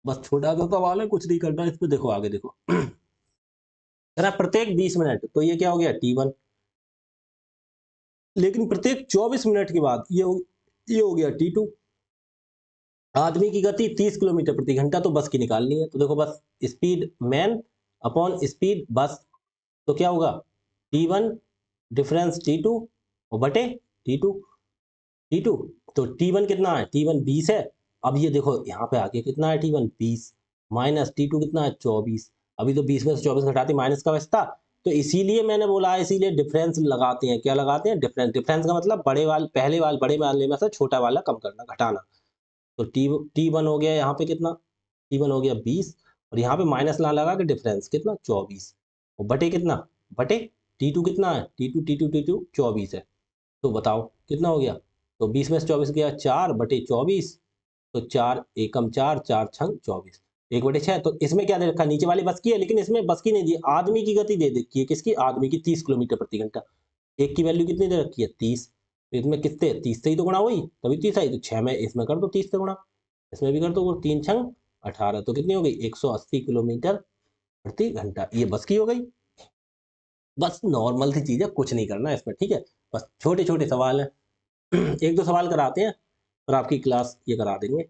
S1: बस छोटा सा सवाल है, कुछ नहीं करना इसमें। देखो आगे देखो जरा, प्रत्येक 20 मिनट, तो ये क्या हो गया T1, लेकिन प्रत्येक 24 मिनट के बाद ये हो गया T2। आदमी की गति 30 किलोमीटर प्रति घंटा, तो बस की निकालनी है। तो देखो बस, स्पीड मैन अपॉन स्पीड बस, तो क्या होगा T1 डिफरेंस T2 और बटे T2। T2, तो T1 कितना है, T1 20 है। अब ये देखो यहाँ पे आके कितना है T1 20, माइनस T2 कितना है 24। अभी तो 20 में से 24 घटाते माइनस का बचता। तो इसीलिए मैंने बोला है, इसीलिए डिफरेंस लगाते हैं। क्या लगाते हैं, डिफरेंस। डिफरेंस का मतलब बड़े वाले, पहले वाले बड़े वाले में से छोटा वाला कम करना, घटाना। तो T1 हो गया यहाँ पे कितना, T1 हो गया 20, और यहाँ पे माइनस ना लगा के डिफरेंस कितना 24, और बटे कितना, बटे T2 कितना है, T2 24 है। तो बताओ कितना हो गया, तो 20 में से 24 गया 4 बटे 24, तो 4 एकम 4, 4 छंग 24, 1 बटे 6। तो इसमें क्या दे रखा है, नीचे वाली बस की है, लेकिन इसमें बस की नहीं दी, आदमी की गति दे रखी है, किसकी, आदमी की 30 किलोमीटर प्रति घंटा। एक की वैल्यू कितनी दे रखी है 30, तो इसमें कितने 30 से ही तो गुणा हुई, तभी 30 आई। तो 6 में इसमें कर दो 30 से गुणा, इसमें भी कर दो, वो 3 छंग 18, तो कितनी हो गई 180 किलोमीटर प्रति घंटा। ये बस की हो गई। बस नॉर्मल सी चीज है, कुछ नहीं करना है इसमें। ठीक है, बस छोटे छोटे सवाल हैं। एक दो सवाल कराते हैं और आपकी क्लास ये करा देंगे।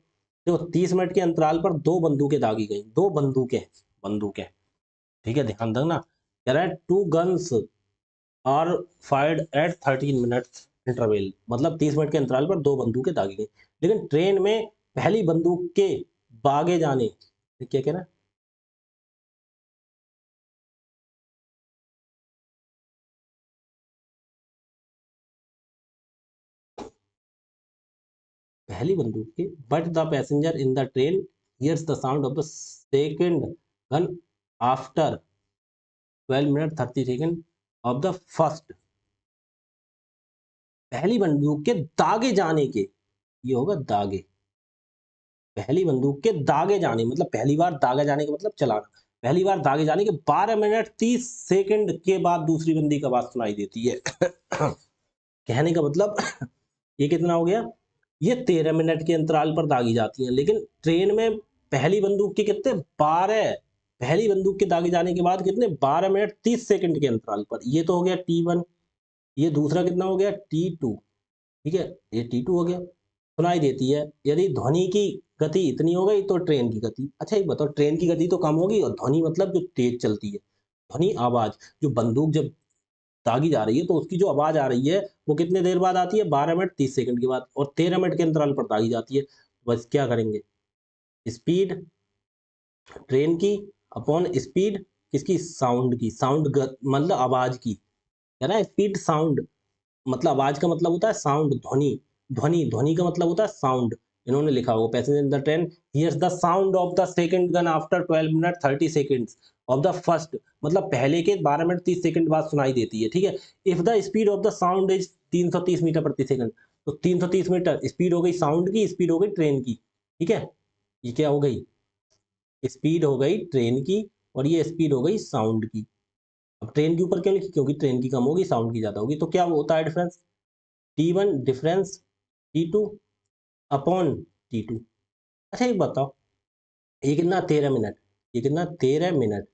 S1: देखो 30 मिनट के अंतराल पर 2 बंदूकें दागी गई, 2 बंदूकें, ठीक है, ध्यान रखना। कह रहा है 2 guns are fired at 13 minutes interval, मतलब 30 मिनट के अंतराल पर 2 बंदूकें दागी गई। लेकिन ट्रेन में पहली बंदूक के दागे जाने, क्या कह रहा है, पहली बंदूक के, but the passenger in the train hears the sound of the second gun after 12 minute 30 second of the first. पहली बंदूक के दागे जाने के, ये होगा दागे, पहली बंदूक के दागे जाने मतलब पहली बार दागे जाने का मतलब चलाना, पहली बार दागे जाने के 12 मिनट 30 सेकंड के बाद दूसरी बंदी की आवाज सुनाई देती है। कहने का मतलब ये कितना हो गया, ये 13 मिनट के अंतराल पर दागी जाती हैं, लेकिन ट्रेन में पहली बंदूक के कितने 12, पहली बंदूक के दागे जाने के बाद कितने 12 मिनट 30 सेकंड के अंतराल पर। ये तो हो गया T1, ये दूसरा कितना हो गया T2, ठीक है, ये T2 हो गया, सुनाई देती है। यदि ध्वनि की गति इतनी हो गई तो ट्रेन की गति, अच्छा एक बताओ, ट्रेन की गति तो कम होगी और ध्वनि मतलब जो तेज चलती है, ध्वनि आवाज, जो बंदूक जब दागी जा रही है तो उसकी जो आवाज आ रही है वो कितने देर बाद आती है, 12 मिनट 30 सेकंड के बाद, और 13 मिनट के अंतराल पर दागी जाती है। बस क्या करेंगे, स्पीड ट्रेन की अपॉन स्पीड किसकी, साउंड की, साउंड मतलब आवाज की, है ना, स्पीड साउंड, मतलब आवाज का मतलब होता है साउंड, ध्वनि, ध्वनि का मतलब होता है साउंड। इन्होंने लिखा होगा passenger in the train hears the sound of the second gun after 12 minute 30 seconds of the first, मतलब पहले के 12 मिनट 30 सेकंड बाद सुनाई देती है, ठीक है। If the speed of the sound is 330 metre प्रति सेकंड, तो 330 मीटर स्पीड हो गई साउंड की, स्पीड हो गई ट्रेन की, ठीक है, ये क्या हो गई, स्पीड हो गई ट्रेन की, और ये स्पीड हो गई साउंड की। अब ट्रेन के ऊपर क्यों लिखी, क्योंकि ट्रेन की कम होगी साउंड की ज्यादा होगी, तो क्या होता है difference, T1 difference T2 upon T2। अच्छा एक बताओ, ये कितना 13 मिनट, ये कितना 13 मिनट,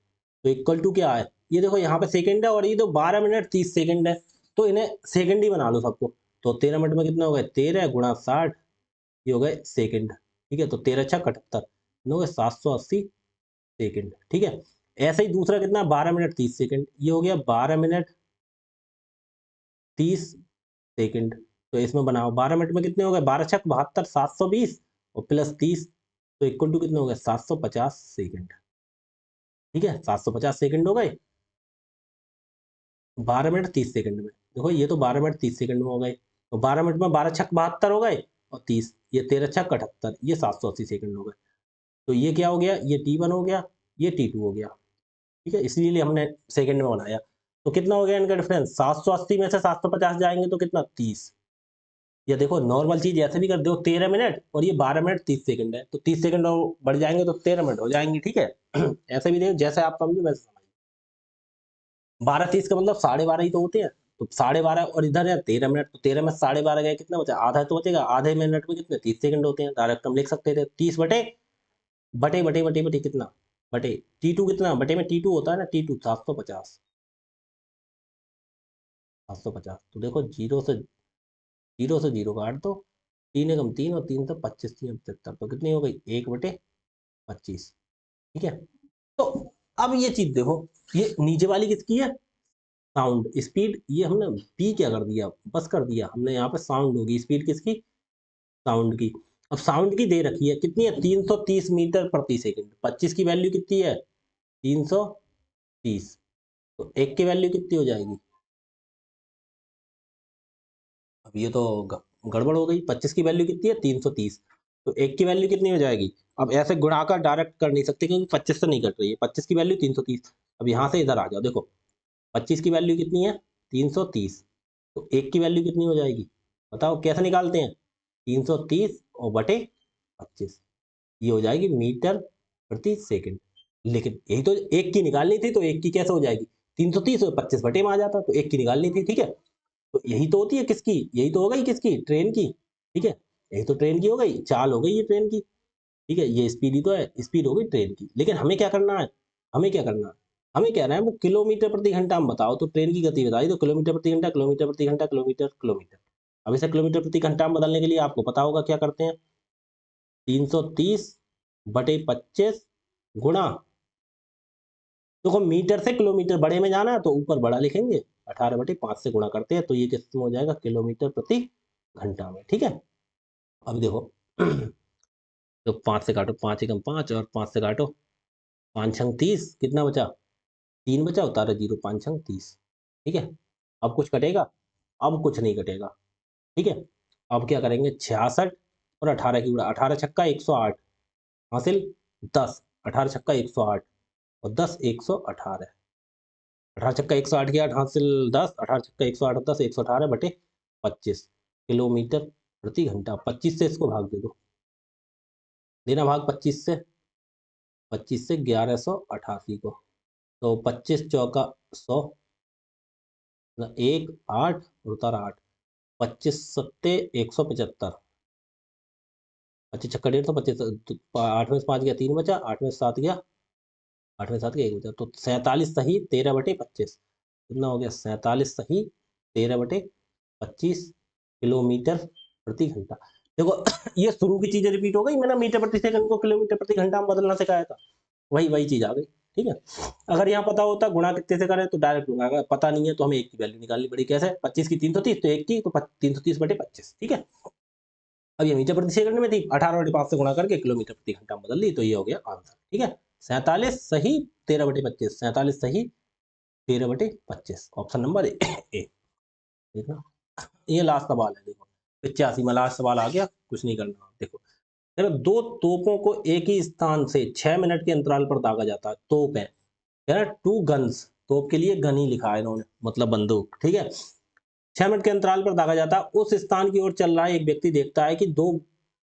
S1: तो इक्वल टू क्या है, ये देखो यहाँ पे सेकंड है और ये तो 12 मिनट 30 सेकंड है, तो इन्हें सेकंड ही बना लो सबको। तो 13 मिनट में कितना हो गया, 13 गुणा 60, ये हो गए सेकंड, ठीक है, तो 13 छः 78, हो गए 780 सेकंड, ठीक है। ऐसे ही दूसरा कितना 12 मिनट 30 सेकंड, ये हो गया 12 मिनट 30 सेकंड, तो इसमें बनाओ 12 मिनट में कितने हो गए, 12 छक 72, 720 और प्लस 30, तो इक्वल टू कितने हो गए 750 सेकंड, ठीक है, 750 सेकंड हो गए 12 मिनट 30 सेकंड में। देखो ये तो 12 मिनट 30 सेकंड में हो गए, तो 12 मिनट में 12 छक 72 हो गए और 30, ये 13 छक 78, ये 780 सेकंड हो गए। तो ये क्या हो गया, ये T1 हो गया, ये T2 हो गया, ठीक है, इसलिए हमने सेकंड में बनाया। तो कितना हो गया इनका डिफरेंस, 780 में से 750 जाएंगे तो कितना 30, या देखो नॉर्मल चीज ऐसे भी कर दो, 13 मिनट और ये 12 मिनट 30 सेकंड है, तो 30 सेकंड और बढ़ जाएंगे तो 13 मिनट हो जाएंगे, ठीक है। ऐसे भी देखो जैसे आप समझो वैसे समझो, 12 30 का मतलब 12.5 ही तो होते हैं, तो 12.5 और इधर है 13 मिनट, तो 13 में 12.5 गए कितना बचा, आधा तो बचेगा, आधे मिनट में कितने 30 सेकंड होते हैं, डायरेक्ट हम लिख सकते थे 30 बटे बटे बटे बटे बटे कितना, बटे T2 कितना, बटे में T2 होता है ना, T2 750, 750, तो देखो जीरो से जीरो काट दो, तीन एकम तीन और तीन से 25 तीन 75, तो कितनी हो गई 1/25, ठीक है। तो अब ये चीज देखो, ये नीचे वाली किसकी है, साउंड स्पीड, ये हमने पी क्या कर दिया, बस कर दिया हमने, यहाँ पे साउंड होगी, स्पीड किसकी, साउंड की। अब साउंड की दे रखी है कितनी है, 330 मीटर प्रति सेकंड, 25 की वैल्यू कितनी है 330, तो एक की वैल्यू कितनी हो जाएगी, अब ये तो गड़बड़ हो गई, 25 की वैल्यू कितनी है 330, तो एक की वैल्यू कितनी हो जाएगी, अब ऐसे गुणाकार डायरेक्ट कर नहीं सकते क्योंकि 25 से नहीं कट रही है, 25 की वैल्यू 330, अब यहाँ से इधर आ जाओ, देखो 25 की वैल्यू कितनी है 330, तो एक की वैल्यू कितनी हो जाएगी, बताओ कैसे निकालते हैं, 330 और बटे 25, ये हो जाएगी मीटर प्रति सेकंड। लेकिन यही तो एक की निकालनी थी, तो एक की कैसे हो जाएगी, 330 और 25 बटे में आ जाता, तो एक की निकालनी थी, ठीक है। तो यही तो होती है किसकी, यही तो हो गई किसकी, ट्रेन की, ठीक है, यही तो ट्रेन की हो गई, चाल हो गई ये ट्रेन की, ठीक है, ये स्पीड ही तो है, स्पीड हो गई ट्रेन की। लेकिन हमें क्या करना है, हमें क्या करना है, हमें कह रहा है वो किलोमीटर प्रति घंटा हम बताओ, तो ट्रेन की गति बताई, तो किलोमीटर प्रति घंटा, किलोमीटर प्रति घंटा, किलोमीटर किलोमीटर। अब इसे किलोमीटर प्रति घंटा में बदलने के लिए आपको पता होगा क्या करते हैं, 330/25 गुणा, देखो मीटर से किलोमीटर बड़े में जाना है तो ऊपर बड़ा लिखेंगे, 18/5 से गुणा करते हैं तो ये किस में हो जाएगा, किलोमीटर प्रति घंटा में। ठीक है, अब देखो तो 5 से काटो, 5 एकम 5 और 5 से काटो, 5 छंग 30, कितना बचा, 3 बचा, उतारा 0, 5 छंग 30। ठीक है, अब कुछ कटेगा, अब कुछ नहीं कटेगा। ठीक है, अब क्या करेंगे, 66 और 18 की गुणा, 18 छक्का 108 हासिल 10, 18 छक्का 108 और 10 118, 18 छक्का 108 की 8 हासिल 10, 18 छक्का 108 10 118/25 किलोमीटर प्रति घंटा। 25 से इसको भाग दे दो, देना भाग 25 से, 25 से 1188 को, तो 25 चौका 100, 1 8 और उतारा 8, 25 सत्ते 175, 25 छक्का 150, 25 8 में से 5 गया 3 बचा, 8 में से 7 गया, 8 में 7 गया 1 बचा, तो 47 सही 13/25, कितना हो गया, 47 सही 13/25 किलोमीटर प्रति घंटा। देखो ये शुरू की चीजें रिपीट हो गई, मैंने मीटर प्रति सेकंड को किलोमीटर प्रति घंटा में बदलना सिखाया था, वही वही चीज आ गई। ठीक है, अगर यहाँ पता होता गुणा कितने से करें तो डायरेक्ट गुणा, अगर पता नहीं है तो हमें एक की वैल्यू निकालनी पड़ी, कैसे, 25 की 330 तो एक की तो 330/25। ठीक है, अब ये मीटर प्रति सेकंड में थी, 18/5 से गुणा करके किलोमीटर प्रति घंटा बदल दी, तो ये हो गया आंसर। ठीक है, 47 सही 13/25, 47 सही 13/25, ऑप्शन नंबर ए। देखना, ये लास्ट सवाल है, देखो 85 में लास्ट सवाल आ गया, कुछ नहीं करना। देखो, दो तोपों को एक ही स्थान से 6 मिनट के अंतराल पर दागा जाता है, तोप है, कह रहा 2 गन्स, तोप के लिए गन ही लिखा है इन्होंने, मतलब बंदूक। ठीक है, 6 मिनट के अंतराल पर दागा जाता है, उस स्थान की ओर चल रहा है एक व्यक्ति देखता है कि दो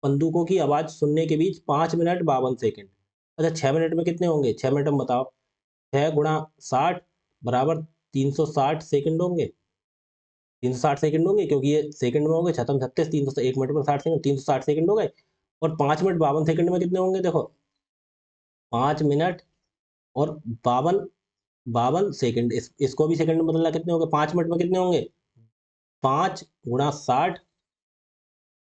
S1: बंदूकों की आवाज सुनने के बीच 5 मिनट 52 सेकंड। अच्छा, 6 मिनट में कितने होंगे, 6 मिनट में बताओ, 6 गुणा 60 बराबर 360 सेकंड होंगे, 360 सेकंड होंगे, क्योंकि ये सेकंड में होंगे, 6 36 300, 1 मिनट में 60 सेकंड, 360 सेकंड हो गए। और 5 मिनट 52 सेकंड में कितने होंगे, देखो 5 मिनट और 52 सेकंड, इसको भी सेकंड में बदलना, कितने होंगे, 5 मिनट में कितने होंगे, 5 गुणा 60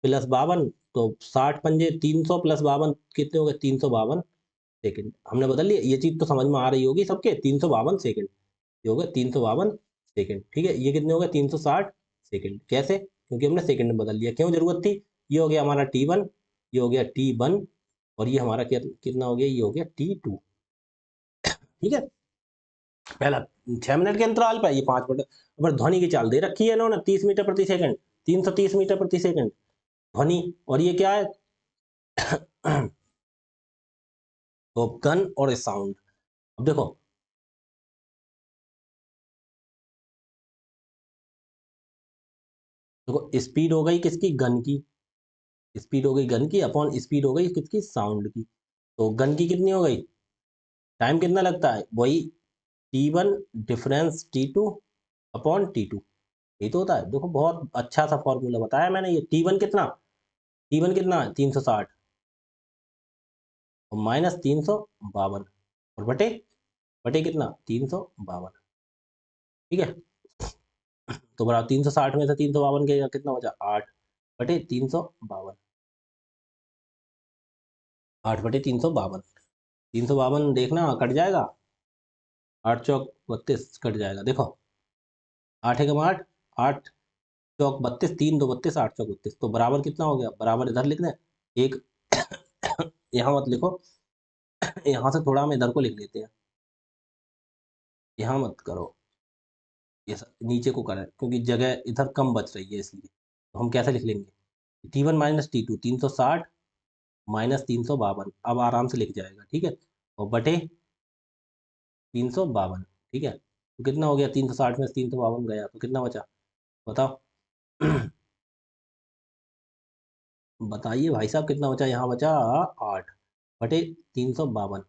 S1: प्लस 52, तो 60 पंजे 300 प्लस 52 कितने हो गए, 352 सेकंड। हमने बदल लिया, ये चीज तो समझ में आ रही होगी सबके, 352 सेकंड, ये हो गया 352 सेकंड। ठीक है, ये कितने हो गए, 360 सेकंड, कैसे, क्योंकि हमने सेकंड में बदल लिया, क्यों जरूरत थी, ये हो गया हमारा T1, ये हो गया T1 और ये हमारा कितना हो गया, ये हो गया T2। ठीक है, पहला 6 मिनट के अंतराल पर, ये 5 मिनट, पर ध्वनि की चाल दे रखी है इन्होंने 30 मीटर प्रति सेकंड, 330 मीटर प्रति सेकंड ध्वनि, और ये क्या है तो गन और साउंड। अब देखो स्पीड हो गई किसकी, गन की, स्पीड हो गई गन की अपॉन स्पीड हो गई किसकी, साउंड की, तो गन की कितनी हो गई, टाइम कितना लगता है, वही T1 difference T2 upon T2, यही तो होता है। देखो बहुत अच्छा सा फॉर्मूला बताया मैंने, ये T1 कितना 360 और माइनस 352 और बटे बटे कितना 352। ठीक है, तो बराबर 360 में से 352 के कितना बचा, 8/352, 8/352, 352 देखना कट जाएगा, 8 चौक 32 कट जाएगा, देखो 8 एकम 8, 8 चौक 32, 3 2 32, 8 चौक 32, तो बराबर कितना हो गया, बराबर इधर लिख दें एक यहाँ मत लिखो यहाँ से थोड़ा हम इधर को लिख लेते हैं, यहाँ मत करो, ये नीचे को करें क्योंकि जगह इधर कम बच रही है, इसलिए तो हम कैसे लिख लेंगे, T1 माइनस T2, 360 माइनस 352, अब आराम से लिख जाएगा। ठीक है, और बटे 352। ठीक है, तो कितना हो गया, 360 में से 352 गया तो कितना बचा, बताओ बताइए भाई साहब, कितना बचा, यहाँ बचा 8/352,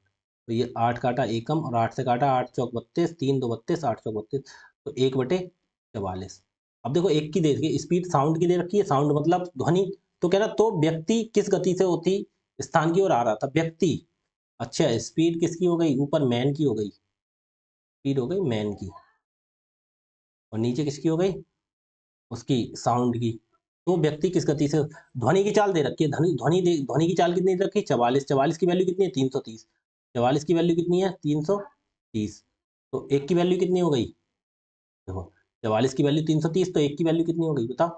S1: तो ये 8 काटा एकम और 8 से काटा, 8 चौक 32, 3 2 32, 8 चौक 32, तो 1/44। अब देखो एक की दे रखी है स्पीड, साउंड की दे रखी है, साउंड मतलब ध्वनि, तो कह रहा तो व्यक्ति किस गति से होती स्थान की ओर आ रहा था, व्यक्ति, अच्छा स्पीड किसकी हो गई, ऊपर मैन की हो गई, स्पीड हो गई मैन की, और नीचे किसकी हो गई, उसकी साउंड की, तो व्यक्ति किस गति से, ध्वनि की चाल दे रखी है, ध्वनि की चाल कितनी दे रखी है? 44, 44 की वैल्यू कितनी है? 330। 44 की वैल्यू कितनी है? 330। तो 1 की वैल्यू कितनी हो गई? देखो, 44 की वैल्यू 330, तो 1 की वैल्यू कितनी हो गई बताओ?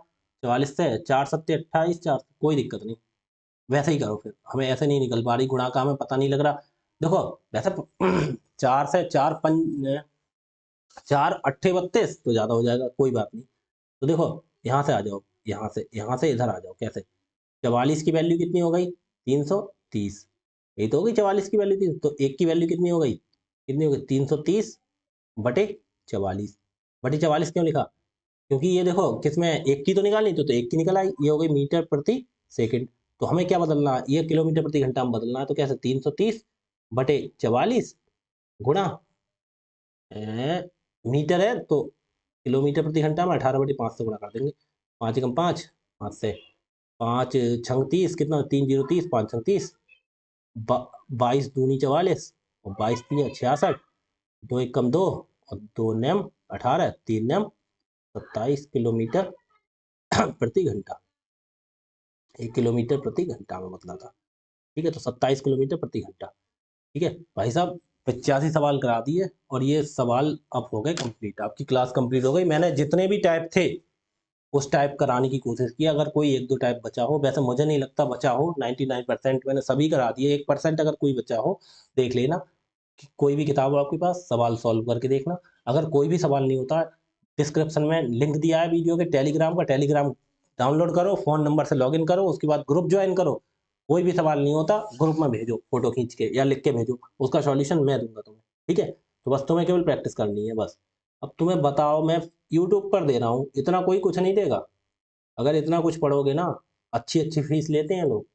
S1: 44 से 4 सत्ते 28, 4, कोई दिक्कत नहीं। वैसे ही करो फिर, हमें ऐसे नहीं निकल पा रही गुणा का, हमें पता नहीं लग रहा। देखो वैसे 4 से 4 4 अट्ठे 32 तो ज़्यादा हो जाएगा, कोई बात नहीं। तो देखो, यहाँ से आ जाओ, यहाँ से इधर आ जाओ। कैसे? 44 की वैल्यू कितनी हो गई? 330। यही तो हो गई 44 की वैल्यू 3, तो 1 की वैल्यू कितनी हो गई? कितनी हो गई? 330 बटे 44। बटे 44 क्यों लिखा? क्योंकि ये देखो किसमें 1 की तो निकालनी, तो 1 की निकल आई, ये हो गई मीटर प्रति सेकंड। तो हमें क्या बदलना है? ये किलोमीटर प्रति घंटा में बदलना है। तो कैसे? 330 बटे 44 गुणा मीटर है तो किलोमीटर प्रति घंटा में 18 बटे 5 से गुणा कर देंगे। 5 एकम 5, 5 से 5 छंग 30, कितना? 3 जीरो 30, 5 छंग 30, 22 दूनी 44 और 22 तिया 66, 2 एकम 2 और 2 नेम 18, 3 नेम 27 किलोमीटर प्रति घंटा। 1 किलोमीटर प्रति घंटा में बदला था। ठीक है, तो 27 किलोमीटर प्रति घंटा। ठीक है भाई साहब, 85 सवाल करा दिए और ये सवाल अब हो गए कंप्लीट, आपकी क्लास कंप्लीट हो गई। मैंने जितने भी टाइप थे उस टाइप कराने की कोशिश की। अगर कोई 1-2 टाइप बचा हो, वैसे मुझे नहीं लगता बचा हो, 99% मैंने सभी करा दिए। 1% अगर कोई बचा हो देख लेना, कि कोई भी किताब हो आपके पास, सवाल सॉल्व करके देखना। अगर कोई भी सवाल नहीं होता, डिस्क्रिप्शन में लिंक दिया है वीडियो के टेलीग्राम का, टेलीग्राम डाउनलोड करो, फ़ोन नंबर से लॉगिन करो, उसके बाद ग्रुप ज्वाइन करो। कोई भी सवाल नहीं होता, ग्रुप में भेजो, फ़ोटो खींच के या लिख के भेजो, उसका सॉल्यूशन मैं दूँगा तुम्हें। ठीक है? तो बस तुम्हें केवल प्रैक्टिस करनी है बस। अब तुम्हें बताओ, मैं यूट्यूब पर दे रहा हूँ, इतना कोई कुछ नहीं देगा। अगर इतना कुछ पढ़ोगे ना, अच्छी-अच्छी फ़ीस लेते हैं लोग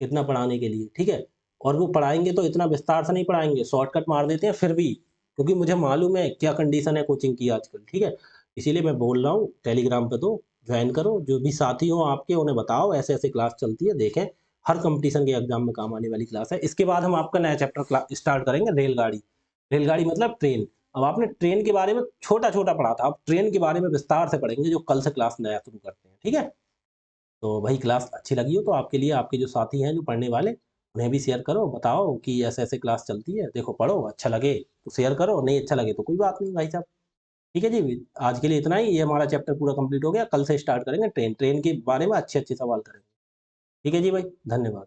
S1: इतना पढ़ाने के लिए, ठीक है? और वो पढ़ाएँगे तो इतना विस्तार से नहीं पढ़ाएँगे, शॉर्टकट मार देते हैं फिर भी, क्योंकि मुझे मालूम है क्या कंडीशन है कोचिंग की आजकल, ठीक है? इसीलिए मैं बोल रहा हूँ टेलीग्राम पे तो जॉइन करो, जो भी साथी हो आपके उन्हें बताओ ऐसे-ऐसे क्लास चलती है, देखें। हर कॉम्पिटिशन के एग्ज़ाम में काम आने वाली क्लास है। इसके बाद हम आपका नया चैप्टर स्टार्ट करेंगे, रेलगाड़ी। रेलगाड़ी मतलब ट्रेन। अब आपने ट्रेन के बारे में छोटा-छोटा पढ़ा था, अब ट्रेन के बारे में विस्तार से पढ़ेंगे, जो कल से क्लास नया शुरू करते हैं, ठीक है? तो वही क्लास अच्छी लगी हो तो आपके लिए, आपके जो साथी हैं जो पढ़ने वाले, उन्हें भी शेयर करो, बताओ कि ऐसे-ऐसे क्लास चलती है, देखो पढ़ो, अच्छा लगे तो शेयर करो, नहीं अच्छा लगे तो कोई बात नहीं भाई साहब। ठीक है जी, आज के लिए इतना ही, ये हमारा चैप्टर पूरा कंप्लीट हो गया, कल से स्टार्ट करेंगे ट्रेन, ट्रेन के बारे में अच्छे-अच्छे सवाल करेंगे। ठीक है जी भाई, धन्यवाद।